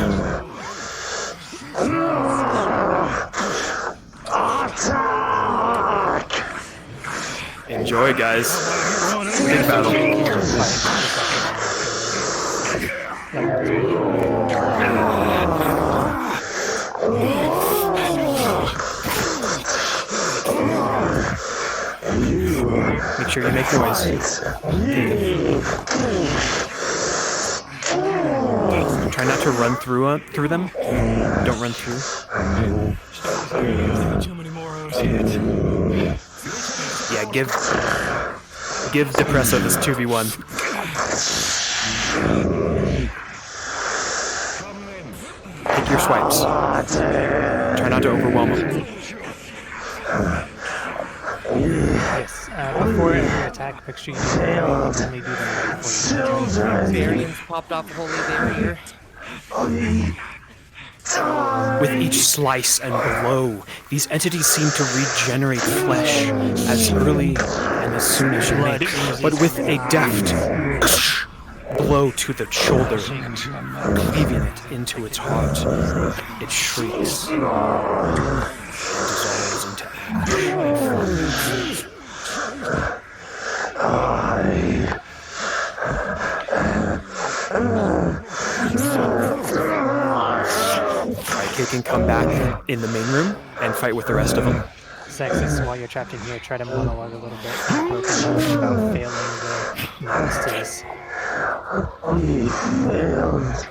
Attack! Enjoy, guys. Big battle. Make sure you make noise. Try not to run through them. Don't run through. Yeah, give Depresso this 2v1. Take your swipes. Try not to overwhelm him. Yes, before every attack, make sure you only do them right before you Variants popped off the holy barrier. With each slice and blow, these entities seem to regenerate flesh as early and as soon as you may, but with a deft blow to the shoulder, cleaving it into its heart, it shrieks and dissolves into ash. Alright, can come back in the main room and fight with the rest of them. Sexus, while you're trapped in here, try to monologue a little bit about failing the monsters. We failed.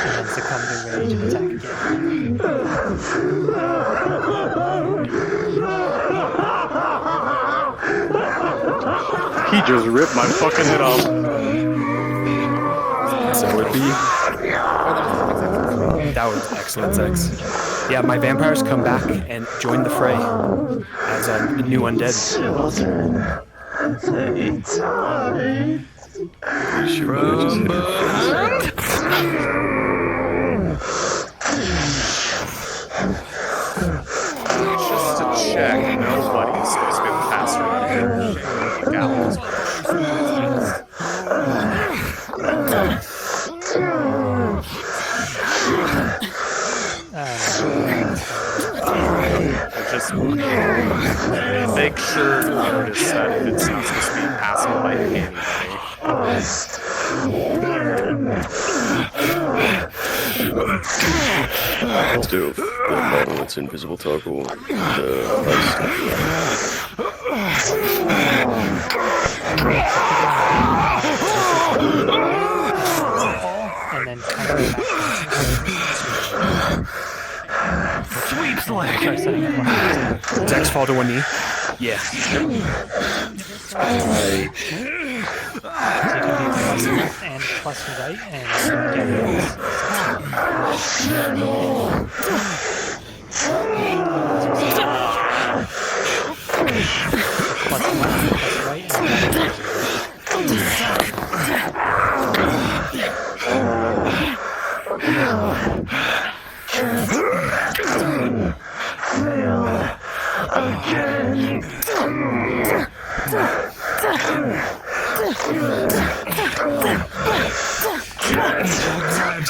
And then succumb to rage and attack He just ripped my fucking head off. So it would be. That was excellent, Sex. Yeah, my vampires come back and join the fray as a new undead. Children, they died. From Just to check, nobody's been faster than Gallows. Just make sure to notice that if it's not supposed to be passing by anybody. Let's do the model that's invisible toggle. And then Sweeps leg. Dex fall to one knee. Yeah. and plus right and plus right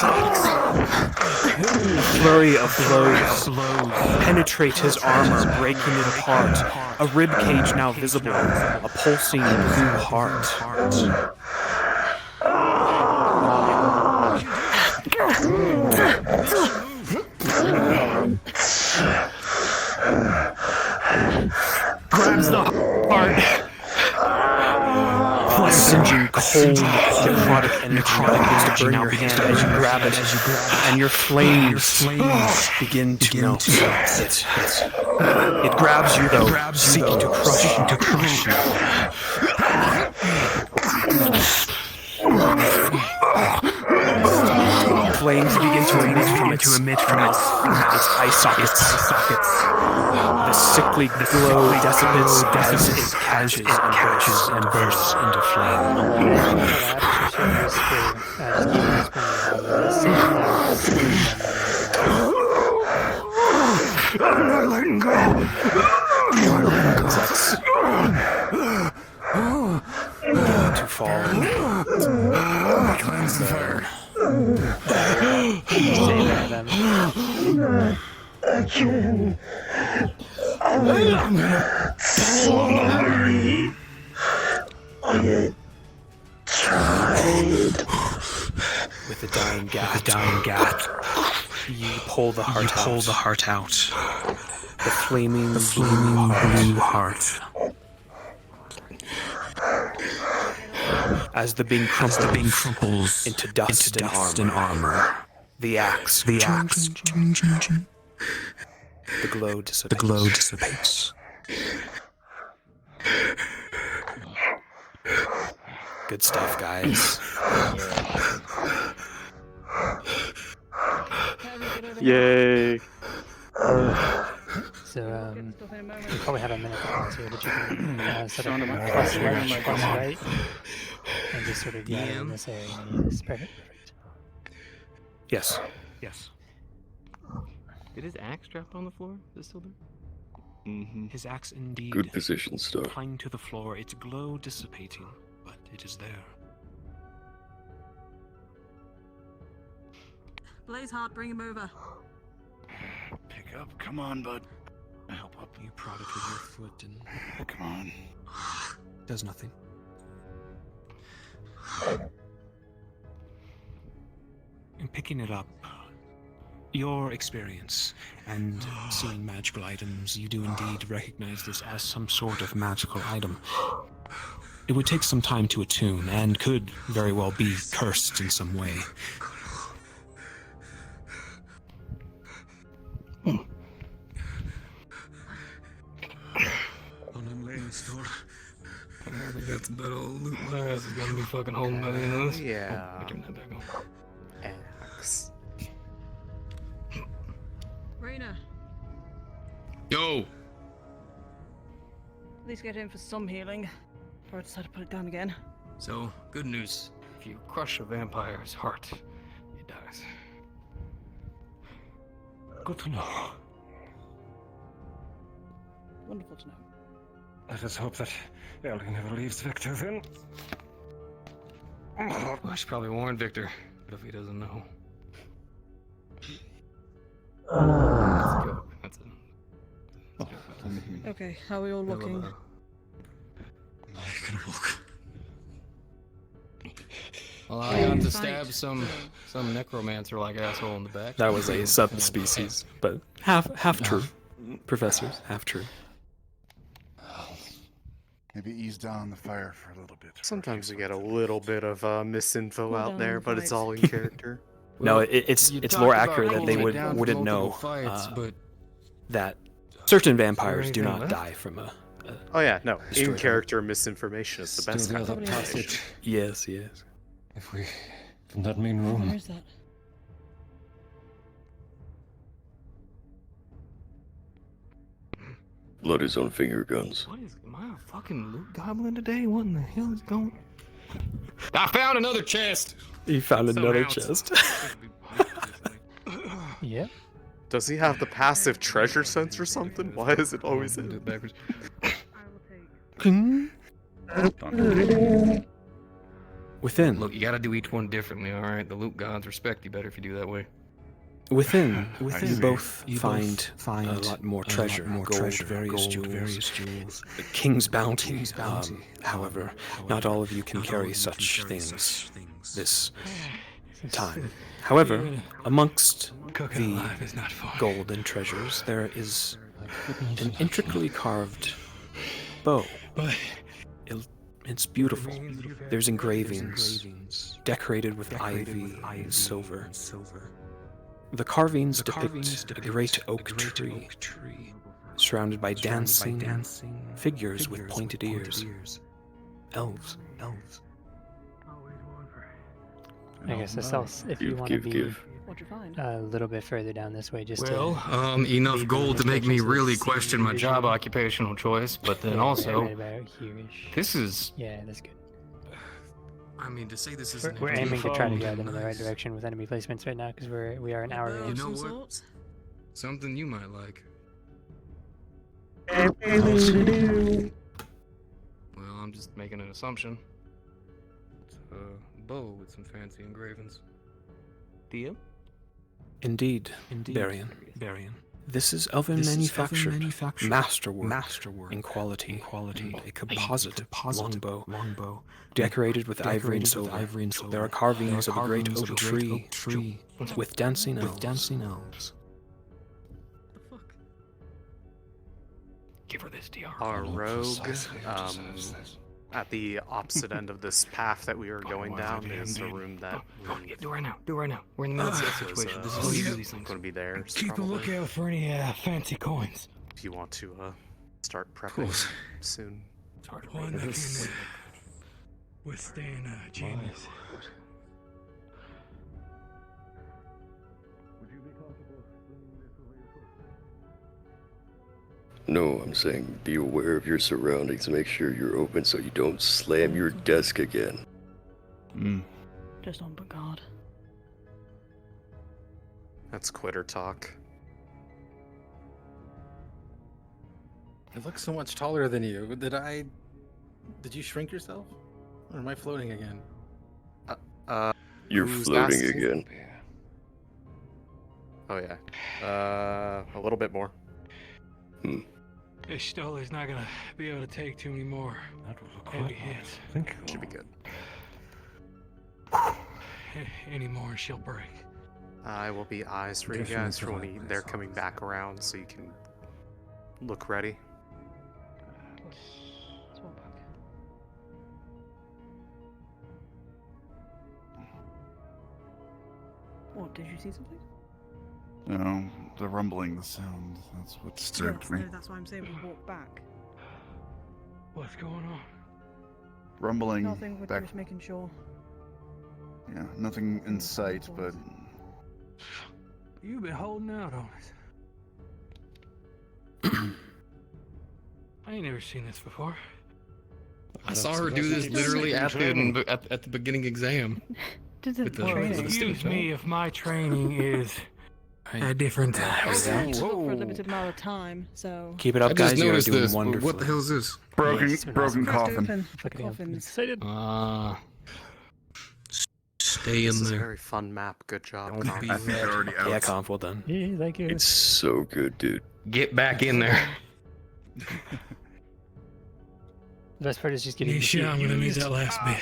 A flurry of blows penetrate his armor, breaking it apart. A rib cage now visible, a pulsing blue heart. Grabs the heart. Singeing cold, necrotic energy begins to burn your hand as you grab it, and your flames begin to melt. It grabs you though, seeking to crush you. Flames begin to emit from its eye sockets. The sickly glow dissipates as it catches and bursts into flame. I'm not letting go. To fall. Cleanse the fire. Again. I'm sorry. I tried. With the dying gat, you pull the heart out. The flaming blue heart. As the being crumples into dust and armor. The axe. The glow dissipates. Good stuff, guys. Yay. So, you probably have a minute to pause here, but you can set up plus right, and just sort of gather in this area and use this. Yes. Did his axe drop on the floor? Is it still there? His axe indeed. Good position, Star. Applying to the floor, its glow dissipating, but it is there. Blazeheart, bring him over. Pick up. Come on, bud. Help up. You prod it with your foot and... Come on. Does nothing. In picking it up, your experience and seeing magical items, you do indeed recognize this as some sort of magical item. It would take some time to attune and could very well be cursed in some way. I think that's about all loot my ass is gonna be fucking holding by the end of this. Yeah. Oh, give me that back on. Axe. Raina, At least get in for some healing. Or I decide to put it down again. So, good news. If you crush a vampire's heart, it dies. Good to know. Wonderful to know. Let us hope that Ellie never leaves Victor then. Well, I should probably warn Victor, but if he doesn't know. That's a joke. That's a joke. Okay, how are we all looking? Well, I got to stab some necromancer-like asshole in the back. That was a subspecies, but half true. Professors, half true. Maybe ease down the fire for a little bit. Sometimes we get a little bit of misinfo out there, but it's all in character. No, it's more accurate that they wouldn't know that certain vampires do not die from a Oh yeah, no. In destroyed character misinformation is the best Still kind the of other information. passage. Yes, yes. If we from that main room. Where is that? Blood is on finger guns. What is, am I a fucking loot goblin today? What in the hell is going? I found another chest. You found another Somehow. chest. Yep. Does he have the passive treasure sense or something? Why is it always in? Backwards. Within. Look, you gotta do each one differently, alright? The loot gods respect you better if you do that way. Within, you see. both find a lot more treasure, gold, various jewels, the king's bounty. However, not all of you can carry such things this time. However, amongst the gold and treasures, there is an intricately carved bow. It's beautiful. There's engravings decorated with ivy and silver. The carvings depict a great oak tree, surrounded by dancing figures with pointed ears. Elves. I guess this else, if you want to be What'd you find? a little bit further down this way, just Well, to enough gold to make me really question my job occupational choice, but then also, right about here-ish. this is... Yeah, that's good. I mean, to say this We're aiming to try to go them in the right direction with enemy placements right now because we are an hour in. You know what? Something you might like. Well, I'm just making an assumption. It's a bow with some fancy engravings. DM? Indeed, Barian. This is oven manufactured, masterwork in quality, a composite longbow, decorated with ivory and silver. There are carvings of a great oak tree with dancing elves. Give her this, DR. Our rogue, at the opposite end of this path that we are going down is a room that Do it right now. We're in the middle of this situation. This is how you do these things. going to be there. Keep a lookout for any fancy coins. If you want to start prepping soon. It's hard to One read. that can withstand genius. No, I'm saying be aware of your surroundings. Make sure you're open so you don't slam your desk again. Just on guard. That's quitter talk. It looks so much taller than you. Did you shrink yourself? Or am I floating again? You're Who's floating asking? again. Oh yeah. A little bit more. This Stoller's not gonna be able to take too many more heavy hits. Should be good. Any more, she'll break. I will be eyes for you guys for when they're coming back around, so you can look ready. Let's walk back. What, did you see something? No, the rumbling, the sound, that's what disturbed me. No, that's why I'm saying we walk back. What's going on? Rumbling Nothing, we're back. just making sure. Yeah, nothing in sight, but You've been holding out on it. I ain't never seen this before. I saw her do this literally at the beginning exam. Did the with the training. students, Excuse me if my training is a different. It's not for a limited amount of time, so. Keep it up, I just guys. You are noticed doing this. wonderfully. What the hell is this? Broken coffin. Coffins. Stay This in is a there. very fun map. Good job. Don't Conf. be I think they're already out. Yeah, Conf, well done. Yeah, thank you. It's so good, dude. Get back in there. The best part is just getting. Nisha, I'm gonna need that last bit.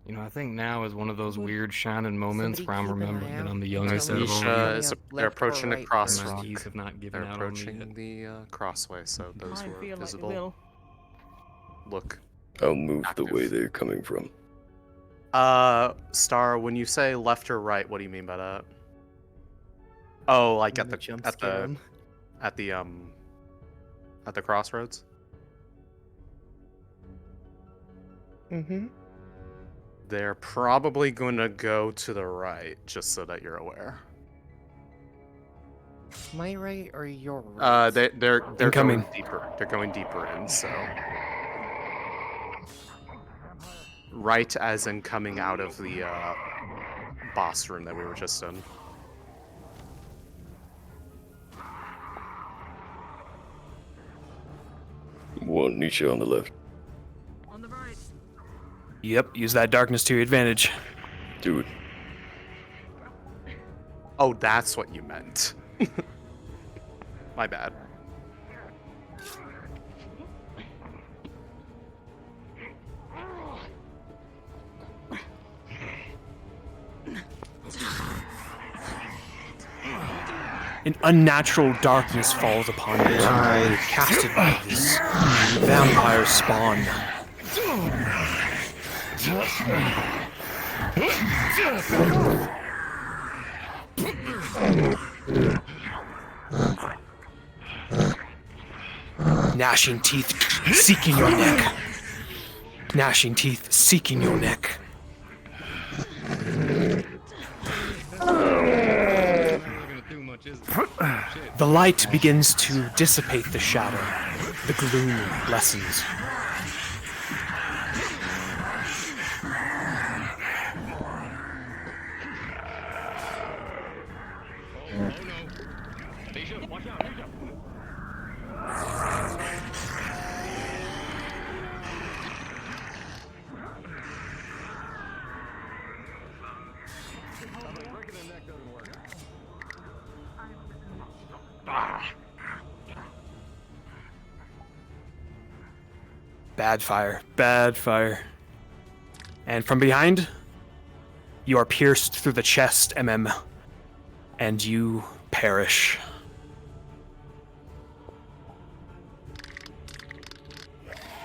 You know, I think now is one of those weird shining moments where I'm keep an eye remembering that out. I'm the youngest out of all of you. Nisha, they're Left or approaching the right? My crossrock. keys have not given They're out on me approaching the crossway, so those I who feel are like they visible will. look. I'll move the Active. way they're coming from. Star, when you say left or right, what do you mean by that? Oh, like I'm gonna jump scare 'em. at the crossroads? Mm-hmm. They're probably going to go to the right, just so that you're aware. My right or your right? They're Incoming. going deeper. They're going deeper in, so right as in coming out of the boss room that we were just in. One Nisha on the left. On the right. Yep, use that darkness to your advantage. Do it. Oh, that's what you meant. My bad. An unnatural darkness falls upon you, casted by this vampire spawn. Gnashing teeth seeking your neck. Gnashing teeth seeking your neck. The light begins to dissipate the shadow. The gloom lessens. Bad fire, bad fire. And from behind, you are pierced through the chest, and you perish.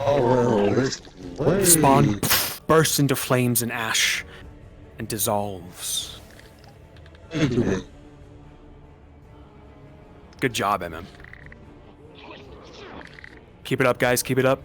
Oh well, this way. Spawn bursts into flames and ash and dissolves. Good job, Keep it up, guys, keep it up.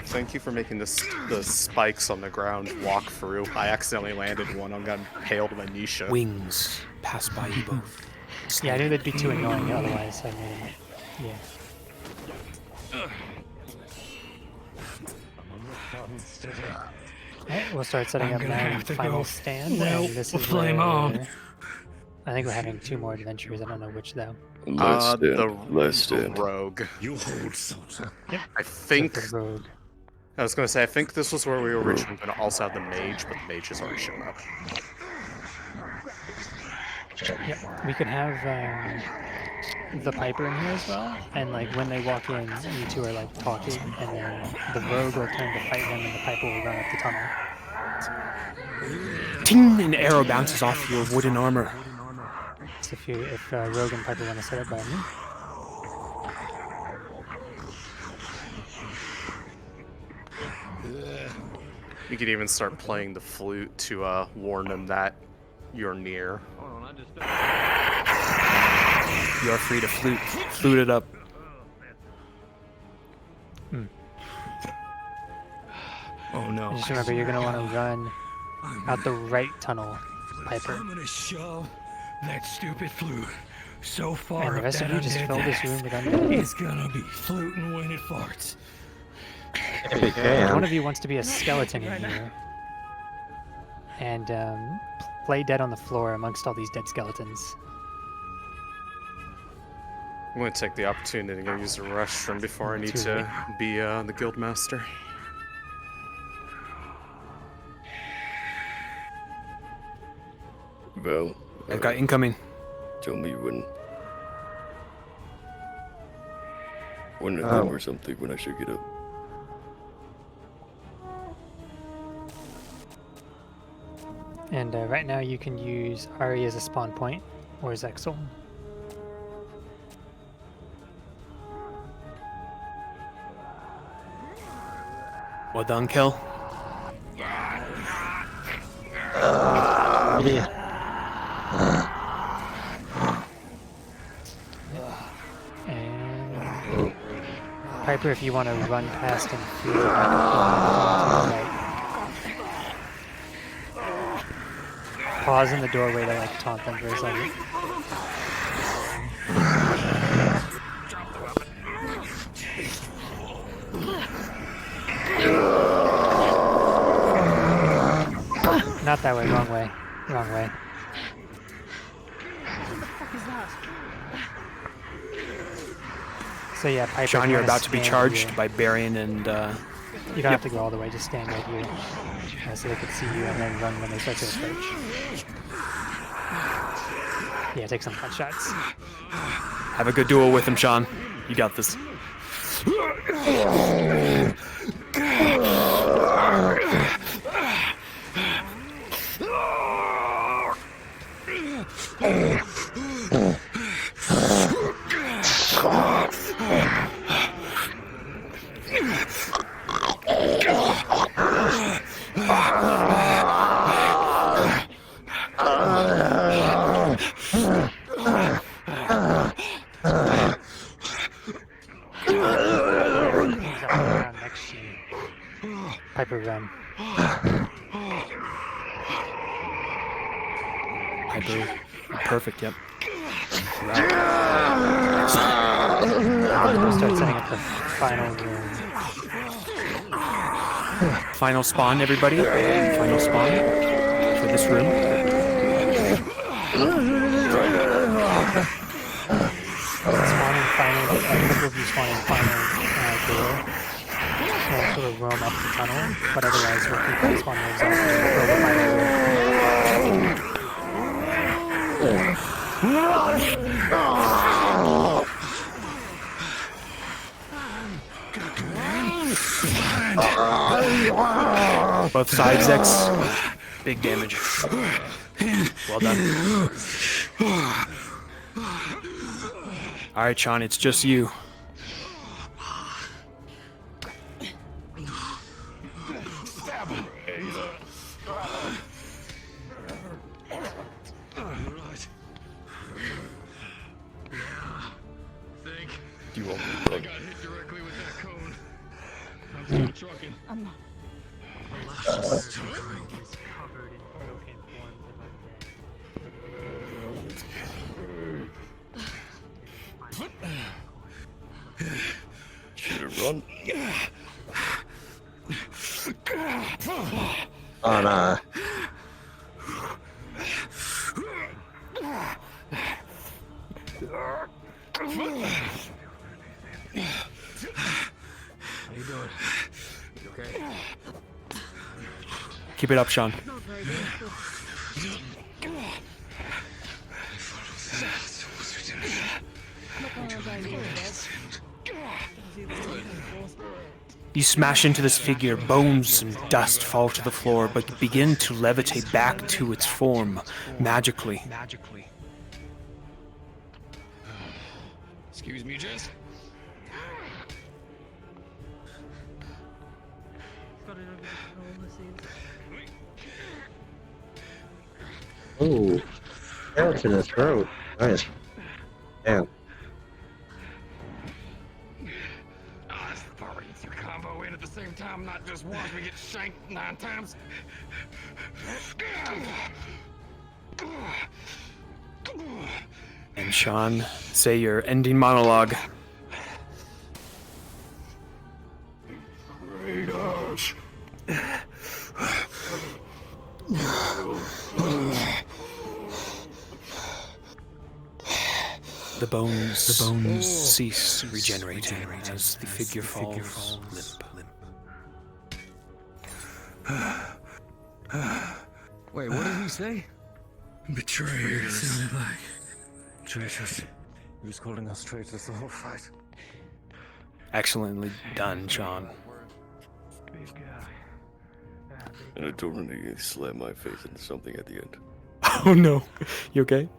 Thank you for making the spikes on the ground walk through. I accidentally landed one. I'm gonna impaled my Nisha. Wings pass by you both. Yeah, I knew that'd be too annoying otherwise. I mean, yeah. Alright, we'll start setting up now in final stand. Well, and this we'll is flame on. where- I think we're having 2 more adventures. I don't know which though. Last stand. The Last stand. rogue. You hold something. Yep. I think. The rogue. I was gonna say I think this was where we were originally gonna also have the mage, but the mage has already shown up. Yep. We could have the Piper in here as well, and like when they walk in, you two are like talking, and then the rogue will turn to fight them, and the Piper will run up the tunnel. Ting! An arrow bounces off your wooden armor. So if Rogue and Piper want to set up by me. You could even start playing the flute to warn them that you're near. You are free to flute it up. Oh no. And just remember, you're gonna want to run out the right tunnel, Piper. I'm gonna shove that stupid flute so far And the up rest that of you just undead's fill this ass. room with undead. It's gonna be fluting when it farts. If you If can. one of you wants to be a skeleton in here and play dead on the floor amongst all these dead skeletons. I'm going to take the opportunity to go use the restroom before I need Too late. to be the guild master. Well, I've got incoming. Tell me when to Oh. come or something when I should get up. And right now you can use Ari as a spawn point, or Zexel. Well done, Kel. Yeah. And Piper, if you want to run past and feel the back of the right. Pause in the doorway to like taunt them for a second. Not that way, wrong way. Wrong way. So yeah, Piper. Sean, if you you're wanna about to be stand charged here- by Barian and. You don't have to go all the way, just stand right here. So they can see you and then run when they start to approach. Yeah, take some pot shots. Have a good duel with him, Sean. You got this. Next to you. Piper, run. Piper. Perfect, yep. I'm going to start setting up the final room. Final spawn, everybody. Final spawn for this room. Spawning final, a couple of you spawning final door. We'll sort of roam up the tunnel, but otherwise we'll keep the spawn moves off and go the final room. Both sides, X. Big damage. Well done. Alright, Sean, it's just you. Do you want me to I run? got hit directly with that cone. I'm still trucking. I'm not. Is covered in broken forms of undead. Should have run. Oh no. How you doing? You okay? Keep it up, Sean. You smash into this figure, bones and dust fall to the floor, but begin to levitate back to its form, magically. Excuse me, Jess. it over the control, this is. Oh, arrow to the throat. Nice. Damn. That's the part where you combo in at the same time, not just watch me get shanked 9 times. And Sean, say your ending monologue. Raiders. The bones cease regenerating as the figure falls limp. Wait, what did he say? Betrayed, it sounded like. Traitors. He was calling us traitors the whole fight. Excellently done, Sean. And I told him to slam my face into something at the end. Oh no. You okay?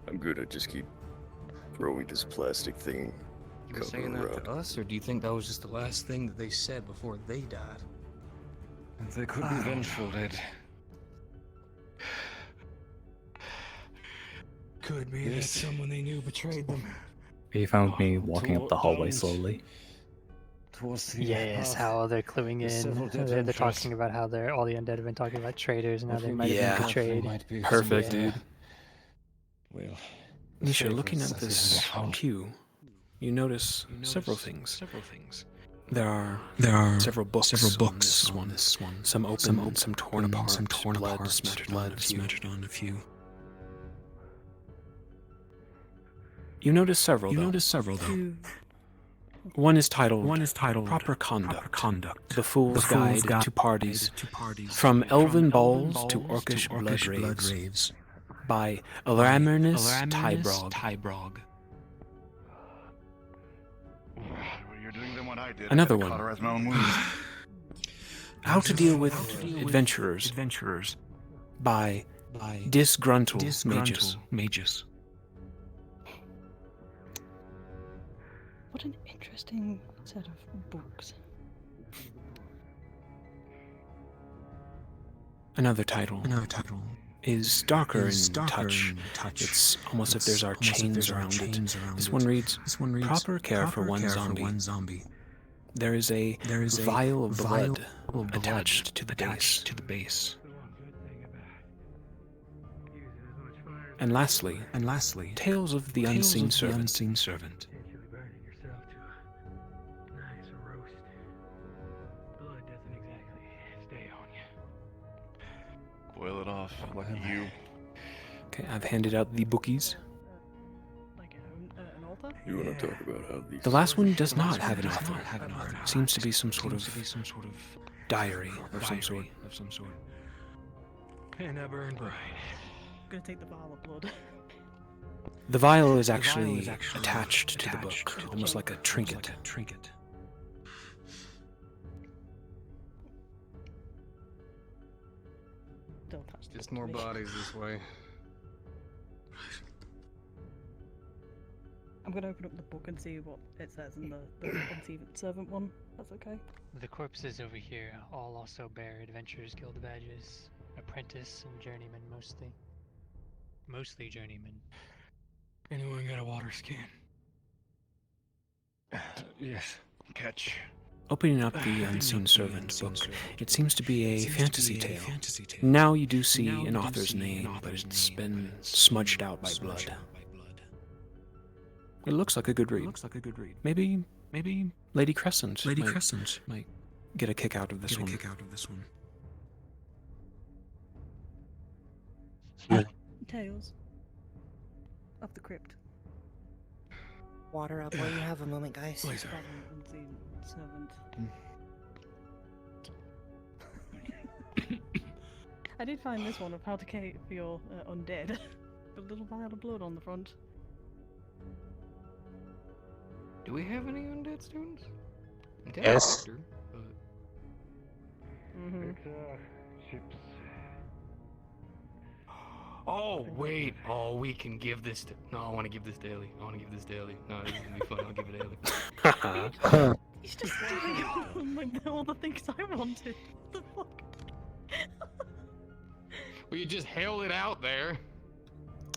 I'm good. I just keep throwing this plastic thing. You were saying that to us, or do you think that was just the last thing that they said before they died? And they could be vengeful, Ed. Could be that someone they knew betrayed them. He found me walking up the hallway slowly. Yes, how they're cluing in. They're talking about how all the undead have been talking about traitors and how they might have been betrayed. Perfect, dude. Well, Nisha, looking at this queue, you notice several things. There are several books on this one. Some open, some torn apart, blood smattered on a few. You notice several, though. One is titled Proper Conduct. The Fool's Guide to Parties. From Elven Balls to Orcish Blood Raves. By Alamernus Tybrog. You're doing them what I did. Another I one. cauterize my own wounds. How to Deal with Adventurers. By Disgruntled Magus. What an interesting set of books. Another title is darker in touch. It's almost if there's our chains around it. This one reads, Proper care for one zombie. There is a vial of blood attached to the base. And lastly, Tales of the Unseen Servant. Boil it off, like you. Okay, I've handed out the bookies. An altar? You want to talk about how these... The last one does not have an author. Seems to be some sort of diary of some sort. And I burned bright. I'm gonna take the vial of blood. The vial is actually attached to the book, almost like a trinket. Don't touch this. Just more bodies this way. I'm gonna open up the book and see what it says in the unseen servant one. That's okay. The corpses over here all also bear Adventurers Guild badges. Apprentice and journeyman mostly. Mostly journeyman. Anyone got a water skin? Yes. Catch. Opening up the Unseen Servant book, it seems to be a fantasy tale. Now you do see an author's name, but it's been smudged out by blood. It looks like a good read. Maybe Lady Crescent might get a kick out of this one. Tales of the Crypt. Water up while you have a moment, guys. Unseen servant. I did find this one of how to care for your undead. A little vial of blood on the front. Do we have any undead students? Yes. Mm-hmm. Ships. Oh wait. Oh, we can give this. No, I want to give this daily. I want to give this daily. No, this is gonna be fun. I'll give it daily. He's just doing all the things I wanted. What the fuck? Well, you just held it out there.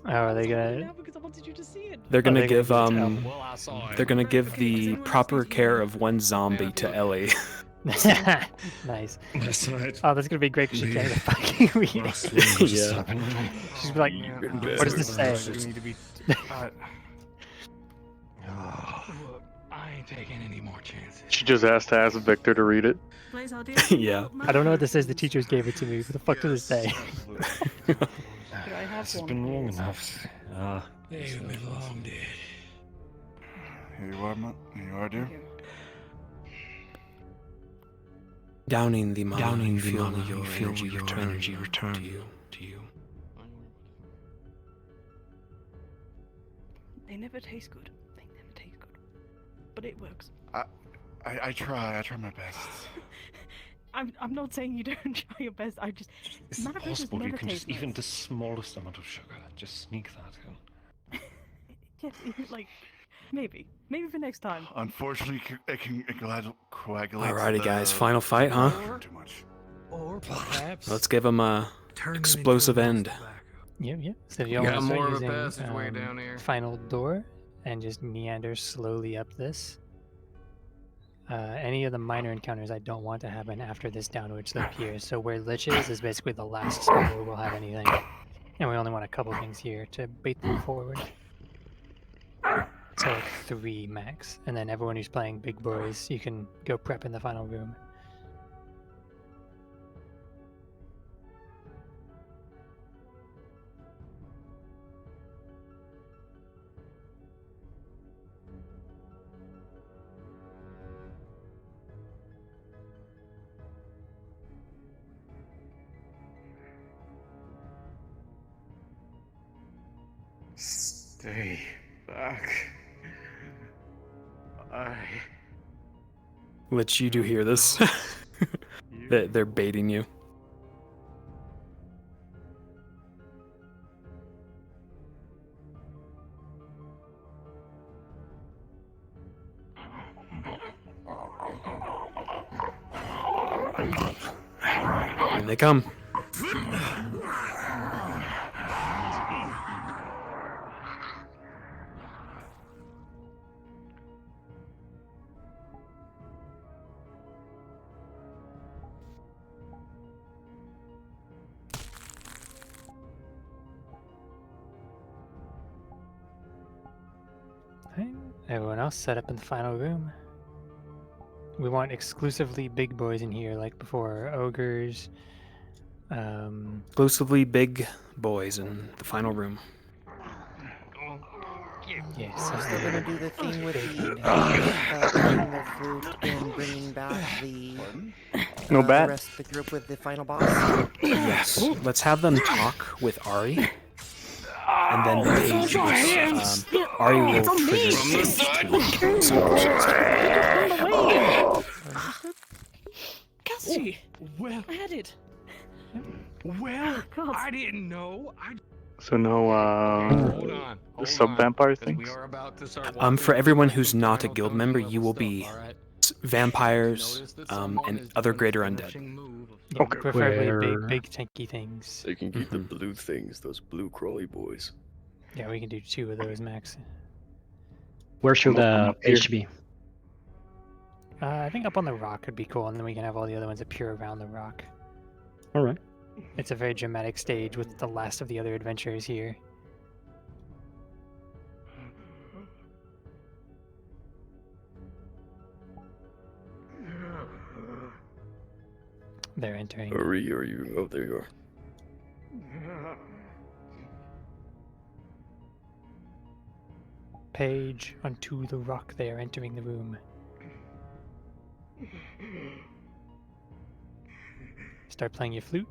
Oh, are they Now gonna? because I wanted you to see it. They're gonna give Well, I saw it. they're gonna give the proper care of one zombie to Ellie. Nice. That's right. Oh, that's gonna be great because she can't even fucking read it. Yeah. She's like, what does this say? You need to be. Look, I ain't taking any more chances. She just has to ask Victor to read it. Yeah. I don't know what this is. The teachers gave it to me. What the fuck does it say? I have It's one, been long please? enough. They've been long dead. Here you are, Here you are, dear. Downing the mana, Downing you the feel mana, your you feel energy your return energy return to you. They never taste good. They never taste good. But it works. I try my best. I'm not saying you don't try your best. I just Is it mana potions possible you never can just taste even nice. the smallest amount of sugar, just sneak that in? Yes, like maybe for next time. Unfortunately, it can coagulate. Alrighty, guys, final fight, huh? Too much. Or perhaps Let's give him a turn them explosive into a end. Yep, yep. So you got want to more start of a using passageway down here. final door and just meander slowly up this. Any of the minor encounters I don't want to happen after this downward slope here. So where Lich is basically the last spot where we'll have anything. And we only want a couple things here to bait them forward. So like 3 max. And then everyone who's playing big boys, you can go prep in the final room. Stay back. Lich, you do hear this. They're baiting you. And they come. Everyone else set up in the final room. We want exclusively big boys in here, like before. Ogres. Exclusively big boys in the final room. Yes. We're still gonna do the thing with the playing their flute and bringing back the No the bat. rest of the group with the final boss. Yes. Let's have them talk with Ari. And then Paige with, Ari will trigger Paige Cassie! Well, I had it. well, I didn't know. So no, Hold on. the sub vampire things. We are about to start. For everyone who's not a guild member, you will be vampires, and other greater undead. Okay. Preferably big tanky things. They can keep the blue things, those blue crawly boys. Yeah, we can do 2 of those max. Where should Paige be? I think up on the rock would be cool, and then we can have all the other ones appear around the rock. Alright. It's a very dramatic stage with the last of the other adventurers here. They're entering. Hurry, are you? Oh, there you are. Paige onto the rock. They are entering the room. Start playing your flute.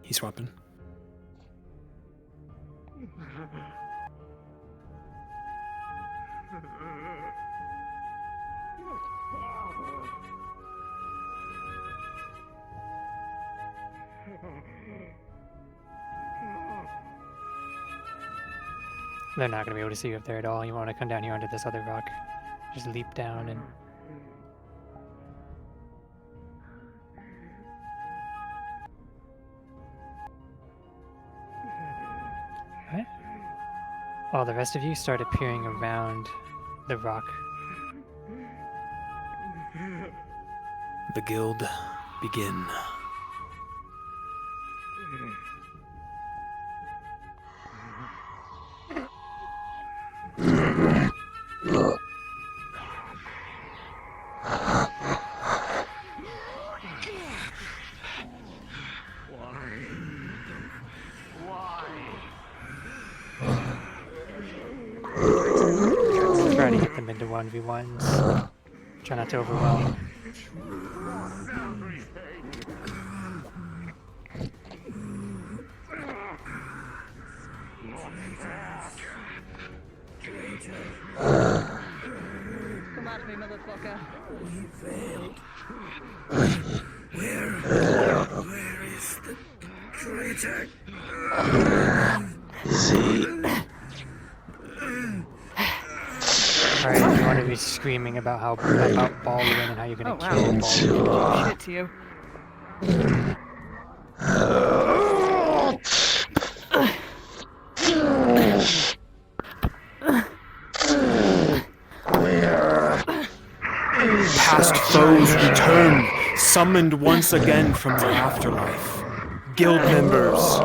He's swapping. They're not going to be able to see you up there at all. You want to come down here onto this other rock. Just leap down and... Alright. All the rest of you start appearing around the rock. The guild begin. Try to get them into 1v1s. Try not to overwhelm. Come at me, motherfucker. Where is the traitor? Is he? Alright, you want to be screaming about Baldwin and how you're gonna kill Baldwin. Shit to you. Past foes return, summoned once again from the afterlife. Guild members.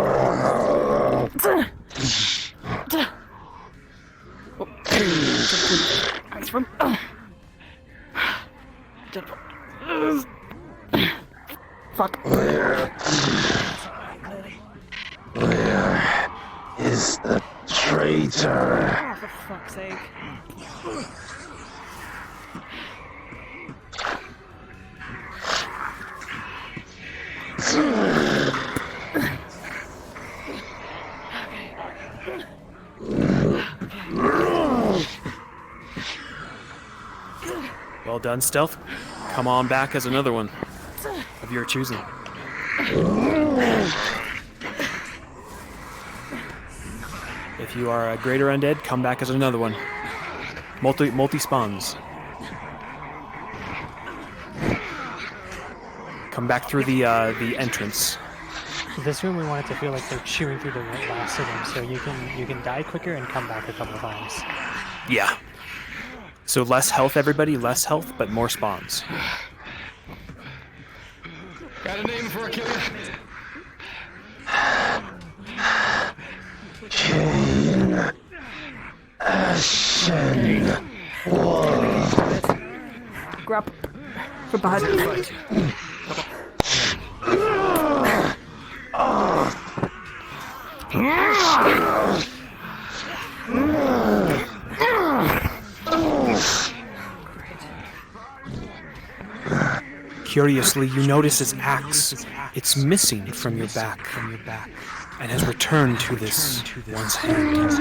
Fuck. Where is the traitor? Oh, for fuck's sake. Well done, Stealth. Come on back as another one of your choosing. If you are a greater undead, come back as another one. Multi spawns. Come back through the entrance. This room, we want it to feel like they're chewing through the last of them, so you can die quicker and come back a couple of times. Yeah. So less health, everybody. Less health, but more spawns. Got a name for a killer? King Ascension. Grab from behind. Curiously, you notice his axe. It's missing from your back, and has returned to this one's hand.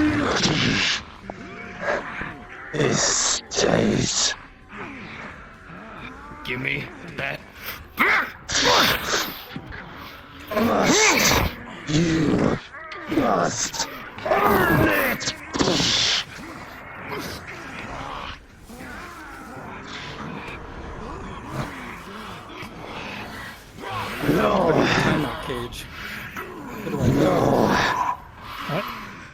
Estate. Give me that. You must earn it. No. Cage. No.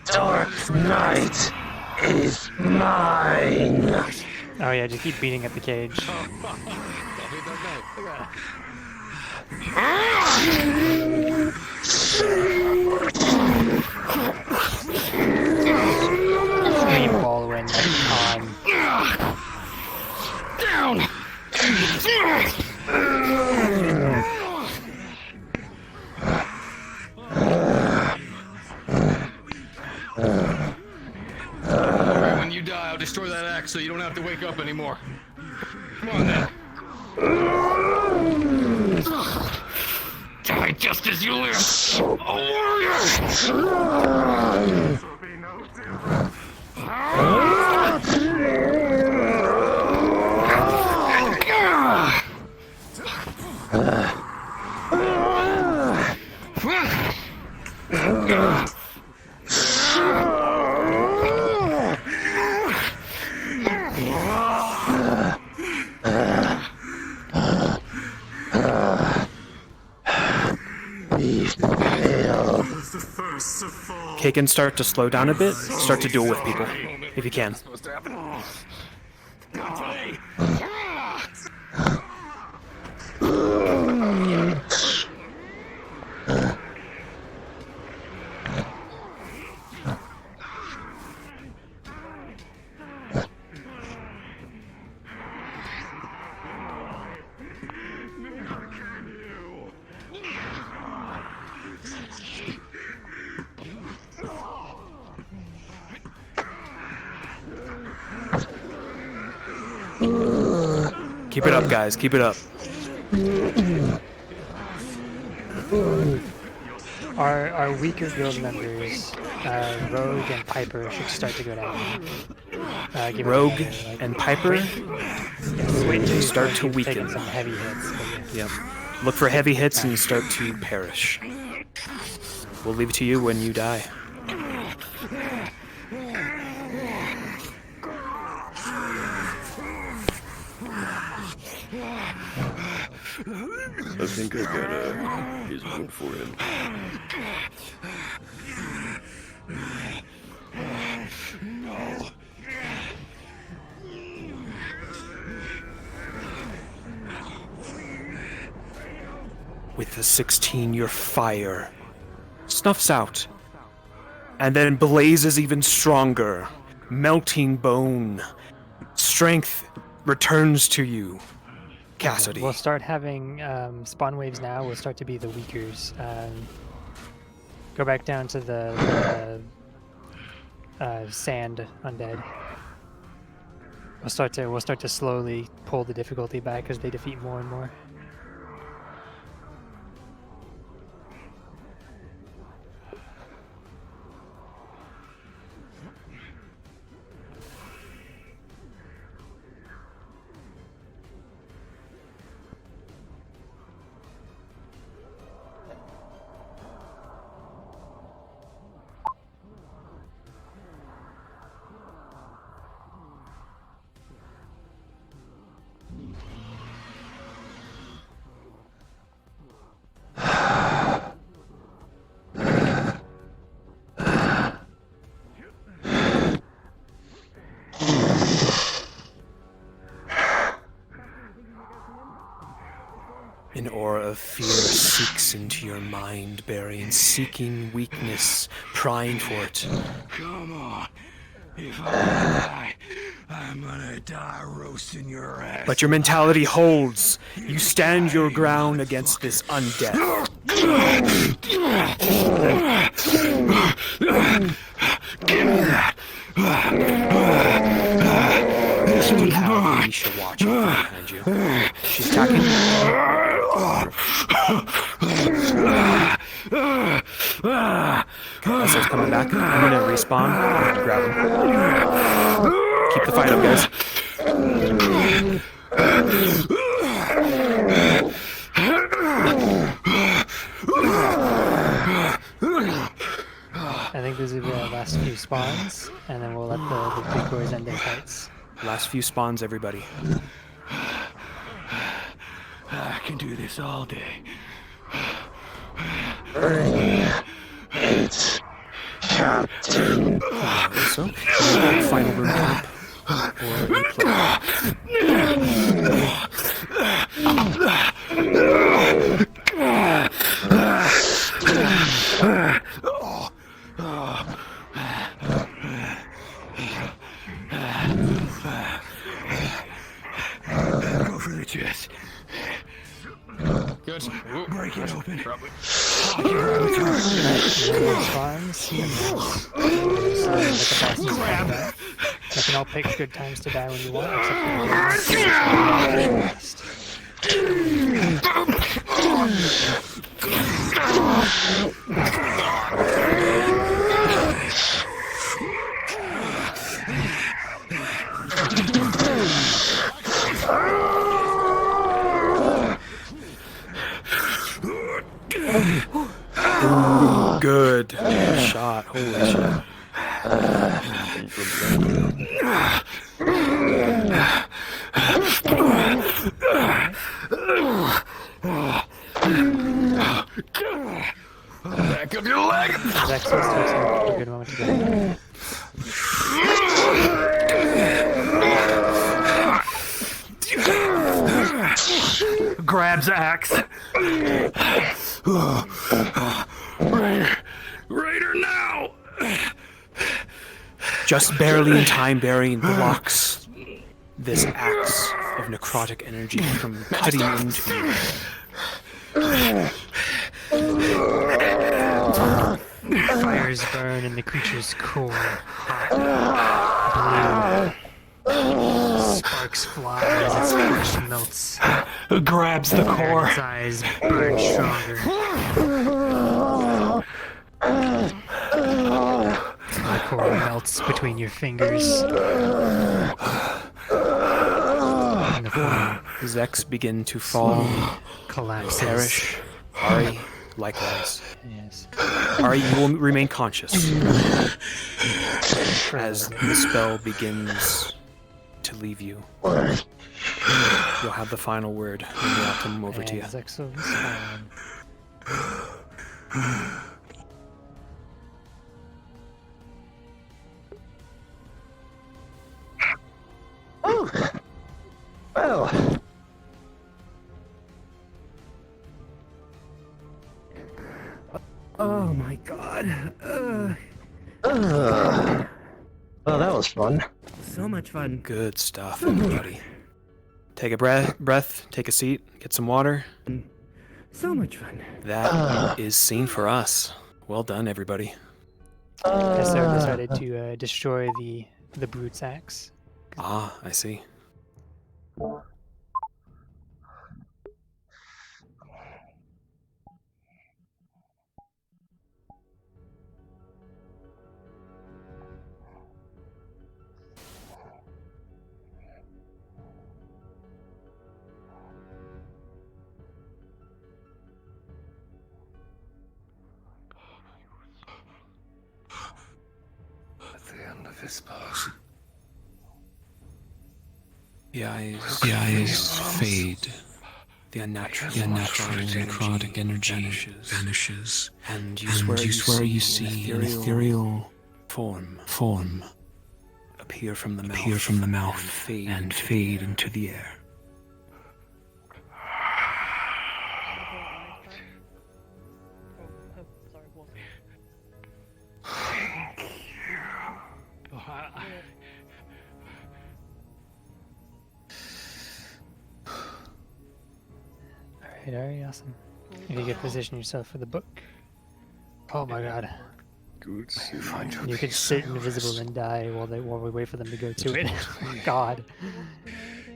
Dark Knight is mine. Oh yeah, just keep beating at the cage. Leave Baldwin on. Down. Alright, when you die, I'll destroy that axe so you don't have to wake up anymore. Come on then. Die just as you live. A warrior. Be prepared. Kagan, start to slow down a bit. Start to duel with people, if you can. Keep it up, guys. Keep it up. Our weaker guild members, Rogue and Piper, should start to go down. Rogue and Piper start to weaken. Taking some heavy hits. Yep. Look for heavy hits and start to perish. We'll leave it to you when you die. I think I got his wound for him. With the 16, your fire snuffs out, and then blazes even stronger. Melting bone. Strength returns to you. Cassidy. We'll start having spawn waves now. We'll start to be the weakers. Go back down to the sand undead. We'll start to slowly pull the difficulty back as they defeat more and more. An aura of fear seeks into your mind, burying, seeking weakness, prying for it. Come on. If I die, I'm gonna die roasting your ass. But your mentality holds. You stand your ground against this undead. Give me that. This is how Alicia watching behind you. She's attacking. Esso's coming back. I'm gonna respawn. I'm gonna grab him. Keep the fight up, guys. I think these will be our last few spawns, and then we'll let the big boys end their fights. Last few spawns, everybody. I can do this all day. Bring it, Captain. So, final room up, or you Go for the chest. Good. Break it open. You can all pick good times to die when you want, except Ooh, good shot. Holy shit. grabs axe. Raider now! Just barely in time, Barry blocks this axe of necrotic energy from cutting into you. Fires burn in the creature's core, hot, blue. Sparks fly as its flesh melts. Grabs the core. Its eyes burn stronger. The core melts between your fingers. And the form Zex begin to fall, collapses. perish. Ari, likewise. Yes. Ari, you will remain conscious as the spell begins to leave you. You'll have the final word, and we'll come over to you. Zex will respond. Oh, well. Oh my god. Well, that was fun. So much fun. Good stuff, everybody. Take a breath, take a seat, get some water. So much fun. That is scene for us. Well done, everybody. Tessera decided to destroy the brute's axe. Ah, I see. At the end of his path. The eyes fade. The unnatural necrotic energy vanishes. And you swear you see an ethereal form appear from the mouth and fade into the air. Alright, Ari, awesome. If you could position yourself for the book. Oh my god. Good. You could sit invisible and die while we wait for them to go to it. God.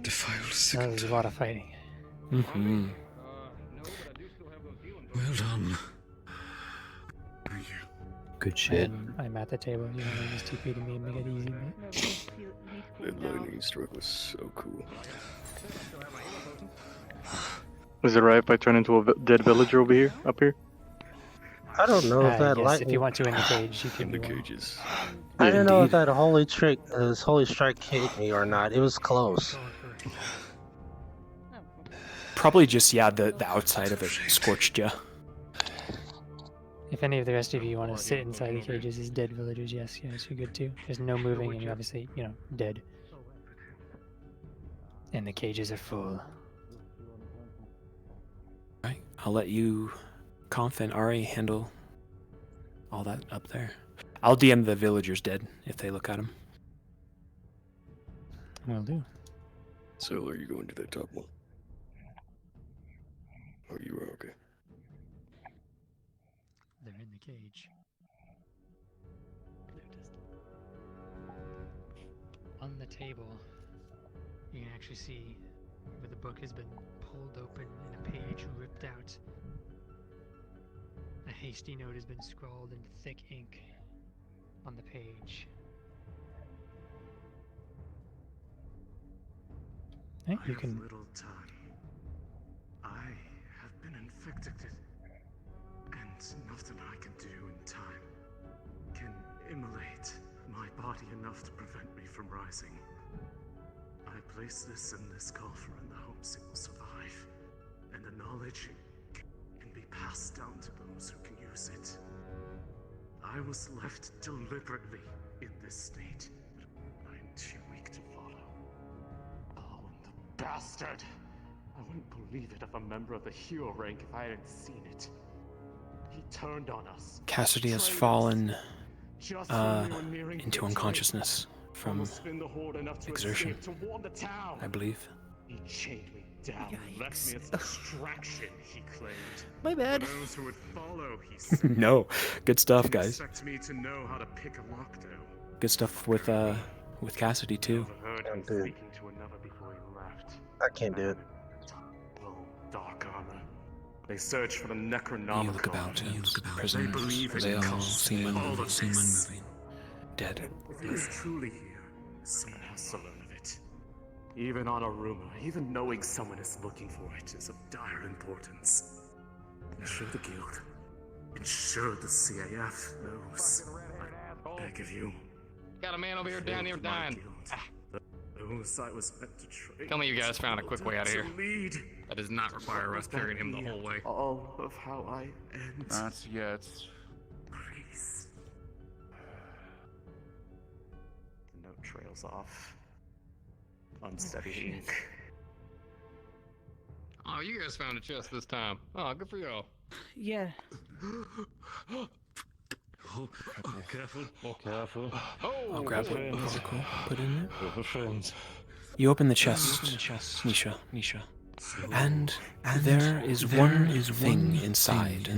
That was a lot of fighting. Mm-hmm. Well done. Good shit. I'm at the table. You want to use TP to me and make it easy, mate? That lightning stroke was so cool. Is it right if I turn into a dead villager over here, up here? I don't know if that yes, lightning. if you want to in the cage, you can. In the cages. I don't know if that holy strike hit me or not. It was close. Probably just, yeah, the outside of it scorched you. If any of the rest of you want to sit inside the cages as dead villagers, yes, you're good too. There's no moving and you're obviously, dead. And the cages are full. Right. I'll let you, Conf and Ari, handle all that up there. I'll DM the villagers dead if they look at them. Will do. So are you going to that top one? Oh, you are okay. They're in the cage. On the table, you can actually see where the book has been pulled open and a page ripped out. A hasty note has been scrawled in thick ink on the page. Hey, you can. Little time. I have been infected, and nothing I can do in time can immolate my body enough to prevent me from rising. I place this in this coffer in the hopes it will survive, and the knowledge can be passed down to those who can use it. I was left deliberately in this state. I am too weak to follow. Oh, and the bastard! I wouldn't believe it if a member of the hero rank if I hadn't seen it. He turned on us. Cassidy has betrayed us. fallen Just when we were nearing into victory. unconsciousness from Almost spinned the horde enough to exertion, escape to warn the town. I believe. He chained me down and left me as distraction, he claimed. My bad. For those who would follow, he said. No, good stuff, Didn't guys. expect me to know how to pick a lock, though. Good stuff with Cassidy too. Heard him do it. speaking to another before he left. I can't do it. Full dark armor. They search for the Necronomicon. You look about, They prisoners, believe they it all costs seem all unmoving, of this. dead. If he is truly here, someone has to learn of it. Even on a rumor, even knowing someone is looking for it is of dire importance. Ensure the guild. Ensure the CAF knows. I beg of you. Got a man over here down here dying. Those I was meant to train. Tell me you guys found a quick way out of here. To lead. That does not require us carrying him the whole way. All of how I end. Not yet. Please. The note trails off. Unsteady ink. Oh, you guys found a chest this time. Oh, good for y'all. Yeah. Oh, careful. Oh, careful. I'll grab it. Friends. Cool. Put it in there. We're friends. You open the chest, Nisha. And there is one thing inside.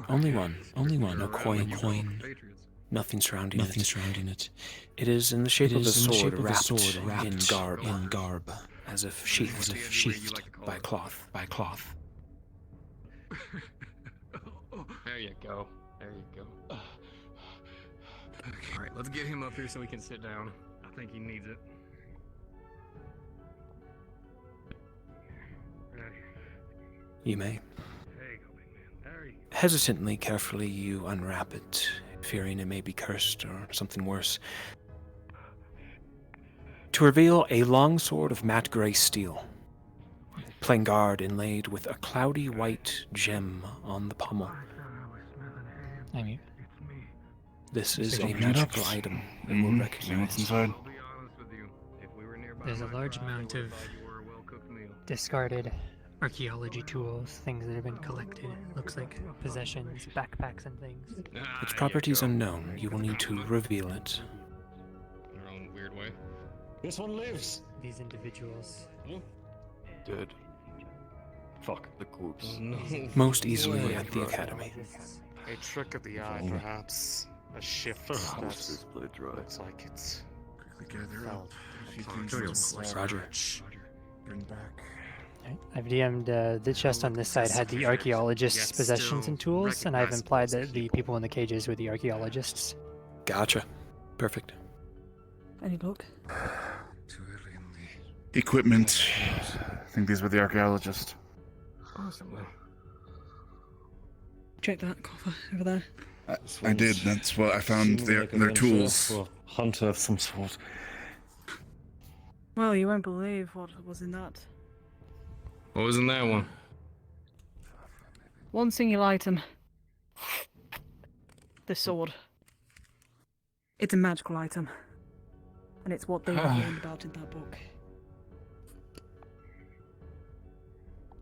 Only one. No coin. Nothing surrounding it. It is in the shape of a sword wrapped in garb, as if sheathed by cloth. There you go. Alright, let's get him up here so we can sit down. I think he needs it. You may. There you go, big man. There you go. Hesitantly, carefully, you unwrap it, fearing it may be cursed or something worse, to reveal a long sword of matte gray steel, plain guard inlaid with a cloudy white gem on the pommel. I mean, This is a Open it up. magical item that will See recognize. what's inside. there's a large amount of discarded archaeology tools, things that have been collected. Looks like possessions, backpacks, and things. Its properties unknown. You will need to reveal it. In their own weird way. This one lives. These individuals. Dead. Fuck. The corpse. Most easily at the academy. A trick of the eye, perhaps. A shift that's Blood dry. looks like it's Quickly gather up. If you think Roger. it's like Roger. bring back. I've DM'd the chest on this side had the archaeologists' possessions and tools, and I've implied that the people in the cages were the archaeologists. Gotcha. Perfect. Any luck? Too early in the. Equipment. I think these were the archaeologists. awesome. Check that coffer over there. I did. That's what I found. Their tools. Or hunter of some sort. Well, you won't believe what was in that. What was in that one? One single item. The sword. It's a magical item. And it's what they learned about in that book.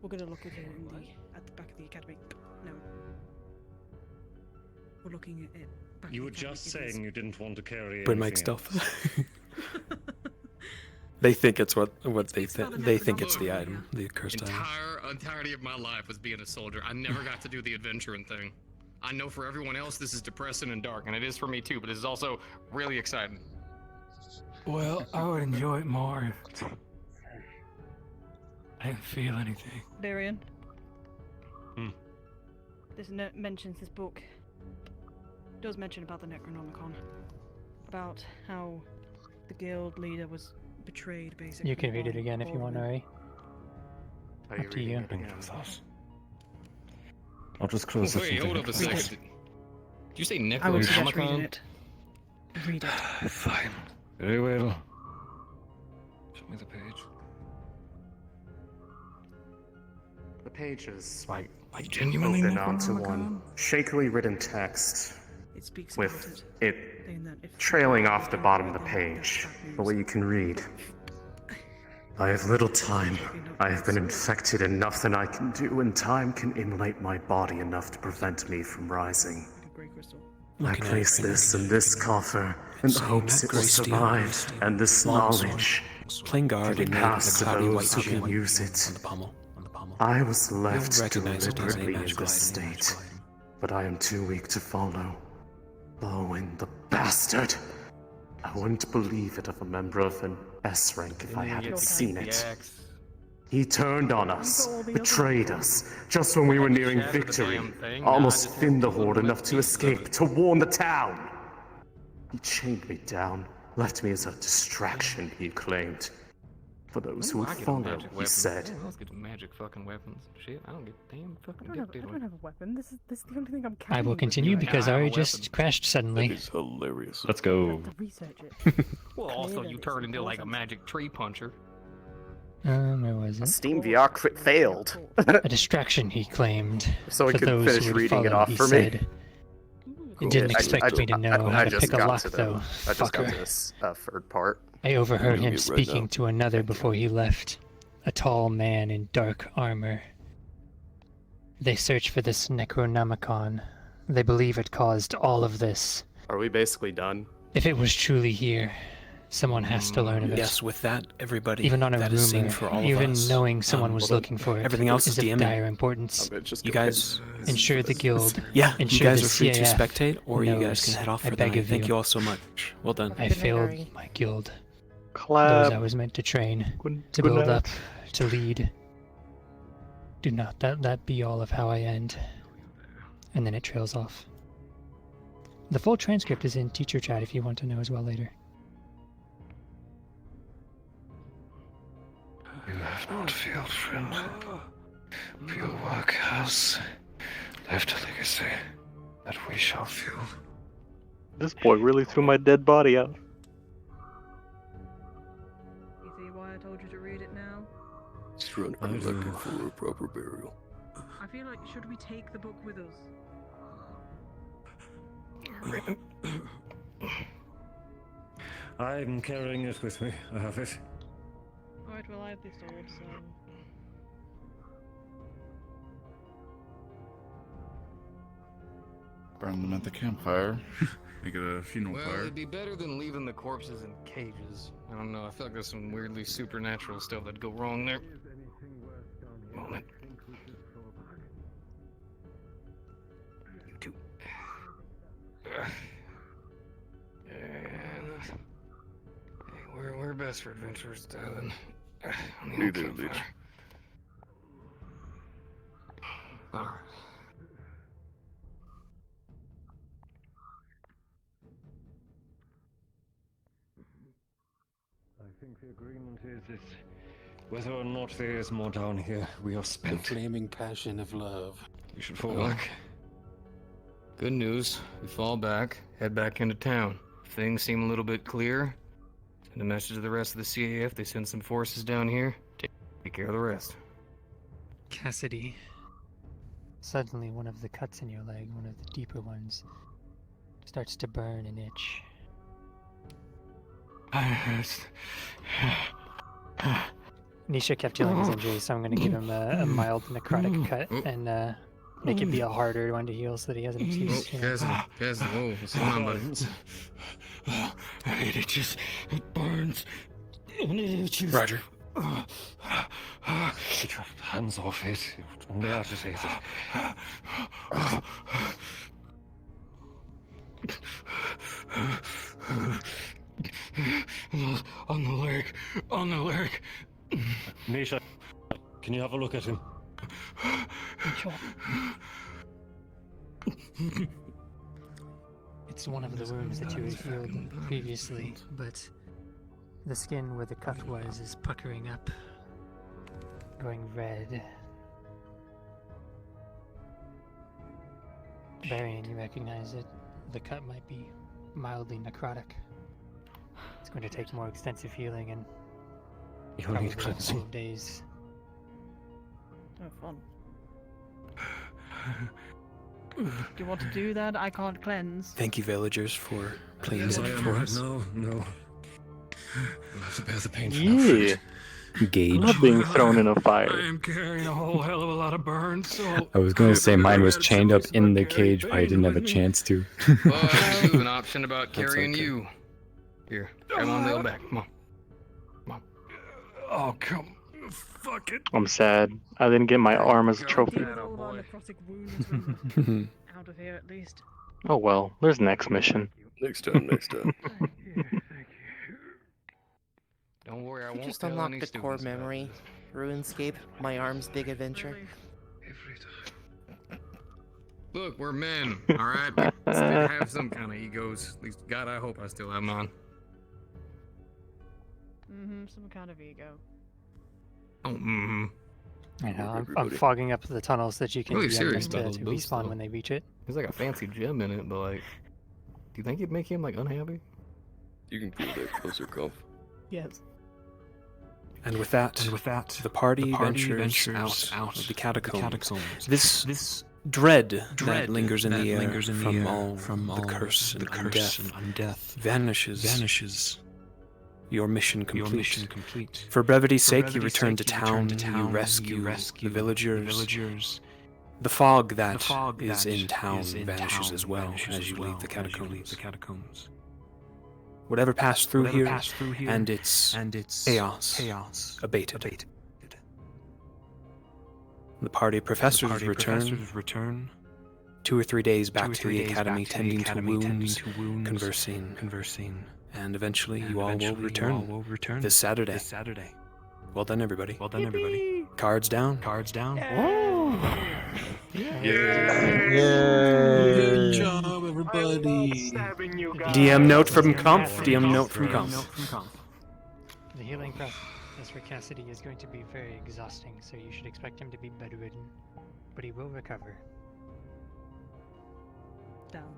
We're gonna look at it at the back of the academy. No. We're looking at it back You at were the academy. just saying you didn't want to carry Bring my anything stuff. else. They think it's what they think. They think it's the item, the cursed item. Entirety of my life was being a soldier. I never got to do the adventuring thing. I know for everyone else this is depressing and dark, and it is for me too, but it is also really exciting. Well, I would enjoy it more if I didn't feel anything. Darian. Hmm. This note mentions this book. It does mention about the Necronomicon. About how the guild leader was betrayed, basically. You can read it by again if you want, Ari. Are you Up to reading you. it again? I'll just close this. Wait, hold up a second. Did you say I would suggest reading Necronomicon? it. Read it. Fine. Very well. Show me the page. The pages Like genuinely open onto Necronomicon? one shakily written text It speaks about with it. it Saying that if trailing off the bottom of the page, the way you can read. I have little time. I have been infected and nothing I can do, and time can immolate my body enough to prevent me from rising. I place this in this coffer in the hopes it will survive, and this knowledge Plain guard can be and made with a passed to cloudy white those who shield can use on it. the pommel. I was left recognize it as a deliberately in magical this item. state, but I am too weak to follow. Bowen, the bastard! I wouldn't believe it of a member of an S rank if I hadn't seen it. He turned on us, betrayed us, just when we were nearing victory, almost thinned the horde enough to escape, to warn the town. He chained me down, left me as a distraction, he claimed. For those who would follow, he said. Let's get magic fucking weapons. Shit, I don't get damn fucking I don't have a weapon. This is the only thing I'm I carrying. will continue because Ari just crashed suddenly. That is hilarious. Let's go. To research it. Well, also you turn into like a magic tree puncher. Where was it? Steam VR crit failed. A distraction, he claimed. So he for could those finish who would reading it follow, off he for me. said. It didn't expect me to know how to just pick a got lock, to the- though. I just got Fucker. to this third part. I overheard I'm doing him it right speaking now. to another before he left. A tall man in dark armor. They search for this Necronomicon. They believe it caused all of this. Are we basically done? If it was truly here, someone has to learn of it. Yes, with that, everybody. Even on a that is seen rumor, for all even of us. knowing someone was looking for it, Everything else is of DMing. dire importance. You guys, Ensure the guild. yeah, you ensure guys the are free to CAF spectate, or you guys knows. can head off I for the beg night. of Thank you. you all so much. Well done. I failed my guild. Clap. Those I was meant to train, to good build night. up, to lead. Do not let that be all of how I end. And then it trails off. The full transcript is in teacher chat if you want to know as well later. You have not failed, friend. Your work has left a legacy that we shall feel. This boy really threw my dead body out. You see why I told you to read it now? Strunk looking for a proper burial. I feel like, should we take the book with us? I'm carrying it with me. I have it. Alright, well, I have this sword, so. Burn them at the campfire. Make it a funeral Well, fire. it'd be better than leaving the corpses in cages. I don't know. I feel like there's some weirdly supernatural stuff that'd go wrong there. Moment. You two. And hey, we're best for adventurers, darling. On the old Neither, campfire. Leech. All right. I think the agreement is this. Whether or not there is more down here, we are spent. The flaming passion of love. You should fall back. Good news. We fall back, head back into town. If things seem a little bit clear, send a message to the rest of the CAF. They send some forces down here. Take care of the rest. Cassidy. Suddenly, one of the cuts in your leg, one of the deeper ones, starts to burn and itch. Nisha kept healing his injuries, so I'm going to give him a mild necrotic cut and make it be a harder one to heal so that he has an excuse. Cassidy, whoa, what's going on, buddy? It itches. It burns. And it itches. Roger. Get your hands off it. You're only agitated. On the leg. On the leg. Nisha, can you have a look at him? Sure. It's one of the wounds that you had healed previously, but the skin where the cut was is puckering up, going red. Varian, you recognize it. The cut might be mildly necrotic. It's going to take more extensive healing and You probably need a couple cleansing. of days. Oh, fun. Do you want to do that? I can't cleanse. Thank you, villagers, for playing Yes, it I am. for us. No. You'll have to bear the pain for Yeah. gauge. I'm not being thrown in a I fire. am carrying a whole hell of a lot of burns, so. I was gonna say mine was chained up in the cage, but I didn't have a chance to. Well, I do have an option about That's carrying okay. you. Here, grab on the back. Come on. Oh, come. Fuck it. I'm sad. I didn't get my arm as a trophy. Deal with all of our necrotic wounds when we're out of here at least. Oh well, there's next mission. Next time, next time. Don't worry, I You won't just tell unlocked any the core students about memory. RuneScape, my arm's big adventure. Look, we're men, alright? We still have some kind of egos. At least, God, I hope I still have mine. Some kind of ego. Oh, I know, I'm fogging up the tunnels that you can Really DM serious them about to those respawn though. when they reach it. There's like a fancy gem in it, but like, do you think it'd make him like unhappy? You can feel that closer, Comp. Yes. And with that, the party ventures out of the catacombs. This dread that lingers in the air from all the curse and undeath vanishes. Your mission complete. For brevity's sake, you return to town, you rescue the villagers. The fog that is in town vanishes as well as you leave the catacombs. Whatever passed through here, and its chaos abated. The party professors return 2 or 3 days back to the academy, tending to wounds, conversing, and eventually you all will return this Saturday. Well done, everybody. Cards down. Good job, everybody. DM note from Comp. The healing process for Cassidy is going to be very exhausting, so you should expect him to be bedridden, but he will recover. Down.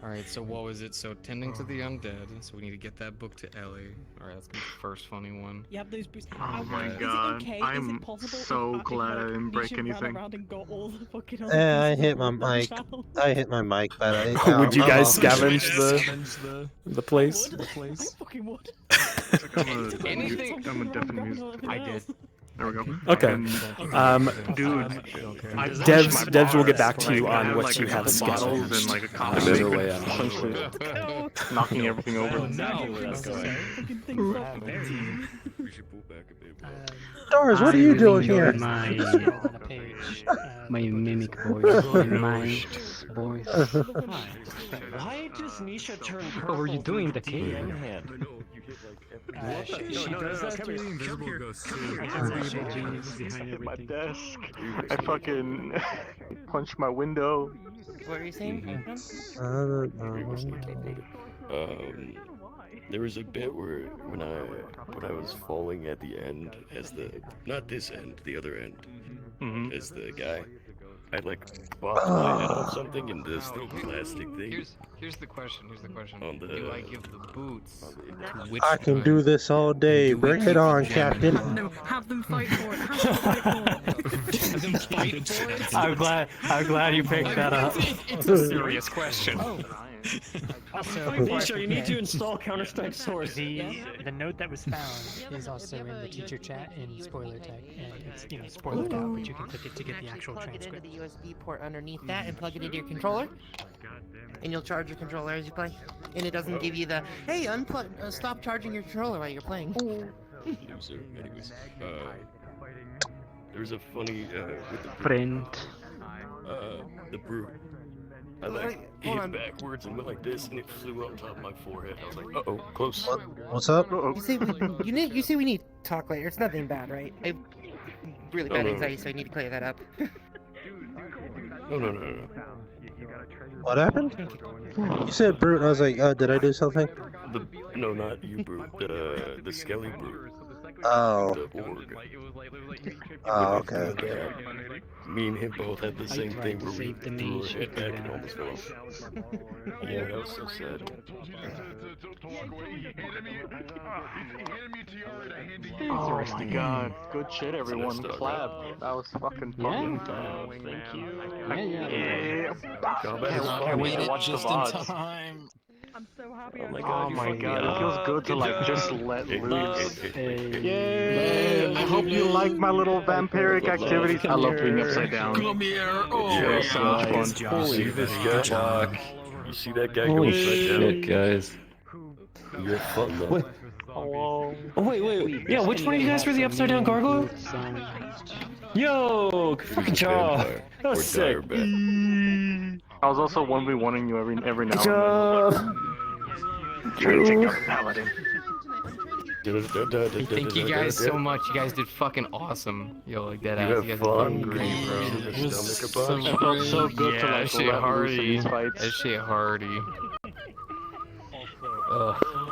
Alright, so what was it? So tending to the undead, so we need to get that book to Ellie. Alright, that's gonna be the first funny one. You have those boots. Oh my Is it god, okay? I'm Is it possible so glad I didn't break Nisha ran anything. around and got all the fucking I other hit my mic. I hit my mic, but I... Would you guys I'll- scavenge the place? I fucking would. I'm a definite music. I did. There we go. Okay. Dude, Devs will get back to you on what like you have bottles scavenged. and like a coffee Another maker, way essentially knocking everything over. Doris, what are you doing here? My mimic voice, my voice. Why does Nisha turn purple? What were you doing in the cave? She does that to invisible ghosts Hit my desk. I fucking punched my window. What were you saying? There was a bit where when I was falling at the end as not this end, the other end, as the guy, I like bopped my head on something and this little plastic thing. Here's the question. On the, do I give the boots to which I can do this all day. Bring it on, Captain. No, have them fight for it. Have them fight for it. I'm glad you picked that up. It's a serious question. Also, Nisha, you need to install Counter-Strike Source. The note that was found is also in the teacher chat in spoiler tag, and it's spoilered out, but you can click it to get the actual Plug it into transcript. the USB port underneath that and plug it into your controller. And you'll charge your controller as you play. And it doesn't give you the, hey, stop charging your controller while you're playing. Anyways, there was a funny with the Print. the brute. I hit backwards and went like this, and it flew up top of my forehead. I was like, "Uh-oh, close." What's up? You say we need to talk later. It's nothing bad, right? I have really bad anxiety, so I need to clear that up. No. What happened? You said brute, and I was like, did I do something? No, not you, brute. The skelly brute. Oh. The org. Oh, okay. Okay. Me and him both had the same thing where we threw our head back and almost fell off. Yeah, that was so sad. Oh my god, good shit everyone, clap. That was fucking fun. Thank you. Can't wait to watch the VODs. I'm so happy. Oh my Oh god, my god, it feels good to like just let loose. Yay! I hope you like my little vampiric activities. I love being upside down. Come here. Oh, Yeah, so much fun. You see this guy? You see that guy Holy go upside down? shit, guys. You had fun though. Wait. Hello. Oh, wait. Yeah, which one of you guys were the upside down gargoyle? Yo, good fucking job. That was sick. I was also 1v1ing you every now Good job. Changing up paladin. Thank you guys so much. You guys did fucking awesome. Yo, like that ass. You guys did fucking great, bro. It felt so good to like shit let loose in hardy. these fights. That shit hardy.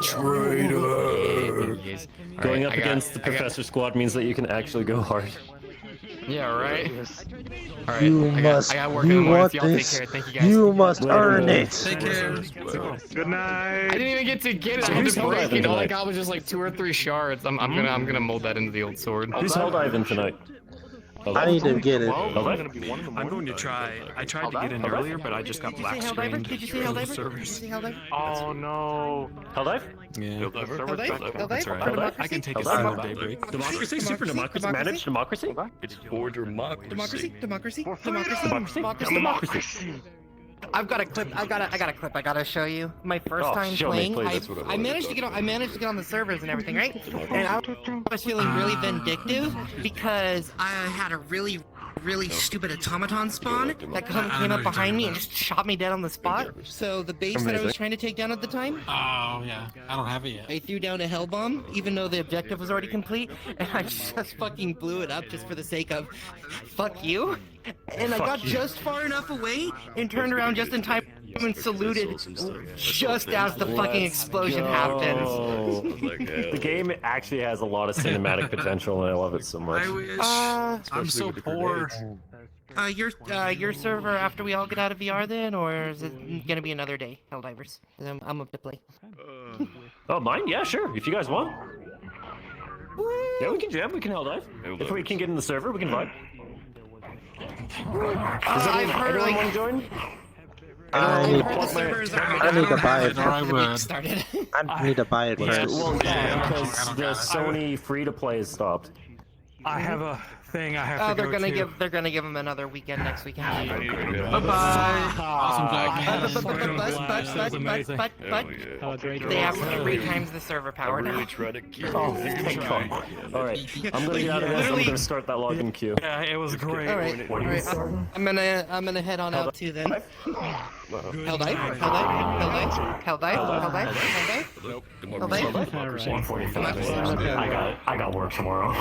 Traitor. Going up against the Professor Squad means that you can actually go hard. Yeah, right? Alright, You I must. got work in You the morning, want so y'all take this. care. Thank you guys. You must earn it. Take care. Good night. I didn't even get to get it. I had to break it. All I got was just like 2 or 3 shards. I'm gonna mold that into the old sword. Who's Helldiving tonight? I need to get it. I'm going to try. I tried to get in earlier, but I just got black screened. Did you say Helldiver? Did you say Helldiver? Oh no. Helldive? Yeah. Helldive? That's alright. I can take a single day break. Democracy? Super democracy? Managed democracy? It's for democracy. Democracy. I've got a clip. I got a clip. I gotta show you. My first time show me, playing. please. That's what I I wanted managed to to get on. I managed to get on the servers and everything, right? And I was feeling really vindictive because I had a really stupid automaton spawn that came up behind me and just shot me dead on the spot. So the base that I was trying to take down at the time, Oh, yeah. I don't have it yet. I threw down a hell bomb, even though the objective was already complete, and I just fucking blew it up just for the sake of fuck you. And I got just far enough away and turned around just in time and saluted just as the fucking explosion happens. The game actually has a lot of cinematic potential, and I love it so much. I wish. I'm so poor. Your server after we all get out of VR then, or is it gonna be another day, Helldivers? I'm up to play. Oh, mine? Yeah, sure. If you guys want. Yeah, we can jam. We can Helldive. If we can get in the server, we can vibe. Does anyone want to join? I need to buy it. I need to buy it first. Well, yeah, because the Sony free-to-play has stopped. I have a thing I have to they're go gonna to. they're gonna give him another weekend next weekend. Bye-bye. Awesome job, man. But they have 3 times the server power now. Really try to keep Thank God. Alright, I'm gonna get out of this. I'm gonna start that login queue. Yeah, it was great. Alright, I'm gonna head on out too then. Helldive. I got work tomorrow.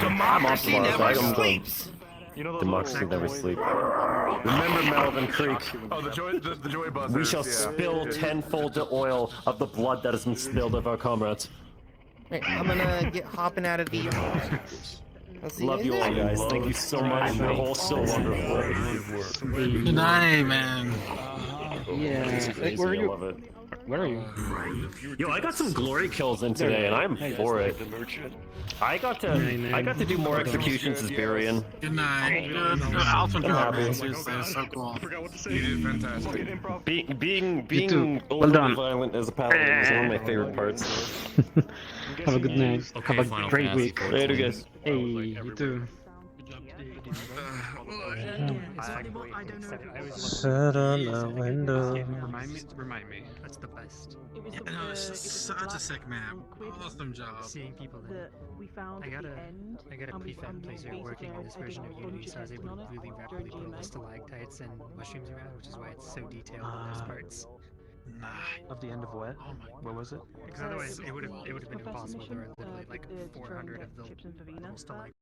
Democracy never sleeps. Democracy never sleeps. Remember Melvin Creek. Oh, the joy buzzers. We shall spill tenfold the oil of the blood that has been spilled of our comrades. Right, I'm gonna get hopping out of the. Love you all, guys. Thank you so much. You're all so wonderful. Good night, man. Yeah. Where are you? I love it. Where are you? Yo, I got some glory kills in today, and I'm for it. I got to do more executions as Barian. Good night. Awesome job, man. Seriously, that's so cool. You did fantastic. Being overly violent as a paladin is one of my favorite parts. Have a good night. Have a great week. Later, guys. Hey, you too. Sit on the window. Remind me. That's the best. Yeah, no, it's just such a sick map. Awesome job. Seeing people there. I got a prefab placer working on this version of Unity, so I was able to really rapidly put all the stalactites and mushrooms around, which is why it's so detailed in those parts. Nah. Of the end of what? Oh my God. What was it? Because otherwise it would have been impossible. There were literally like 400 of the little stalactites.